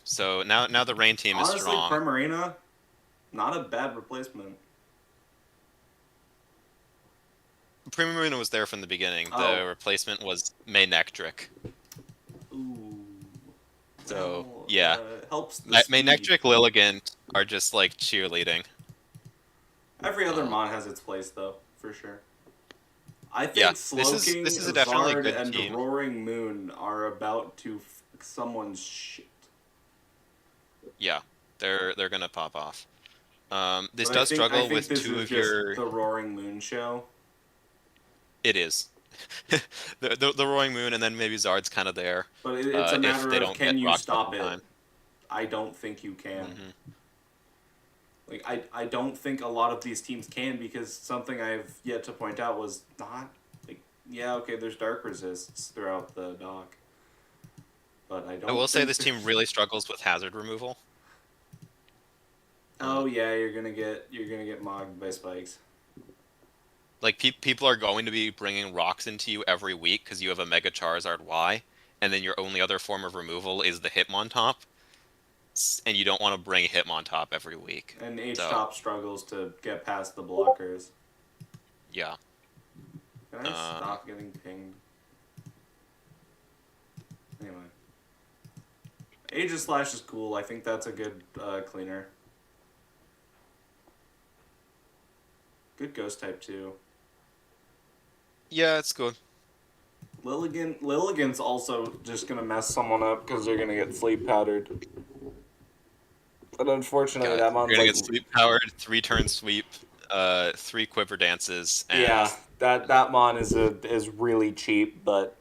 So now the Rain team is strong. Honestly, Primarina, not a bad replacement. Primarina was there from the beginning. The replacement was Maynectric. Ooh. So, yeah. Helps Maynectric, Lilligant are just, like, cheerleading. Every other Mon has its place, though, for sure. I think Slowking, this is a definitely Zard, good and team. Roaring Moon are about to f someone's shit. Yeah, they're gonna pop off. This does struggle with two of your... the Roaring Moon show. It is. the Roaring Moon, and then maybe Zard's kind of there. But it's a matter of can you stop it? Time. I don't think you can. Mm-hmm. Like I don't think a lot of these teams can, because something I've yet to point out was not like, yeah, okay, there's dark resists throughout the dock, but I will say this team really struggles with hazard removal. Oh yeah, you're gonna get mogged by spikes. Like, people are going to be bringing rocks into you every week because you have a Mega Charizard Y, and then your only other form of removal is the Hitmontop, and you don't want to bring Hitmontop every week. And H-Top struggles to get past the blockers. Yeah. Can I stop getting pinged? Anyway. Aegislash is cool. I think that's a good cleaner. Good ghost type too. Yeah, it's good. Lilligant's also just gonna mess someone up because they're gonna get sleep powdered. But unfortunately, that mon's you're gonna get sleep powered, 3-turn sweep, 3 quiver dances. And... yeah, that mon is really cheap, but.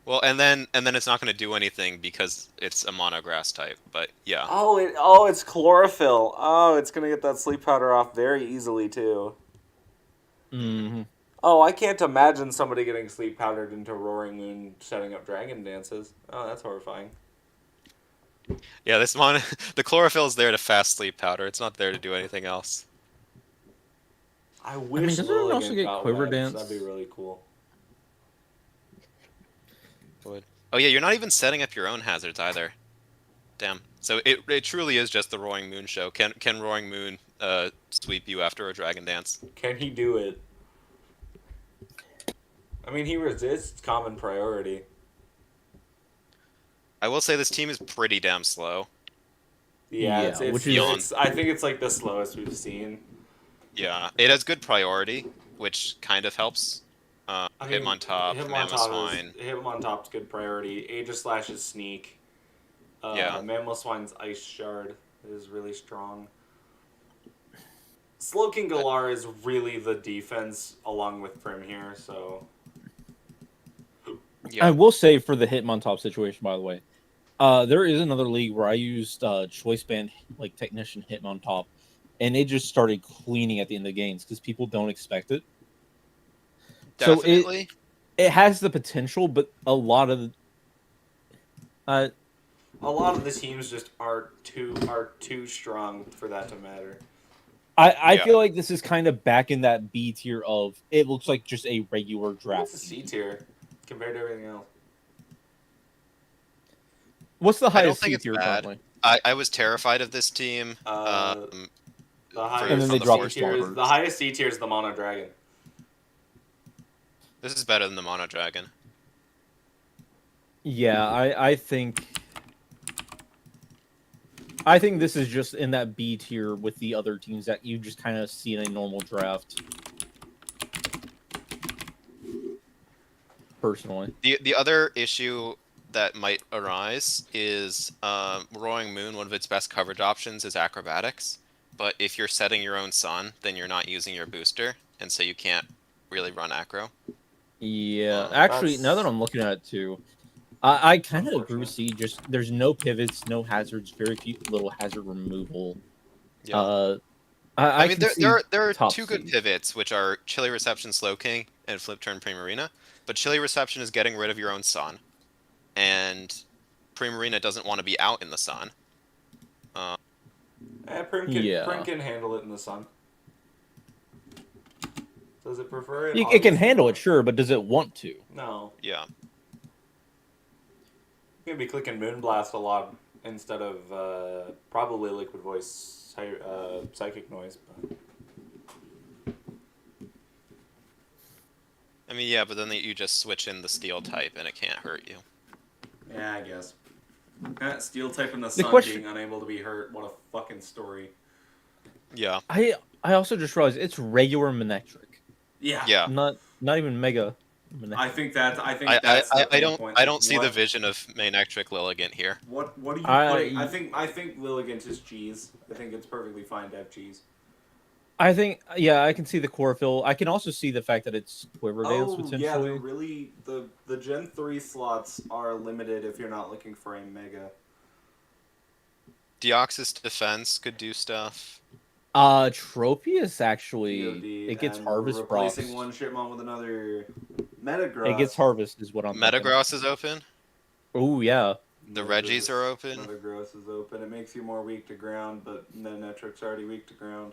Well, and then it's not gonna do anything because it's a monograss type. But yeah. Oh, it's chlorophyll. Oh, it's gonna get that sleep powder off very easily too. Mm-hmm. Oh, I can't imagine somebody getting sleep powdered into Roaring Moon setting up dragon dances. Oh, that's horrifying. Yeah, this mon, the chlorophyll is there to fast sleep powder. It's not there to do anything else. I wish doesn't it also Lilligant get got Quiver Webs. Dance? That'd be really cool. Oh yeah, you're not even setting up your own hazards either. Damn. So it truly is just the Roaring Moon show. Can Roaring Moon sweep you after a Dragon Dance? Can he do it? I mean, he resists common priority. I will say this team is pretty damn slow. Yeah, which is I think it's like the slowest we've seen. Yeah, it has good priority, which kind of helps. I Hit him mean, on top, Mammoth Swine. hit him on top's good priority. Aegis/Slash's sneak. Yeah. Mammoth Swine's Ice Shard is really strong. Slowking Galar is really the defense along with Prim here, so. Yeah. I will say for the Hitmontop situation, by the way, there is another league where I used Choice Band like Technician Hitmontop, and it just started cleaning at the end of the games because people don't expect it. Definitely. So it has the potential, but a lot of the teams just are too strong for that to matter. I feel like this is kind of back in that B tier of it looks like just a regular draft. It's a C tier compared to everything else. What's the highest C tier currently? I was terrified of this team. The highest and then they dropped the highest C tier is the Mono Dragon. This is better than the Mono Dragon. Yeah, I think this is just in that B tier with the other teams that you just kind of see in a normal draft. Personally. The other issue that might arise is Roaring Moon, one of its best coverage options is acrobatics. But if you're setting your own sun, then you're not using your booster, and so you can't really run acro. Yeah, actually, now that I'm looking at it too, I kind of agree with C. Just there's no pivots, no hazards, very few little hazard removal. Yeah. I mean, there are two good pivots, which are Chilly Reception, Slow King, and Flip Turn Primarina. But Chilly Reception is getting rid of your own sun, and Primarina doesn't want to be out in the sun. Prim can handle it in the sun. Does it prefer it? It can handle it, sure, but does it want to? No. Yeah. You're going to be clicking Moonblast a lot instead of probably Liquid Voice Psychic Noise. But... I mean, yeah, but then you just switch in the Steel type and it can't hurt you. Yeah, I guess. Steel type in the sun being unable to be hurt. What a fucking story. Yeah. I also just realized it's regular Manectric. Yeah. Not even Mega. I think that's I don't see the vision of Manectric Lilligant here. What are you putting? I think Lilligant is cheese. I think it's perfectly fine to have cheese. I think I can see the chlorophyll. I can also see the fact that it's Quiver Dance potentially. Yeah, really the Gen 3 slots are limited if you're not looking for a Mega. Deoxys Defense could do stuff. Tropius actually DOD, it gets Harvest replacing one Shipmon with another Metagross. It gets Harvest is what I'm Metagross is open. Oh yeah. The Reggies are open. Metagross is open. It makes you more weak to ground, but Manectric's already weak to ground.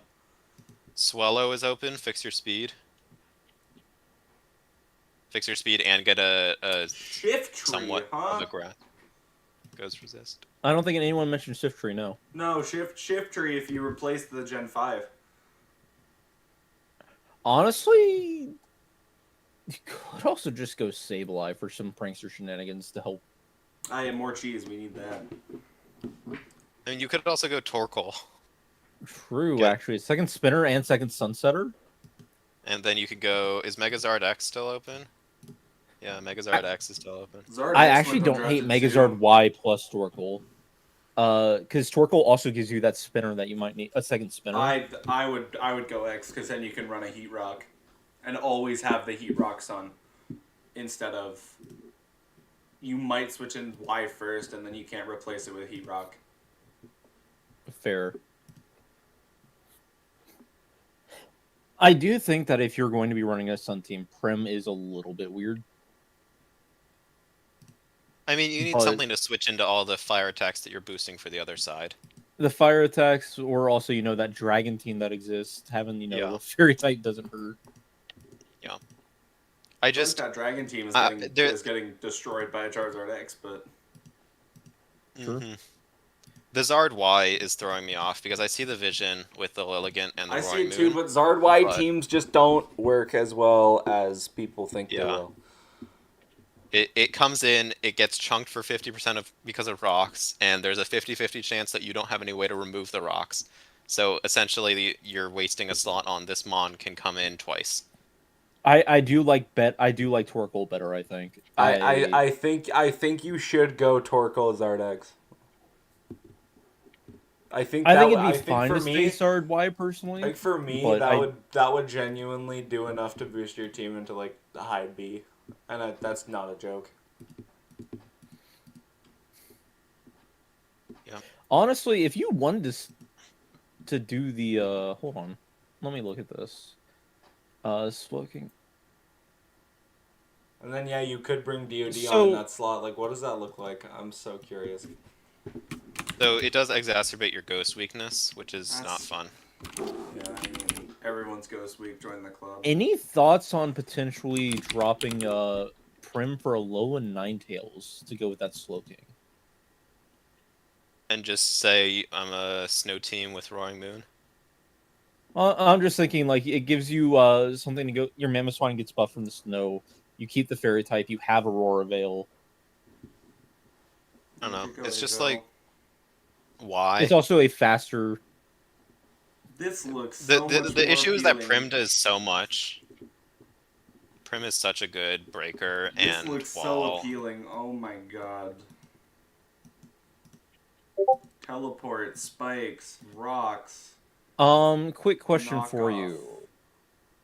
Swallow is open. Fix your speed. Fix your speed and get a Shift Tree, somewhat of a grass. Goes resist. I don't think anyone mentioned Shift Tree, no. No, Shift Tree if you replace the Gen 5. Honestly, you could also just go Sableye for some prankster shenanigans to help. I have more cheese, we need that. I mean, you could also go Torkoal. True, actually. Second Spinner and second Sunsetter. And then you could go... Is Megazard X still open? Yeah, Megazard X is still open. I actually don't hate Megazard Y plus Torkoal. Because Torkoal also gives you that spinner that you might need. A second spinner. I would go X, because then you can run a Heat Rock. And always have the Heat Rock Sun. Instead of... You might switch in Y first, and then you can't replace it with Heat Rock. Fair. I do think that if you're going to be running a Sun team, Prim is a little bit weird. I mean, you need something to switch into all the fire attacks that you're boosting for the other side. The fire attacks, or also, that dragon team that exists, having, a fairy type doesn't hurt. Yeah. I just that dragon team is getting destroyed by a Charizard X, but sure. The Zard Y is throwing me off because I see the vision with the Lilligant and the Roaring Moon. I see it too, but Zard Y teams just don't work as well as people think they will. It comes in, it gets chunked for 50% because of rocks, and there's a 50-50 chance that you don't have any way to remove the rocks. So essentially, you're wasting a slot on this Mon can come in twice. I do like Torkoal better. I think. I think you should go Torkoal Zardex. I think it'd be fine to stay Zard Y personally. I think for me that would genuinely do enough to boost your team into like the high B, and that's not a joke. Yeah. Honestly, if you wanted to do the hold on, let me look at this. Smoking. And then you could bring DOD on in that slot. Like, what does that look like? I'm so curious. So it does exacerbate your ghost weakness, which is not fun. Yeah, I mean, everyone's ghost weak. Join the club. Any thoughts on potentially dropping Prim for Alolan Ninetales to go with that Slowking? And just say I'm a snow team with Roaring Moon? I'm just thinking, like, it gives you something to go... Your Mamoswine gets buffed from the snow. You keep the fairy type. You have Aurora Veil. I don't know. It's just like... Why? It's also a faster... This looks the issue is that Prim does so much. Prim is such a good breaker and This looks wall. So appealing. Oh my god. Teleport, spikes, rocks. Quick question for you.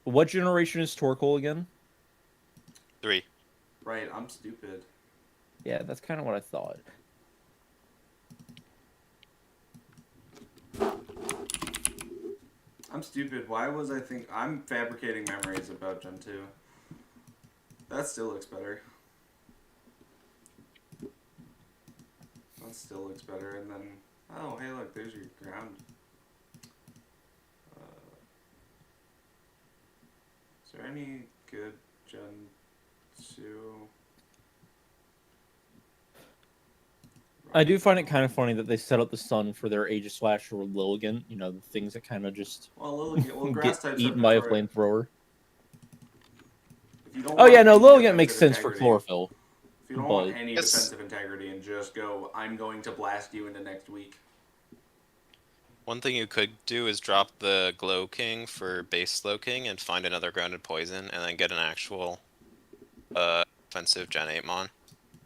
What generation is Torkoal again? 3. Right, I'm stupid. Yeah, that's kind of what I thought. I'm stupid. Why was I think... I'm fabricating memories about Gen 2. That still looks better. That still looks better, and then... Oh, hey, look, there's your ground. Is there any good Gen 2? I do find it kind of funny that they set up the sun for their Aegislash or Lilligant. The things that kind of just grass get types eaten by a flamethrower. Lilligant makes sense for chlorophyll. If you don't want any defensive integrity and just go, I'm going to blast you into next week. One thing you could do is drop the Glow King for base Slow King and find another Grounded Poison, and then get an actual offensive Gen 8 Mon.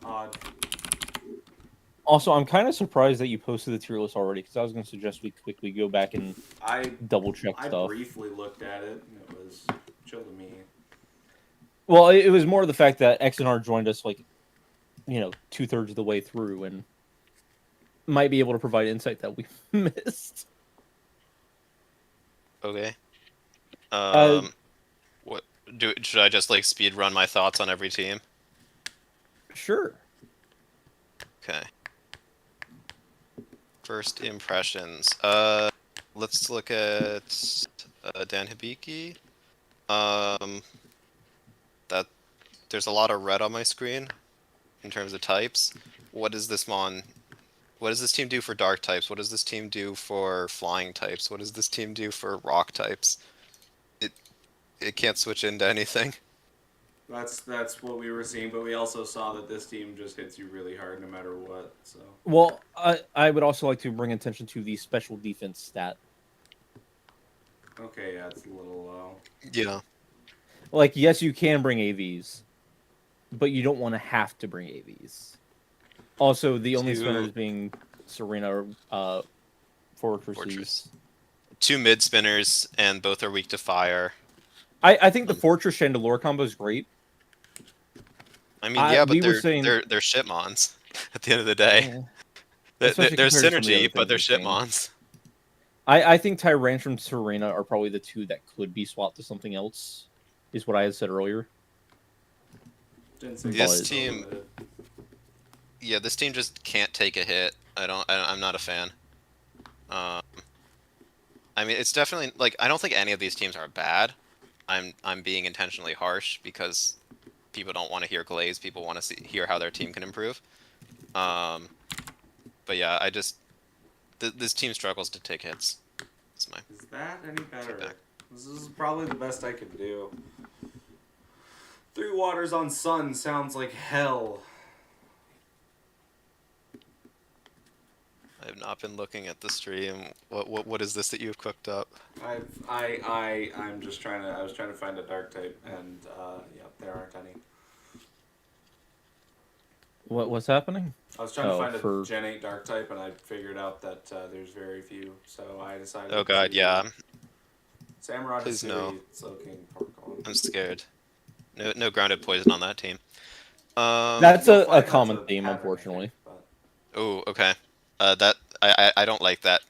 Odd. Also, I'm kind of surprised that you posted the tier list already, because I was going to suggest we quickly go back and double-check stuff. I briefly looked at it, and it was chill to me. Well, it was more the fact that XNR joined us, 2/3 of the way through, and might be able to provide insight that we missed. Okay. Should I just speed run my thoughts on every team? Sure. Okay. First impressions. Let's look at Dan Hibiki. That there's a lot of red on my screen in terms of types. What does this team do for dark types? What does this team do for flying types? What does this team do for rock types? It can't switch into anything. That's what we were seeing, but we also saw that this team just hits you really hard no matter what. So. Well, I would also like to bring attention to the special defense stat. Okay, yeah, it's a little low. Yeah. Yes, you can bring AVs, but you don't want to have to bring AVs. Also, the only spinners being Serena or Fortress. 2 mid spinners, and both are weak to fire. I think the Fortress Chandelure combo is great. I mean, but they're shitmons at the end of the day. Yeah. There's synergy, but they're shitmons. I think Tyrantrum and Serena are probably the 2 that could be swapped to something else, is what I had said earlier. This team just can't take a hit. I'm not a fan. I mean, it's definitely like I don't think any of these teams are bad. I'm being intentionally harsh because people don't want to hear Glaze. People want to hear how their team can improve. But yeah, this team struggles to take hits. Is that any better? Feedback. This is probably the best I can do. 3 waters on sun sounds like hell. I have not been looking at the stream. What is this that you've cooked up? I'm just trying to. I was trying to find a dark type, and yep, there aren't any. What's happening? I was trying to find a Gen 8 dark type, and I figured out that there's very few. So I decided. Oh god, yeah. Samurott is no. Soaking Porcon. I'm scared. No grounded poison on that team. That's a common theme, unfortunately. Oh, okay. That I don't like that.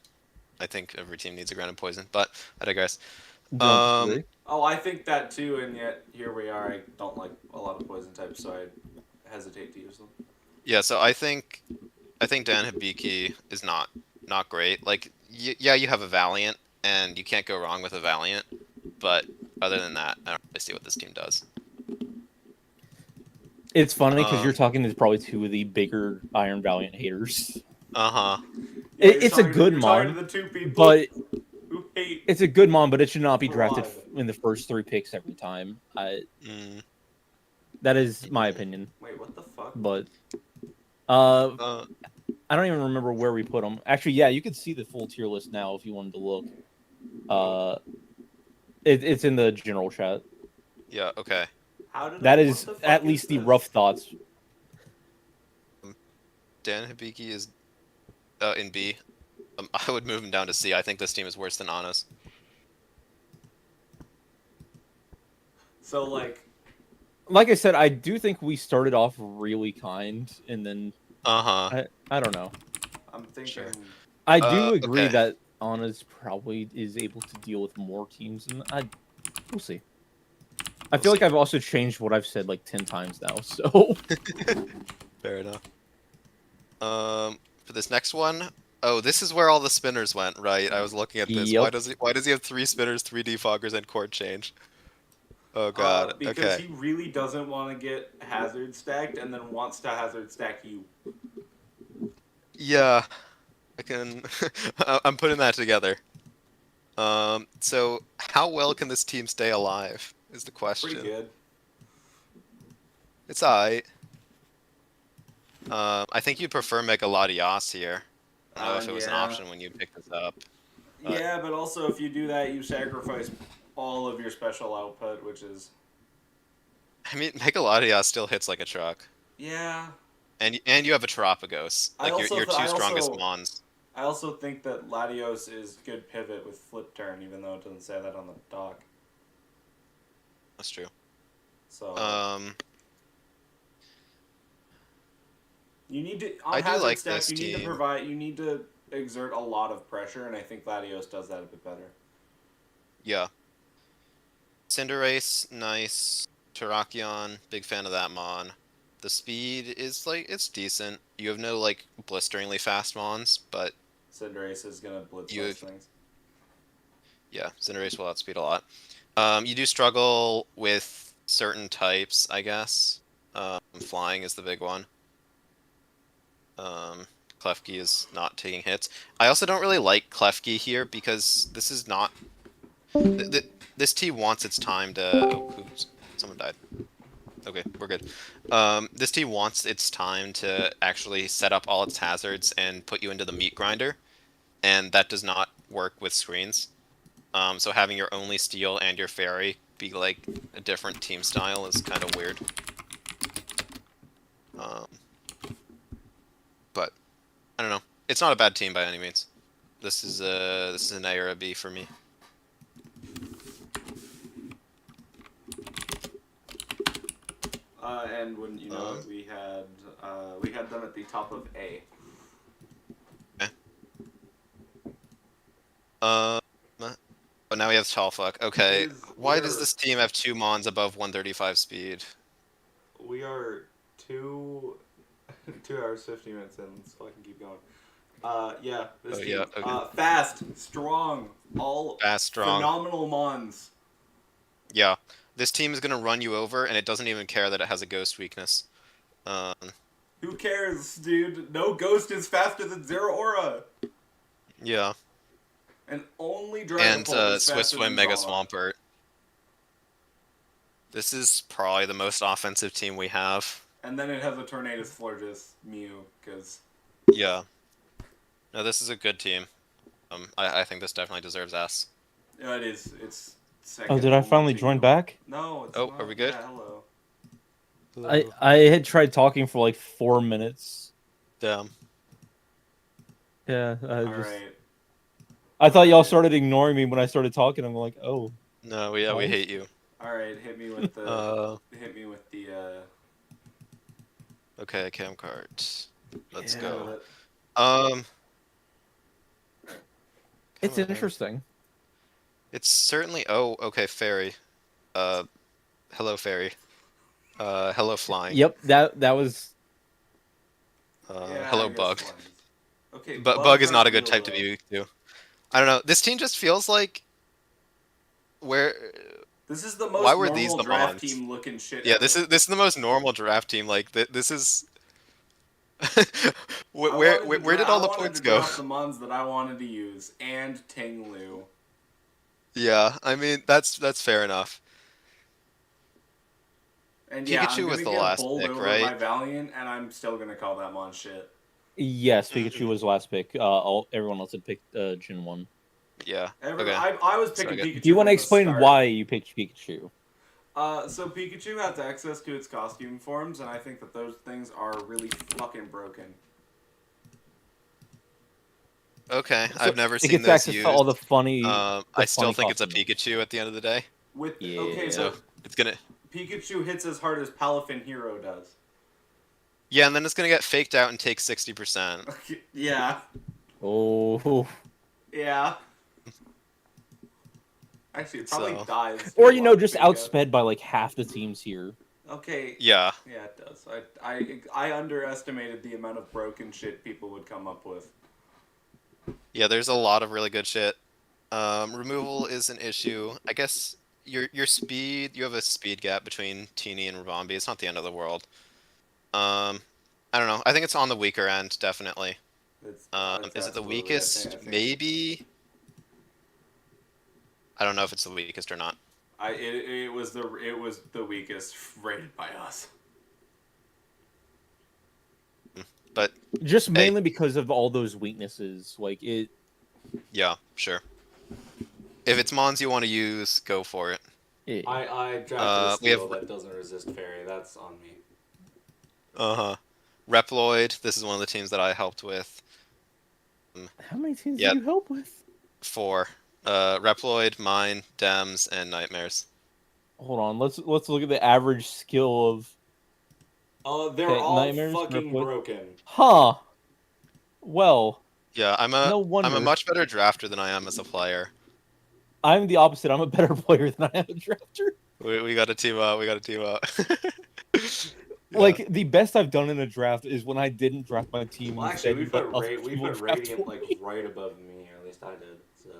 I think every team needs a grounded poison, but I digress. Oh, I think that too, and yet here we are. I don't like a lot of poison types, so I hesitate to use them. Yeah, so I think Dan Hibiki is not great. Like, yeah, you have a Valiant, and you can't go wrong with a Valiant, but other than that, I don't really see what this team does. It's funny because you're talking to probably 2 of the bigger Iron Valiant haters. Yeah, it's a good mon, but it's a good mon, but it should not be drafted in the first 3 picks every time. That is my opinion. Wait, what the fuck? But I don't even remember where we put them. Actually, yeah, you could see the full tier list now if you wanted to look. It's in the general chat. Yeah. Okay. That is at least the rough thoughts. Dan Hibiki is in B. I would move him down to C. I think this team is worse than Anna's. So, like I said, I do think we started off really kind, and then I don't know. I'm thinking. Sure. I do agree that Anna's probably is able to deal with more teams, and we'll see. I feel like I've also changed what I've said like 10 times now, so. Fair enough. For this next one, this is where all the spinners went, right? I was looking at this. Yep. Why does he have 3 spinners, 3 defoggers, and chord change? Oh god. Because he really doesn't want to get hazard stacked, and then wants to hazard stack you. Yeah, I can. I'm putting that together. So how well can this team stay alive? Is the question. Pretty good. It's alright. I think you'd prefer Megalodios here. I don't know if it was an option when you picked this up. Yeah, but also if you do that, you sacrifice all of your special output, which is... I mean, Megalodios still hits like a truck. Yeah. And you have a Teropagos. Like, your 2 strongest mons. I also think that Latios is good pivot with flip turn, even though it doesn't say that on the doc. That's true. So... You need to hazard stack. You need to provide. You need to exert a lot of pressure, and I think Latios does that a bit better. Yeah. Cinderace, nice. Terrakion, big fan of that mon. The speed is it's decent. You have no blisteringly fast mons, but Cinderace is gonna blitz those things. Yeah, Cinderace will outspeed a lot. You do struggle with certain types, I guess. Flying is the big one. Klefki is not taking hits. I also don't really like Klefki here because this is not... This team wants its time to... Oh, oops. Someone died. Okay, we're good. This team wants its time to actually set up all its hazards and put you into the meat grinder, and that does not work with screens. So having your only steal and your fairy be a different team style is kind of weird. But I don't know. It's not a bad team by any means. This is an A or a B for me. And when you know we had them at the top of A. Okay. Oh, now we have Talfuck. Okay. Why does this team have 2 mons above 135 speed? We are 2 hours 50 minutes in. Let's fucking keep going. Yeah, this team. Yeah, okay. Fast, strong, all Fast, strong. phenomenal mons. Yeah, this team is gonna run you over, and it doesn't even care that it has a ghost weakness. Um, Who cares, dude? No ghost is faster than Zero Aura. yeah. And only And Dragapult is Swift faster Swim than Mega Zama. Swampert. This is probably the most offensive team we have. And then it has a Tornadus Florges Mew, because... Yeah. No, this is a good team. I think this definitely deserves S. Yeah, it is. It's second. Oh, did I only finally to join you. back? No, it's Oh, not. are we good? Yeah, hello. I had tried talking for like 4 minutes. Damn. Yeah, Alright. I thought y'all started ignoring me when I started talking. I'm like, oh. No, we hate you. Alright, hit me with the... Okay, cam cards. Let's Yeah, go. It's interesting. It's certainly... Oh, okay, Fairy. Hello, Fairy. Hello, Flying. Yep, that was... Hello, Bug. Okay, But Bug is not a good type to be weak to. I don't know. This team just feels like... Where... This is the most Why were normal these the draft mons? team looking shit Yeah, ever. this is the most normal draft team. Like, this is... where did all the points go? I wanted to draft the mons that I wanted to use, and Tinglu. Yeah, I mean, that's fair enough. And Pikachu was the last pick, right? By Valiant, and I'm still gonna call that mon shit. Yes, Pikachu was the last pick. Everyone else had picked Gen 1. Yeah. Okay. I was picking Pikachu. Do you want to explain why you picked Pikachu? So Pikachu has access to its costume forms, and I think that those things are really fucking broken. Okay, So I've never it seen gets those access used. to all the funny. I still think it's a costumes. Pikachu at the end of the day. Okay, so it's gonna. Pikachu hits as hard as Palafin Hero does. Yeah, and then it's gonna get faked out and take 60%. Yeah. Oh. Yeah. Actually, it probably dies. Or just outsped by like half the teams here. Okay. Yeah. Yeah, it does. I underestimated the amount of broken shit people would come up with. Yeah, there's a lot of really good shit. Removal is an issue. I guess your speed, you have a speed gap between Teeny and Ravombi. It's not the end of the world. I don't know. I think it's on the weaker end, definitely. Is it the weakest? Maybe. I don't know if it's the weakest or not. It was the weakest rated by us. But just mainly because of all those weaknesses, like it. Yeah, sure. If it's mons you want to use, go for it. Yeah. I drafted a steel that doesn't resist fairy. That's on me. Reploid. This is one of the teams that I helped with. How many teams did you help with? 4. Reploid, mine, Dems, and Nightmares. Hold on. Let's look at the average skill of. They're all Nightmares, fucking broken. Huh. Well. Yeah, I'm a much better drafter than I am as a player. I'm the opposite. I'm a better player than I am a drafter. We got to team up. Yeah. Like the best I've done in a draft is when I didn't draft my team. Well, actually, we put Radiant like right above me, or at least I did. So.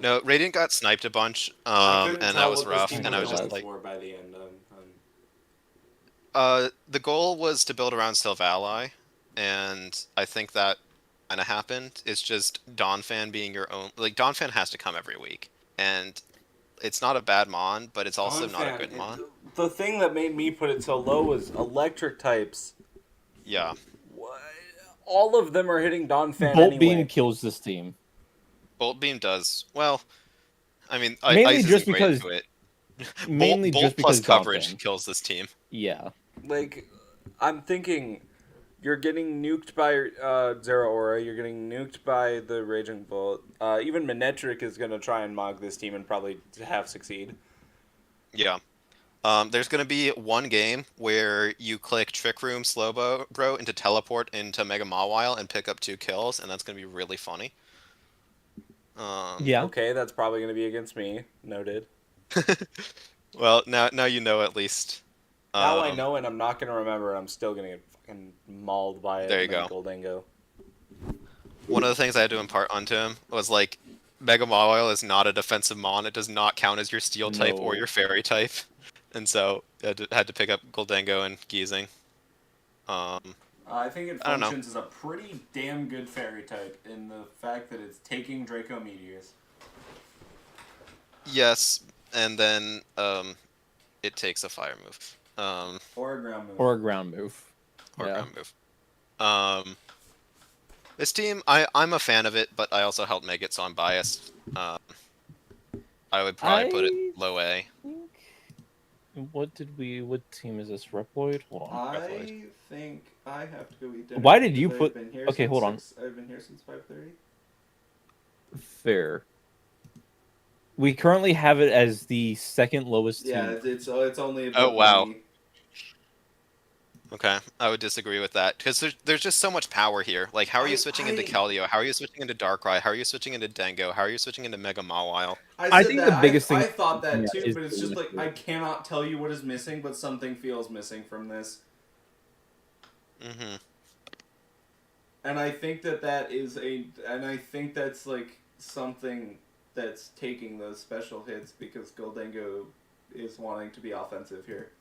No, Radiant got sniped a bunch, and that was rough. And I was just like, by the end, the goal was to build around Sylvally, and I think that kind of happened. It's just Donphan being your own. Like Donphan has to come every week, and it's not a bad mon, but it's also not a good mon. The thing that made me put it so low was electric types. Yeah. What? All of them are hitting Donphan Bolt anyway. Beam kills this team. Bolt Beam does. Well, I mean, mainly Ice just isn't because. Great to it. Mainly Bolt just because plus coverage Donphan kills this team. Yeah. Like, I'm thinking, you're getting nuked by Zero Aura. You're getting nuked by the Raging Bolt. Even Manectric is gonna try and mog this team and probably half succeed. Yeah. There's going to be one game where you click Trick Room Slowbro into Teleport into Mega Mawile and pick up 2 kills, and that's going to be really funny. Yeah. Okay, that's probably going to be against me. Noted. Well, now you know at least. Now I know, and I'm not going to remember, and I'm still going to get fucking fucking mauled by it. There you and then go. Goldango. One of the things I had to impart onto him was like, Mega Mawile is not a defensive mon. It does not count as your Steel type or your Fairy type, and so I had to pick up Goldango and Geezing. I think it functions as a pretty damn good Fairy type in the fact that it's taking Draco Meteors. Yes, and then it takes a fire move. Or a ground move. Or a ground move. Ground move. This team, I'm a fan of it, but I also helped make it, so I'm biased. I would probably put it low A. What team is this? Reploid? Hold on. I think I have to go eat dinner. Why did you put... Okay, hold on. I've been here since 5:30. Fair. We currently have it as the second lowest team. Yeah, it's only about... Oh, wow. Okay, I would disagree with that, because there's just so much power here. Like, how are you switching into Keldeo? How are you switching into Darkrai? How are you switching into Dango? How are you switching into Mega Mawile? I think the biggest thing... I thought that too, but it's just like, I cannot tell you what is missing, but something feels missing from this. Mm-hmm. And I think that is and I think that's, like, something that's taking those special hits, because Goldango is wanting to be offensive here.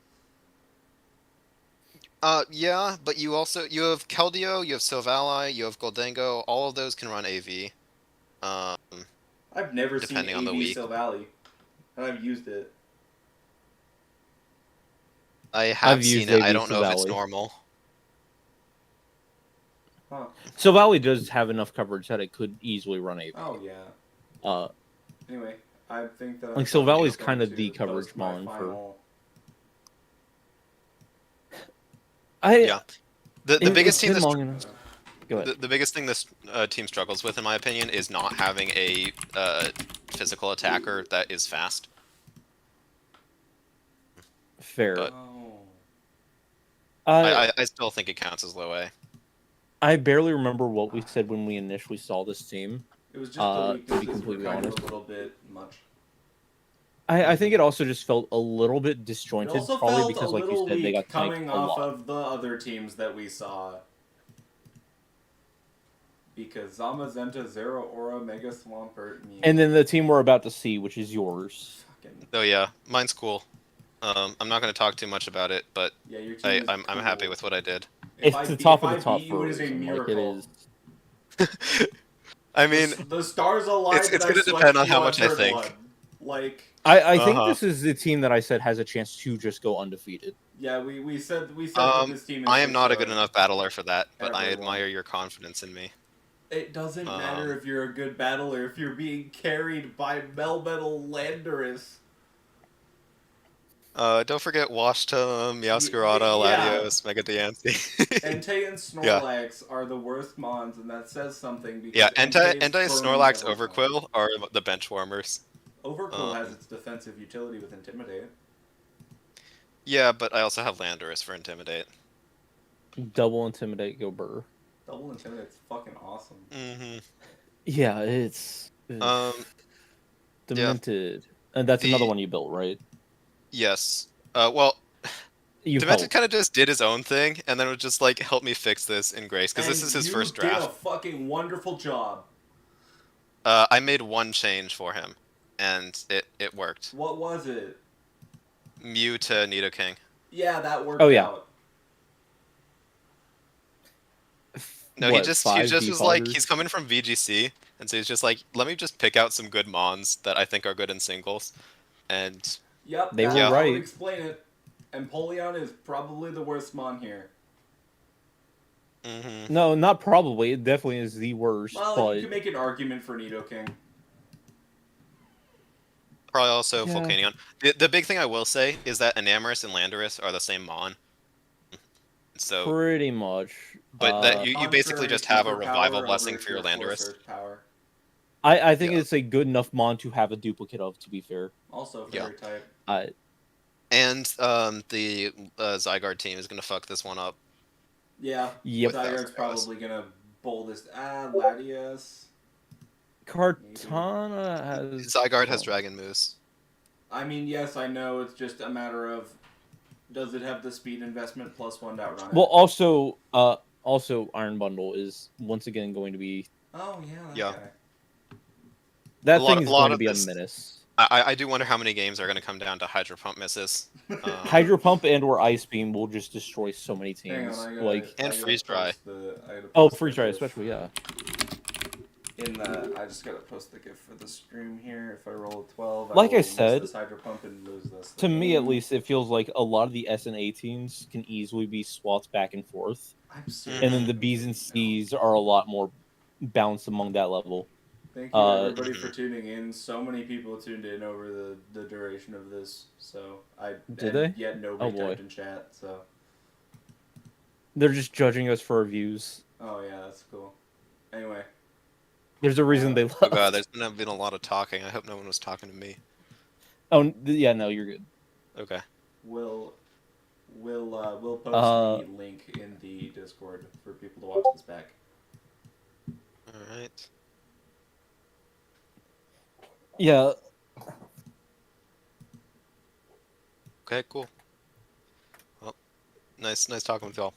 Yeah, but you have Keldeo, you have Silvally, you have Goldango. All of those can run AV. I've never seen AV Silvally, and I've used it. I have seen it. I don't know if it's normal. Huh. Silvally does have enough coverage that it could easily run AV. Oh yeah. Anyway, I think that... Like, Silvally's kind of the coverage mon for... Yeah. The biggest team the biggest thing this team struggles with, in my opinion, is not having a physical attacker that is fast. Fair. But I still think it counts as low A. I barely remember what we said when we initially saw this team. It was just to be completely honest. A little bit much. I think it also just felt a little bit disjointed, probably because, like you said, they got coming off of the other teams that we saw. Because Zamazenta, Zero Aura, Mega Swampert, Mew. And then the team we're about to see, which is yours. Oh yeah, mine's cool. I'm not going to talk too much about it, but yeah, your team I'm happy with what I did. It's the top of the top for it is a miracle. Like it is. I mean, the stars aligned. It's going to depend on how much I think. Blood. Like, I think this is the team that I said has a chance to just go undefeated. Yeah, we said that this team is... I am not a good enough battler for that, but I admire your confidence in me. It doesn't matter if you're a good battler if you're being carried by Melmetal Landorus. Don't forget Washtum, Meowscarada, Latios, Mega Diancie. Entei and Snorlax are the worst mons, and that says something. Because yeah, Entei, Snorlax, Overquill are the bench warmers. Overquill has its defensive utility with Intimidate. Yeah, but I also have Landorus for Intimidate. Double Intimidate, go Burr. Double Intimidate's fucking awesome. Mm-hmm. Yeah, it's Demented. And that's another one you built, right? Yes. Well, Demented kind of just did his own thing, and then was just like, help me fix this in Grace, because this is his first draft. You did a fucking wonderful job. I made one change for him, and it worked. What was it? Mew to Nidoking. Yeah, that worked out. No, he just was like, he's coming from VGC, and so he's just like, let me just pick out some good mons that I think are good in singles, and... Yep, they were right. Would explain it. Empoleon is probably the worst mon here. Mm-hmm. No, not probably. It definitely is the worst. Well, you can make an argument for Nidoking. Probably also Volcanion. The big thing I will say is that Enamorus and Landorus are the same mon. So pretty much. But that you basically just have a revival blessing for your Landorus. I think it's a good enough mon to have a duplicate of, to be fair. Also fairy type. And the Zygarde team is going to fuck this one up. Yeah. Yep. Zygarde's probably going to bowl this. Latias. Kartana has... Zygarde has Dragon Moose. I mean, yes, I know. It's just a matter of... Does it have the speed investment plus one dot runner? Well, also Iron Bundle is once again going to be. Oh yeah, that Yeah. guy. That thing is going to be a menace. I do wonder how many games are going to come down to Hydro Pump misses. Hydro Pump and or Ice Beam will just destroy so many teams. Hang on, and Freeze Dry. Freeze Dry especially, yeah. I just gotta post the GIF for the stream here. If I roll a 12, like I said, said, Hydro Pump and lose this. To me at least, it feels like a lot of the S and A teams can easily be swapped back and forth, and then the B's and C's are a lot more balanced among that level. Thank you everybody for tuning in. So many people tuned in over the duration of this. So did they? Yet nobody typed in chat. So they're just judging us for our views. Oh yeah, that's cool. Anyway, there's a reason they left. Oh god, there's been a lot of talking. I hope no one was talking to me. Oh yeah, no, you're good. Okay. We'll post the link in the Discord for people to watch this back. All right. Yeah. Okay, cool. Well, nice talking with y'all.